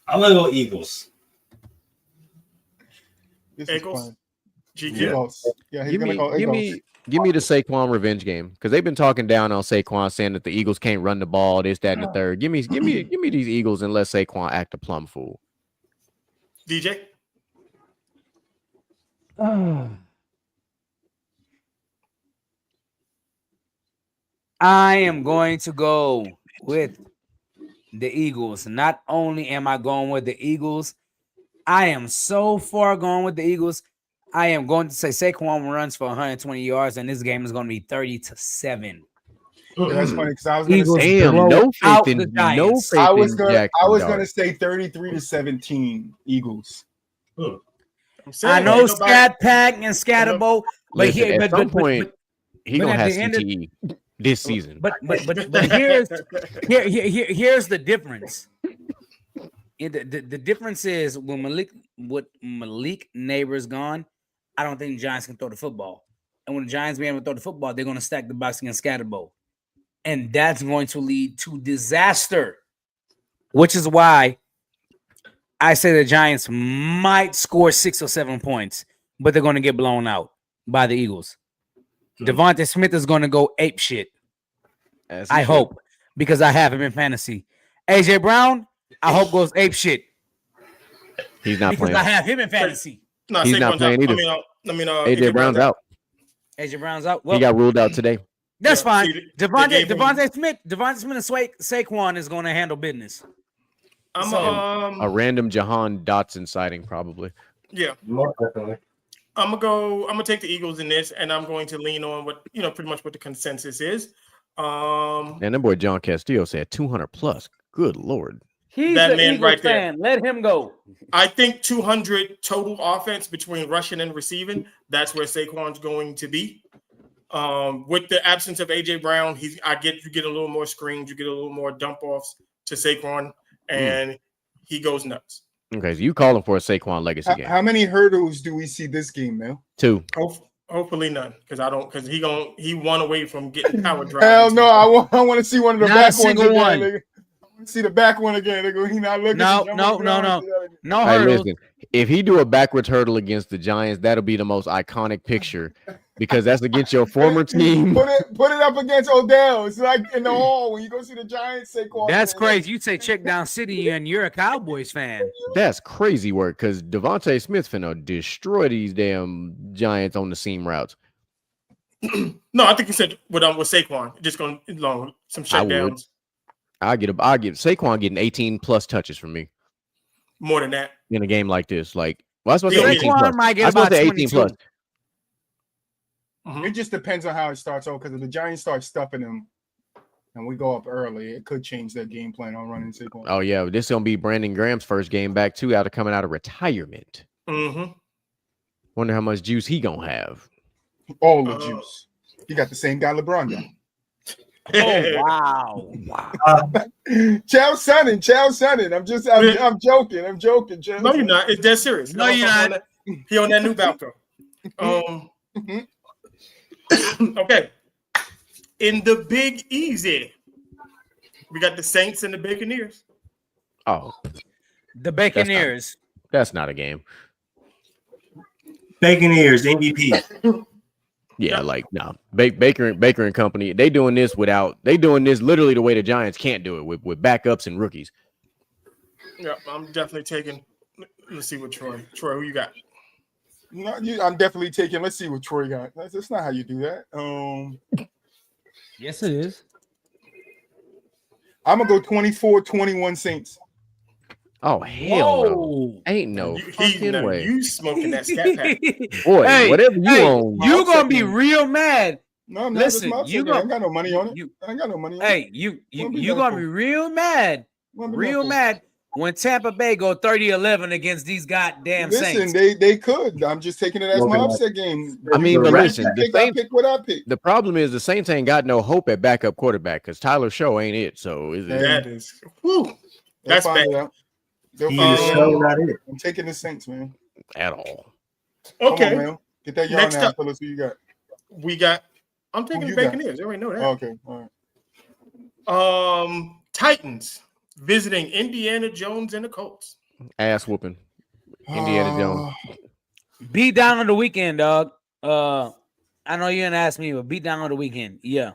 I'm gonna go Eagles. This Eagles? is fun. GQ. Eagles. Yeah, he's Give gonna me, go give Eagles. me the Saquon revenge game because they've been talking down on Saquon, saying that the Eagles can't run the ball, this, that, and the third. Give me these Eagles and let Saquon act a plum fool. DJ. I am going to go with the Eagles. Not only am I going with the Eagles, I am so far going with the Eagles. I am going to say Saquon runs for 120 yards, and this game is going to be 30-7. Yeah, that's funny because I was gonna Eagles say Damn, blow no faith out in the Giants. I was Jackson gonna Dart. say 33-17 Eagles. I'm saying, I know ain't nobody- Scat Pack and Scatterbo, but Listen, here, at some point, he but gonna at have the end of- CTE this season. but here's the difference. The difference is when Malik Neighbor's gone, I don't think the Giants can throw the football. And when the Giants be able to throw the football, they're going to stack the box against Scatterbo. And that's going to lead to disaster, which is why I say the Giants might score 6 or 7 points, but they're going to get blown out by the Eagles. Devontae Smith is going to go ape shit. I hope, because I have him in fantasy. AJ Brown, I hope goes ape shit. He's not because playing. I have him in fantasy. No, He's not Saquon's playing out. either. AJ Brown's out. AJ Brown's out. Well, He got ruled out today. that's fine. see, they gave him- Devontae Smith and Saquon is going to handle business. A random Jahan Dotson sighting, probably. Yeah. More definitely. I'm gonna take the Eagles in this, and I'm going to lean on what pretty much what the consensus is. And that boy John Castillo said 200 plus. Good lord. He's That the man Eagles right there. fan. Let him go. I think 200 total offense between rushing and receiving. That's where Saquon's going to be. With the absence of AJ Brown, you get a little more screens, you get a little more dump offs to Saquon, and he goes nuts. Okay, so you calling for a Saquon legacy game? How many hurdles do we see this game, man? 2. Hopefully none, because he won away from getting power drive. Hell no, I want to see one of the Not a back ones single again. one. Nigga. I want to see the back one again. Nigga. He not looking. No Hey, hurdles. listen, if he do a backwards hurdle against the Giants, that'll be the most iconic picture because that's against your former team. Put it up against Odell. It's like in the hall when you go see the Giants. Saquon. That's crazy. You say check down City and you're a Cowboys fan. That's crazy work because Devontae Smith finna destroy these damn Giants on the seam routes. No, I think he said with Saquon, just going some shutdowns. I give Saquon getting 18 plus touches from me More than that. in a game like this. Like, well, I was supposed to say 18 Saquon plus. might I get was supposed about to say 18 plus. 22. It just depends on how it starts out. Because if the Giants start stuffing them, and we go up early, it could change their game plan on running Saquon. Oh yeah, this is gonna be Brandon Graham's first game back too, coming out of retirement. Mm-hmm. Wonder how much juice he gonna have. All the juice. You got the same guy LeBron got. Oh wow! Chow Sonnen. I'm joking. Chow No, you're not. It's dead serious. No, you're not. He on that new Balco. Okay. In the Big Easy, we got the Saints and the Buccaneers. Oh, The Buccaneers. that's not a game. Buccaneers MVP. Yeah, like no. Baker and company. They doing this literally the way the Giants can't do it with backups and rookies. Yeah, I'm definitely taking. Let's see what Troy, who you got? No, I'm definitely taking. Let's see what Troy got. That's not how you do that. Yes, it is. I'm gonna go 24-21 Saints. Oh hell no! Ain't no fucking way. You smoking that scat pack? Boy, whatever you own. You're gonna be real mad No, I'm not. Listen, That's my you upset. I go- ain't got no money on it. you- I ain't got no money on it. Hey, you Won't be gonna no be fool. real mad, Won't be no real fool. mad when Tampa Bay go 30-11 against these goddamn Listen, Saints. they could. I'm just taking it as my Smoking upset game. I mean, but listen, the I Saints. pick what I pick. The problem is the Saints ain't got no hope at backup quarterback because Tyler Show ain't it. So is it? That is. Whew, They'll that's find bad. it out. They'll He find is it so out. not it. I'm taking the Saints, man. At all. Okay. Come on, man. Get that yarn Next out. up. Tell us who you got. We got. I'm taking the you got? Buccaneers. I already know that. Oh, okay. All right. Titans visiting Indiana Jones and the Colts. Ass whooping. Indiana Jones. Beat down on the weekend, dog. I know you didn't ask me, but beat down on the weekend. Yeah.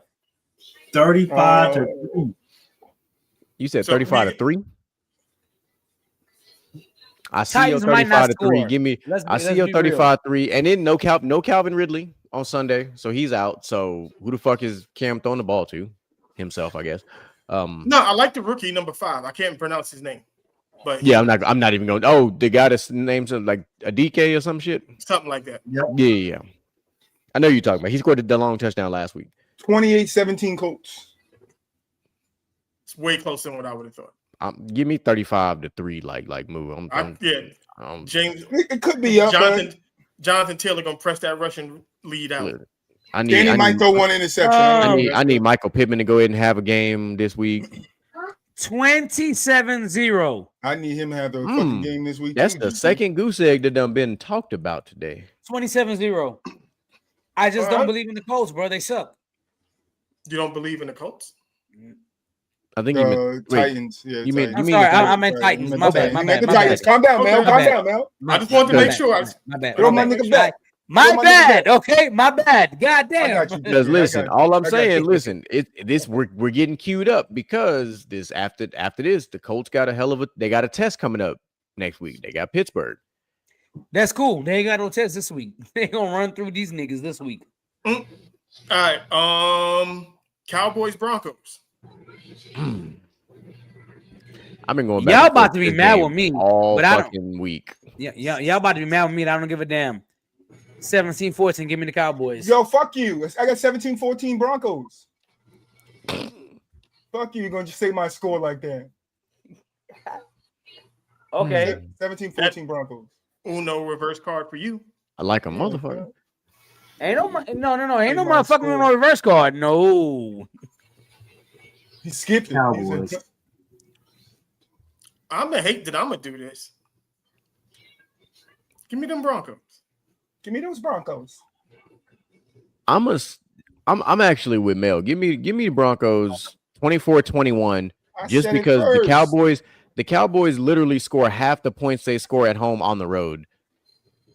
35 to 3. You said So 35 to we- 3? I see Titans your might not 35 to 3. score. Give me I see let's your be real. 35 3. And then no Calvin Ridley on Sunday. So he's out. So who the fuck is Cam throwing the ball to? Himself, I guess. No, I like the rookie number 5. I can't pronounce his name, but Yeah, I'm not even going. Oh, the guy that's named something like a DK or some shit. something like that. Yeah. I know you're talking about. He scored the long touchdown last week. 28-17 Colts. It's way closer than what I would have thought. Give me 35 to 3. Like move. James. It could be up. Jonathan Taylor gonna press that Russian lead out. Danny might throw one interception. I need Michael Pittman to go ahead and have a game this week. 27-0. I need him to have the fucking game this week. That's the second goose egg that done been talked about today. 27-0. I just don't believe in the Colts, bro. They suck. You don't believe in the Colts? I think you meant Titans. Yeah, you mean I'm sorry, I meant Titans. My bad. You meant the Titans. Calm down, Mel. Calm down, Mel. I just wanted to make sure. My bad. Throw my nigga back. My bad. Okay, my bad. God damn. Because listen, all I'm saying, listen, we're getting queued up because this after this, the Colts got they got a test coming up next week. They got Pittsburgh. That's cool. They ain't got no test this week. They gonna run through these niggas this week. All right. Cowboys Broncos. I've been going back. Y'all about to be mad with me all but I don't. fucking week. Yeah, y'all about to be mad with me. I don't give a damn. 17-14. Give me the Cowboys. Yo, fuck you. I got 17-14 Broncos. Fuck you. You're going to just say my score like that. Okay. 17-14 Broncos. Uno reverse card for you. I like a motherfucker. Ain't no Ain't no motherfucking on reverse card. No. He skipped it. Cowboys. I'm gonna hate that I'm gonna do this. Give me them Broncos. Give me those Broncos. I'm actually with Mel. Give me the Broncos 24-21 just because the Cowboys literally score half the points they score at home on the road.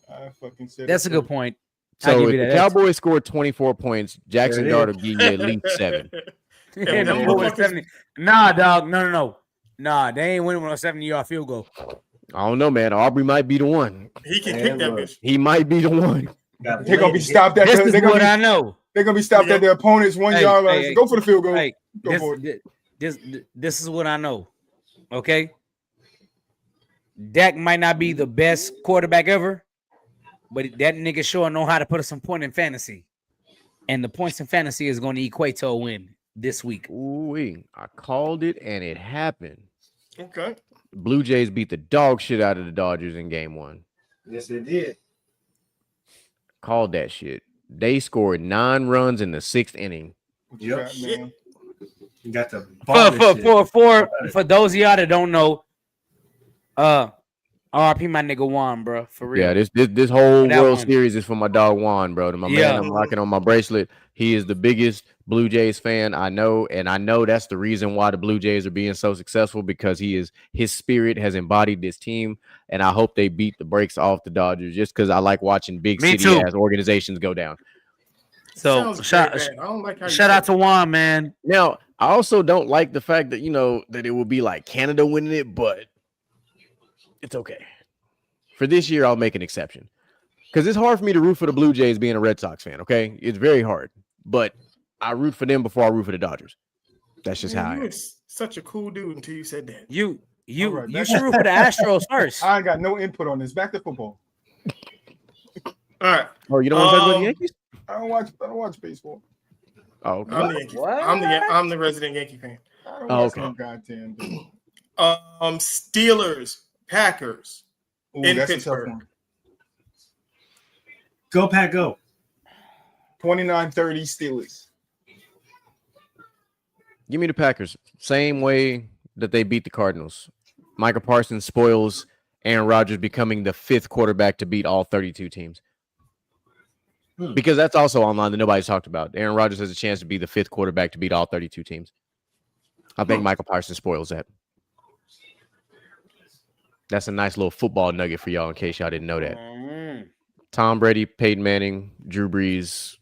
I fucking said That's a good point. So if the Cowboys scored 24 points, Jackson Dart will give you at least 7. And them boys 70. Nah, dog. No. Nah, they ain't winning with a 70-yard field goal. I don't know, man. Aubrey might be the one. He can pick that bitch. He might be the one. They're gonna be stopped at. This is what I know. They're gonna be stopped at their opponent's 1 yard line. Go for the field goal. Hey, Go for it. This is what I know. Okay. Dak might not be the best quarterback ever, but that nigga sure know how to put us some point in fantasy. And the points in fantasy is going to equate to a win this week. Ooh, I called it and it happened. Okay. Blue Jays beat the dog shit out of the Dodgers in game 1. Yes, they did. Called that shit. They scored 9 runs in the 6th inning. Yep. Man. You got the for those of y'all that don't know, RP my nigga Juan, bro. For real. Yeah, this whole That World one. Series is for my dog Juan, bro. To my man, I'm rocking on my bracelet. He is the biggest Blue Jays fan I know, and I know that's the reason why the Blue Jays are being so successful because his spirit has embodied this team, and I hope they beat the brakes off the Dodgers just because I like watching big Me city too. ass organizations go down. So I don't like how shout out to Juan, man. Now, I also don't like the fact that that it will be like Canada winning it, but it's okay. For this year, I'll make an exception because it's hard for me to root for the Blue Jays being a Red Sox fan. Okay, it's very hard, but I root for them before I root for the Dodgers. That's just how I am. You're such a cool dude until you said that. You right, should root for the Astros first. I ain't got no input on this. Back to football. All right. Oh, you don't want to talk about the Yankees? I don't watch baseball. Oh, okay. I'm the Yankee. What? I'm the resident Yankee fan. I don't Oh, watch okay. no goddamn thing. Steelers, Packers Ooh, in that's a tough Pittsburgh. one. Go Pack, go. 29-30 Steelers. Give me the Packers. Same way that they beat the Cardinals. Michael Parsons spoils Aaron Rodgers becoming the 5th quarterback to beat all 32 teams. Because that's also online that nobody's talked about. Aaron Rodgers has a chance to be the 5th quarterback to beat all 32 teams. I think Michael Parsons spoils that. That's a nice little football nugget for y'all in case y'all didn't know that. Tom Brady, Peyton Manning, Drew Brees,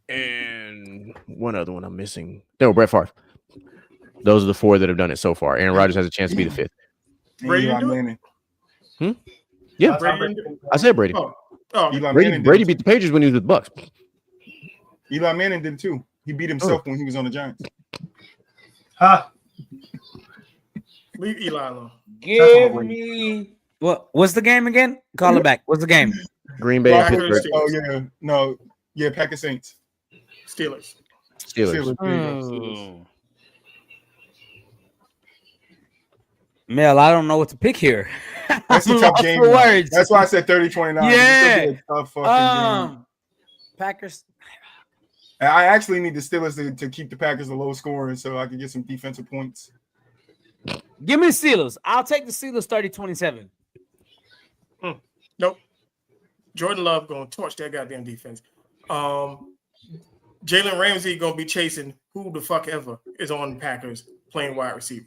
and one other one I'm missing. No, Brett Favre. Those are the 4 that have done it so far. Aaron Rodgers has a chance to be the 5th. Brady Eli do it? Manning. Yeah, Brady. I said Brady. Oh, Eli Brady, Manning Brady did beat the Patriots when he was with the Bucks. Eli Manning did too. He beat himself when he was on the Giants. Ha. leave Eli alone. Give me what's the game again? Call it back. What's the game? Green Bay and Packers, Pittsburgh. Oh yeah, no, yeah, Packers Saints. Steelers. Steelers. There you go, Steelers. Mel, I don't know what to pick here. That's a I'm tough lost game. for though. words. That's why I said 30-29. Yeah. It's gonna be a tough fucking game. Packers. And I actually need the Steelers to keep the Packers a low scoring so I can get some defensive points. Give me the Steelers. I'll take the Steelers 30-27. Nope. Jordan Love going to torch that goddamn defense. Jalen Ramsey going to be chasing who the fuck ever is on the Packers playing wide receiver.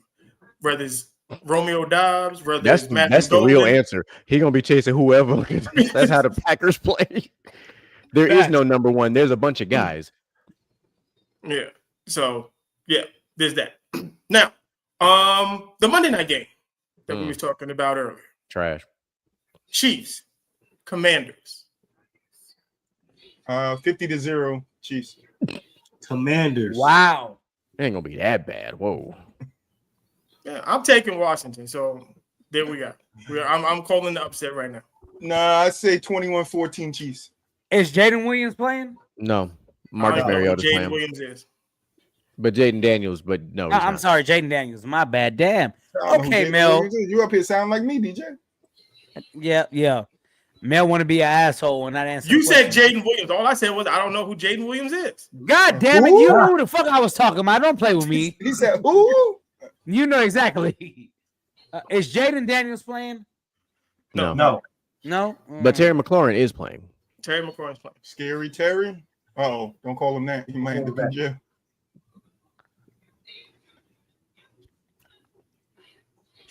Whether it's Romeo Dobbs, whether That's it's Matthew the real Golden. answer. He gonna be chasing whoever. That's how the Packers play. There is no number one. There's a bunch of guys. Yeah. So yeah, there's that. Now, the Monday night game that we was talking about earlier. Trash. Chiefs, Commanders. 50-0 Chiefs. Commanders. Wow. It ain't gonna be that bad. Whoa. Yeah, I'm taking Washington. So there we go. I'm calling the upset right now. Nah, I say 21-14 Chiefs. Is Jaden Williams playing? No. I Marcus don't know who Mariota's Jaden playing. Williams is. But Jaden Daniels, but no. he's I'm not. sorry, Jaden Daniels. My bad. Damn. I don't know who Okay, Jaden Mel. Williams is. You up here sound like me, DJ. Yeah. Mel want to be an asshole and not answer. You the said question. Jaden Williams. All I said was I don't know who Jaden Williams is. God damn it! Who? You know who the fuck I was talking about. Don't play with me. He said, who? You know exactly. Is Jaden Daniels playing? No. No. No. But Terry McLaurin is playing. Terry McLaurin's playing. Scary Terry? Oh, don't call him that. He might end up in jail.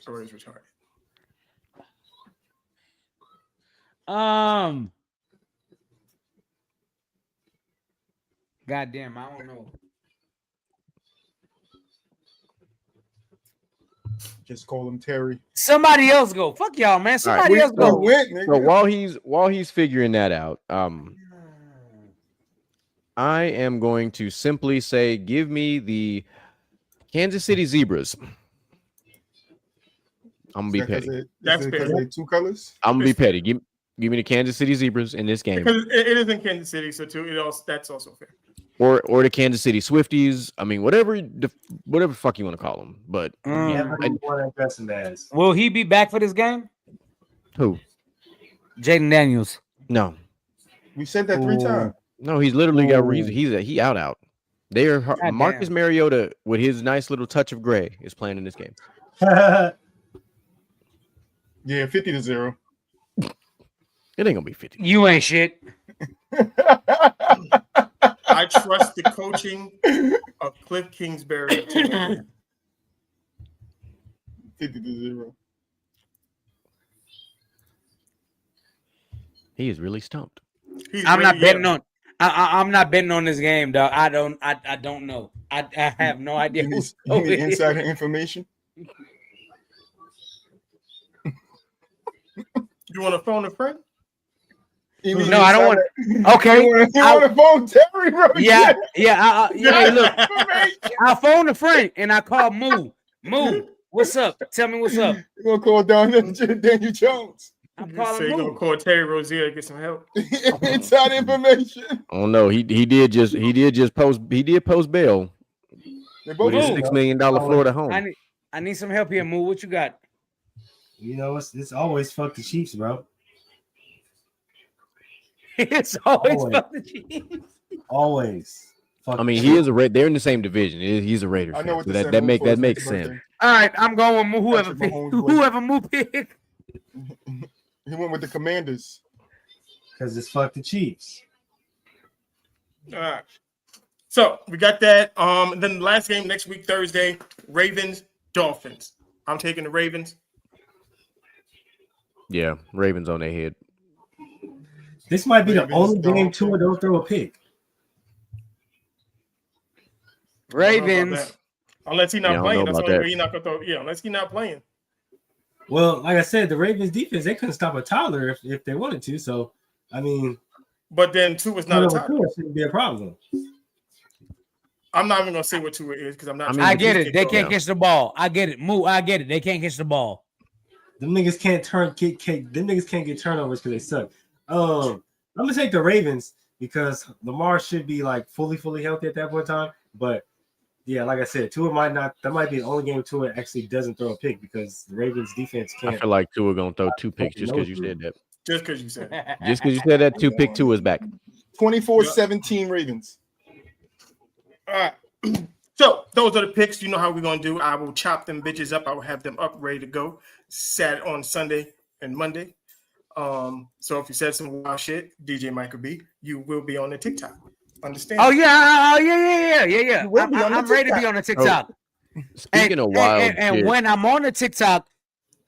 Story's retarded. God damn, I don't know. Just call him Terry. Somebody else go. Fuck y'all, man. Somebody right. else We go. went, nigga. So while he's figuring that out, I am going to simply say, give me the Kansas City Zebras. I'm gonna be petty. That's because fair. they two colors. I'm gonna be petty. Give me the Kansas City Zebras in this game, Because it is in Kansas City, so too. That's also fair. or the Kansas City Swifties. I mean, whatever the fuck you want to call them. But Never want to address him as. Will he be back for this game? who? Jaden Daniels. No, We said that 3 times. no, he's literally got reason. He out. They are Marcus damn. Mariota with his nice little touch of gray is playing in this game. Yeah, 50-0. It ain't gonna be 50. You ain't shit. I trust the coaching of Cliff Kingsbury. 50-0. He is really stumped. I'm not betting on. I'm not betting on this game, dog. I don't know. I have no idea. You who's need over here. insider information. You want to phone a friend? You need No, I don't want. insider- Okay. You want to phone Terry? Bro? Yeah. Hey, look. Information. I phoned a friend and I called Moo. Moo, what's up? Tell me what's up. You want to call down Daniel Jones? I'm So calling you gonna move. call Terry Rozier to get some help? Inside information. Oh no, he did just post bail They both with his moved. $6 million Florida home. I need some help here. Move. What you got? You know, it's always fuck the Chiefs, bro. It's always Always. fuck the Chiefs. Always. Fuck I mean, the he Chiefs. is a They're in the same division. He's a Raiders I fan, know what so to that send Move for his makes next sense. birthday. All right, I'm going with whoever Patrick pick, Mahomes whoever move pick. He went with the Commanders. Because it's fuck the Chiefs. All right. So we got that. And then the last game next week, Thursday, Ravens, Dolphins. I'm taking the Ravens. Yeah, Ravens on their head. This might be Ravens, the only game Dolphins. Tua don't throw a pick. I don't know about Ravens. that. Unless he's Yeah, I not don't playing. know That's the about only that. way he's not gonna throw. Yeah, unless he's not playing. Well, like I said, the Ravens defense, they couldn't stop a toddler if they wanted to. So, I mean, But then Tua's not a Tua top. shouldn't be a problem. I'm not even gonna say what Tua is because I'm not. I mean, I trying to get get it. They kicked can't off. catch the ball. I get it. Move. I get it. They can't catch the ball. Them niggas can't them niggas can't get turnovers because they suck. I'm gonna take the Ravens because Lamar should be like fully healthy at that point in time. But yeah, like I said, Tua might not. That might be the only game Tua actually doesn't throw a pick because the Ravens defense I can't. feel like Tua gonna throw 2 picks just because you said that. Just because you said it. Just because you said that 2 pick Tua's back. 24-17 Ravens. All right. So those are the picks. You know how we're gonna do. I will chop them bitches up. I will have them up ready to go. On Sunday and Monday. So if you said some wild shit, DJ Michael B, you will be on the TikTok. Understand? Oh yeah. You will be on the I'm ready to be TikTok. on the TikTok. Speaking of wild and shit, when I'm on the TikTok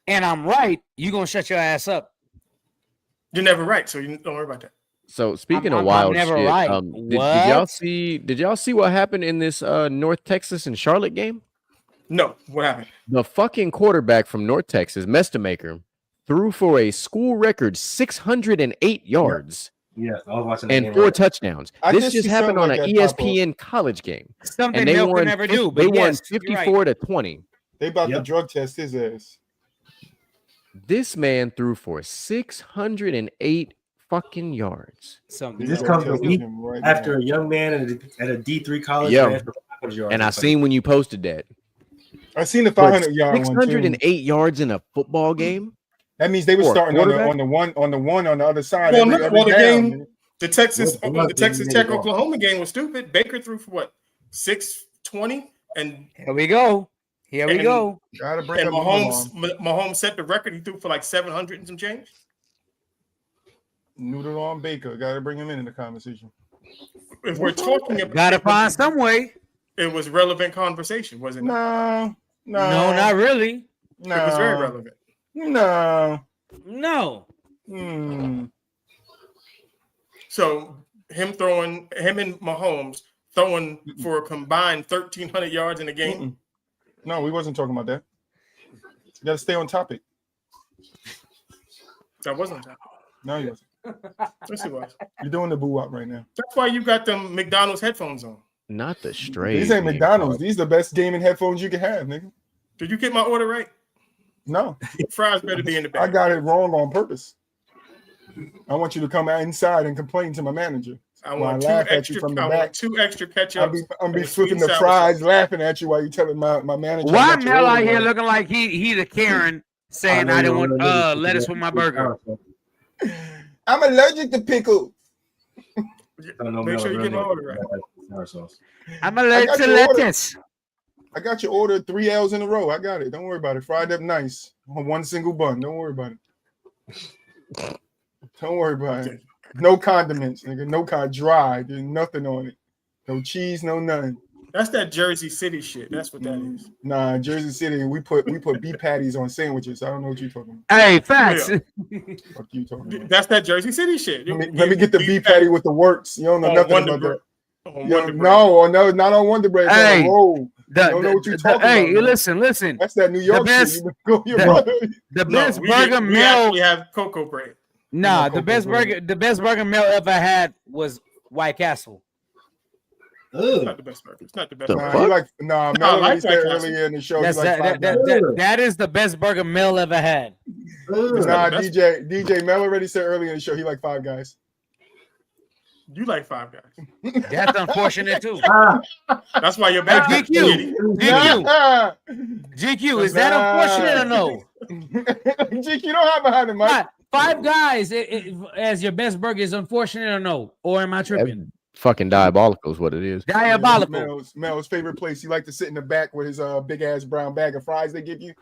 and I'm right, you gonna shut your ass up. You're never right, so you don't worry about that. so speaking I'm of wild never shit, right. did y'all see what happened in this North Texas and Charlotte game? No, what happened? The fucking quarterback from North Texas, Mestamaker, threw for a school record 608 yards Yeah, I was watching that and game 4 right. touchdowns. I This did just see happened on something an like that pop up. ESPN college game, Something and they Mel won. could never do. They But won yes, you're right. 54-20. They about to Yep. drug test his ass. This man threw for 608 fucking yards. Something. This They comes drug a testing week him right after now. a young man at a D3 college. Yeah. ran for 500 yards. And I seen when you posted that. I seen the But 500-yard one too. 608 yards in a football game? That means they were For a starting on quarterback? the one on the other side. Well, every the down. game, the Texas What- Tech Oklahoma game was stupid. Baker threw for what 620, and Here we go. Here we And- go. Gotta bring and up Mahomes set the record. He threw for like 700 and some change. Noodle on Baker. Gotta bring him in the conversation. If we're talking about, Gotta find some way. it was relevant conversation, wasn't it? No, No, not really. It was very relevant. No. No. So him and Mahomes throwing for a combined 1,300 yards in a game. No, we wasn't talking about that. You gotta stay on topic. That wasn't that. No, you wasn't. Yes, it was. You're doing the boo up right now. That's why you got them McDonald's headphones on. Not the straight. These ain't McDonald's. These the best gaming headphones you can have, nigga. Did you get my order right? No, Fries better be in the I bag. got it wrong on purpose. I want you to come out inside and complain to my manager. I While want I laugh at you from the back. 2 extra I'll ketchup. be and flipping sweet the and sour fries, sauce. laughing at you while you telling my manager. Why about your Mel out order here wrong. looking like he the Karen saying I didn't want lettuce with my burger? I'm allergic to pickle. Make sure you get my order right. I'm allergic got to your order. lettuce. I got your order 3 L's in a row. I got it. Don't worry about it. Fried up nice on one single bun. Don't worry about it. Don't worry about it. No condiments, nigga. No dry. There's nothing on it. No cheese, no nothing. That's that Jersey City shit. That's what that is. Nah, Jersey City, we put beef patties on sandwiches. I don't know what you're talking about. Hey, facts. Fuck you talking about. That's that Jersey City shit. Let me get the beef patty with the works. You don't know on nothing Wonder about Bread. that. On Yo, Wonder Bread. no, not on Wonder Bread. It's Hey, on a roll. The- don't know what you're the- talking hey, about, man. listen. That's that New York best- shit. You go your the- brother. The No, best we burger we meal. actually have cocoa bread. Nah, Cocoa bread. the best burger meal ever had was White Castle. It's not the best burger. It's not the best The burger. fuck? Mel I like already said that classic. earlier in the show. That's, He like that, Five that, Guys. that, that is the best burger Mel ever had. It's Nah, not the best. DJ Mel already said earlier in the show he like Five Guys. You like Five Guys. That's unfortunate too. That's why you're Hey, back. GQ, GQ, Nah. GQ. Is that unfortunate or no? GQ, you don't have behind the mic. Five Guys as your best burger is unfortunate or no? Or am I tripping? Fucking diabolical is what it is. Diabolical. Mel's favorite place. He like to sit in the back with his big ass brown bag of fries they give you.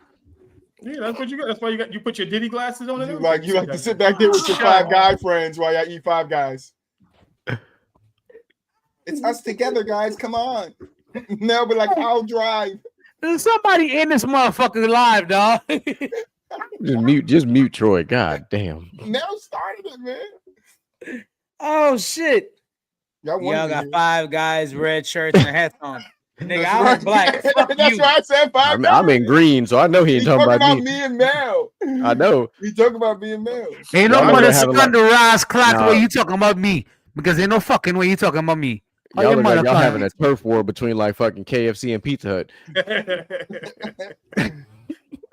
Yeah, that's what you got. That's why you put your Diddy glasses on. You like to sit back there with your Five Guy friends while y'all eat Five Guys. It's us together, guys. Come on. Mel be like, I'll drive. There's somebody in this motherfucker live, dog. Just mute Troy. God damn. Mel started it, man. Oh shit. Y'all got Five Guys, red shirts, and hats on. Nigga, I was black. Fuck That's you. why I said Five Guys. I'm in green, so I know he ain't talking about me. me and Mel. I know. We talking about me and Mel. Ain't Y'all no gonna mother have a second rise clock Nah. where you talking about me. Because ain't no fucking way you talking about me. Oh, Y'all your look like y'all motherfucker. having a turf war between like fucking KFC and Pizza Hut.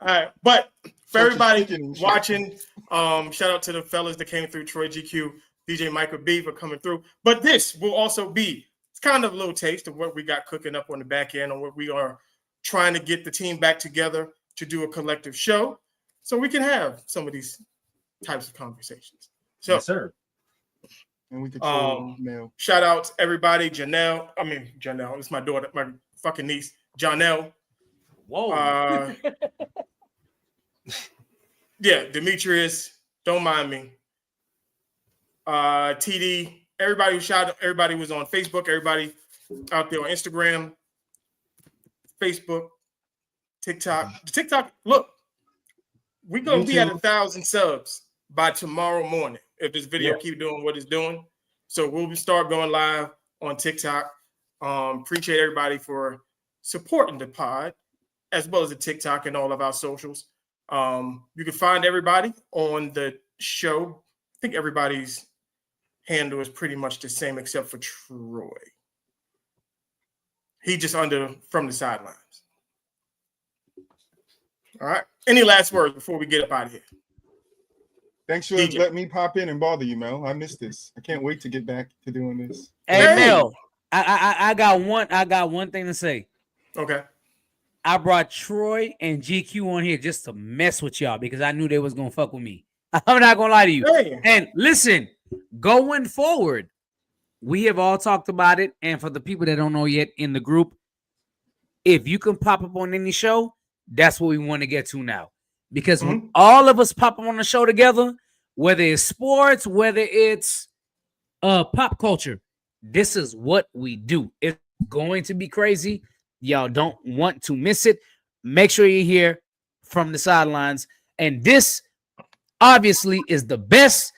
All right, but for everybody chicken and shit. watching, shout out to the fellas that came through, Troy GQ, DJ Michael B for coming through. But this will also be it's kind of a little taste of what we got cooking up on the back end, on what we are trying to get the team back together to do a collective show, so we can have some of these types of conversations. So, Yes, sir. And we could Mel. shout out to everybody, Janelle. It's my daughter, my fucking niece, Janelle. Whoa. Yeah, Demetrius, don't mind me. TD, everybody was on Facebook, everybody out there on Instagram, Facebook, TikTok. Look, we're gonna be at 1,000 subs by tomorrow morning if this video keep doing what it's doing. So we'll start going live on TikTok. Appreciate everybody for supporting the pod as well as the TikTok and all of our socials. You can find everybody on the show. I think everybody's handle is pretty much the same except for Troy. He just from the sidelines. All right. Any last words before we get up out of here? Thanks for DJ. letting me pop in and bother you, Mel. I missed this. I can't wait to get back to doing this. Hey, Mel, I got one thing to say. Okay. I brought Troy and GQ on here just to mess with y'all because I knew they was gonna fuck with me. I'm not gonna lie to you. Hey. And listen, going forward, we have all talked about it. And for the people that don't know yet in the group, if you can pop up on any show, that's what we want to get to now. Because when all of us pop up on the show together, whether it's sports, whether it's pop culture, this is what we do. It's going to be crazy. Y'all don't want to miss it. Make sure you're here from the sidelines. And this obviously is the best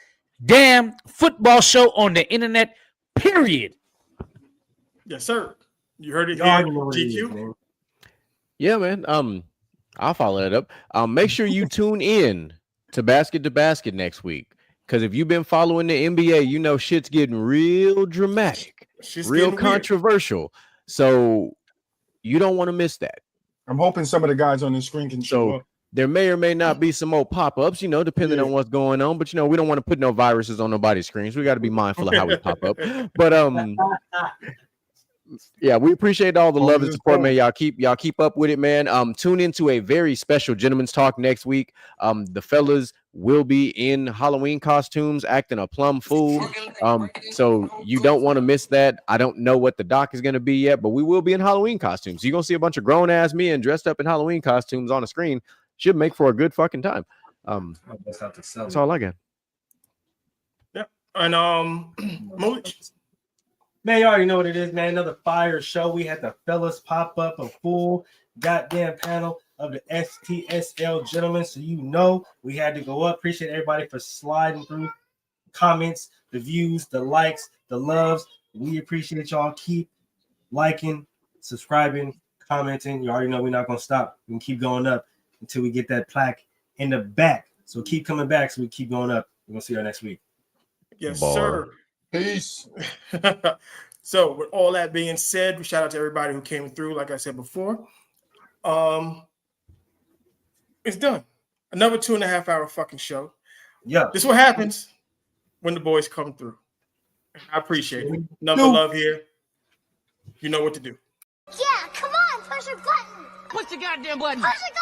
damn football show on the internet, period. Yes, sir. You heard it Y'all here, already know what it is, GQ. man. Yeah, man. I'll follow that up. Make sure you tune in to Basket next week. Because if you've been following the NBA, you know shit's getting real dramatic, real controversial. So you don't want to miss that. I'm hoping some of the guys on the screen can show up. There may or may not be some more pop-ups, depending on what's going on. But we don't want to put no viruses on nobody's screens. We got to be mindful of how we pop up. But yeah, we appreciate all the love and support, man. Y'all keep up with it, man. Tune into a very special gentleman's talk next week. The fellas will be in Halloween costumes, acting a plum fool. So you don't want to miss that. I don't know what the doc is going to be yet, but we will be in Halloween costumes. You're gonna see a bunch of grown-ass men dressed up in Halloween costumes on the screen. Should make for a good fucking time. That's all I got. Yeah, and Mooch. Man, you already know what it is, man. Another fire show. We had the fellas pop up a full goddamn panel of the STSL gentlemen. So we had to go up. Appreciate everybody for sliding through comments, the views, the likes, the loves. We appreciate y'all. Keep liking, subscribing, commenting. You already know we're not gonna stop. We can keep going up until we get that plaque in the back. So keep coming back so we keep going up. We're gonna see y'all next week. Yes, sir. Peace. So with all that being said, shout out to everybody who came through. Like I said before, it's done. Another 2.5 hour fucking show. Yeah. This is what happens when the boys come through. I appreciate it. Number love here. You know what to do. Yeah, come on, push your button. Push the goddamn button. Push the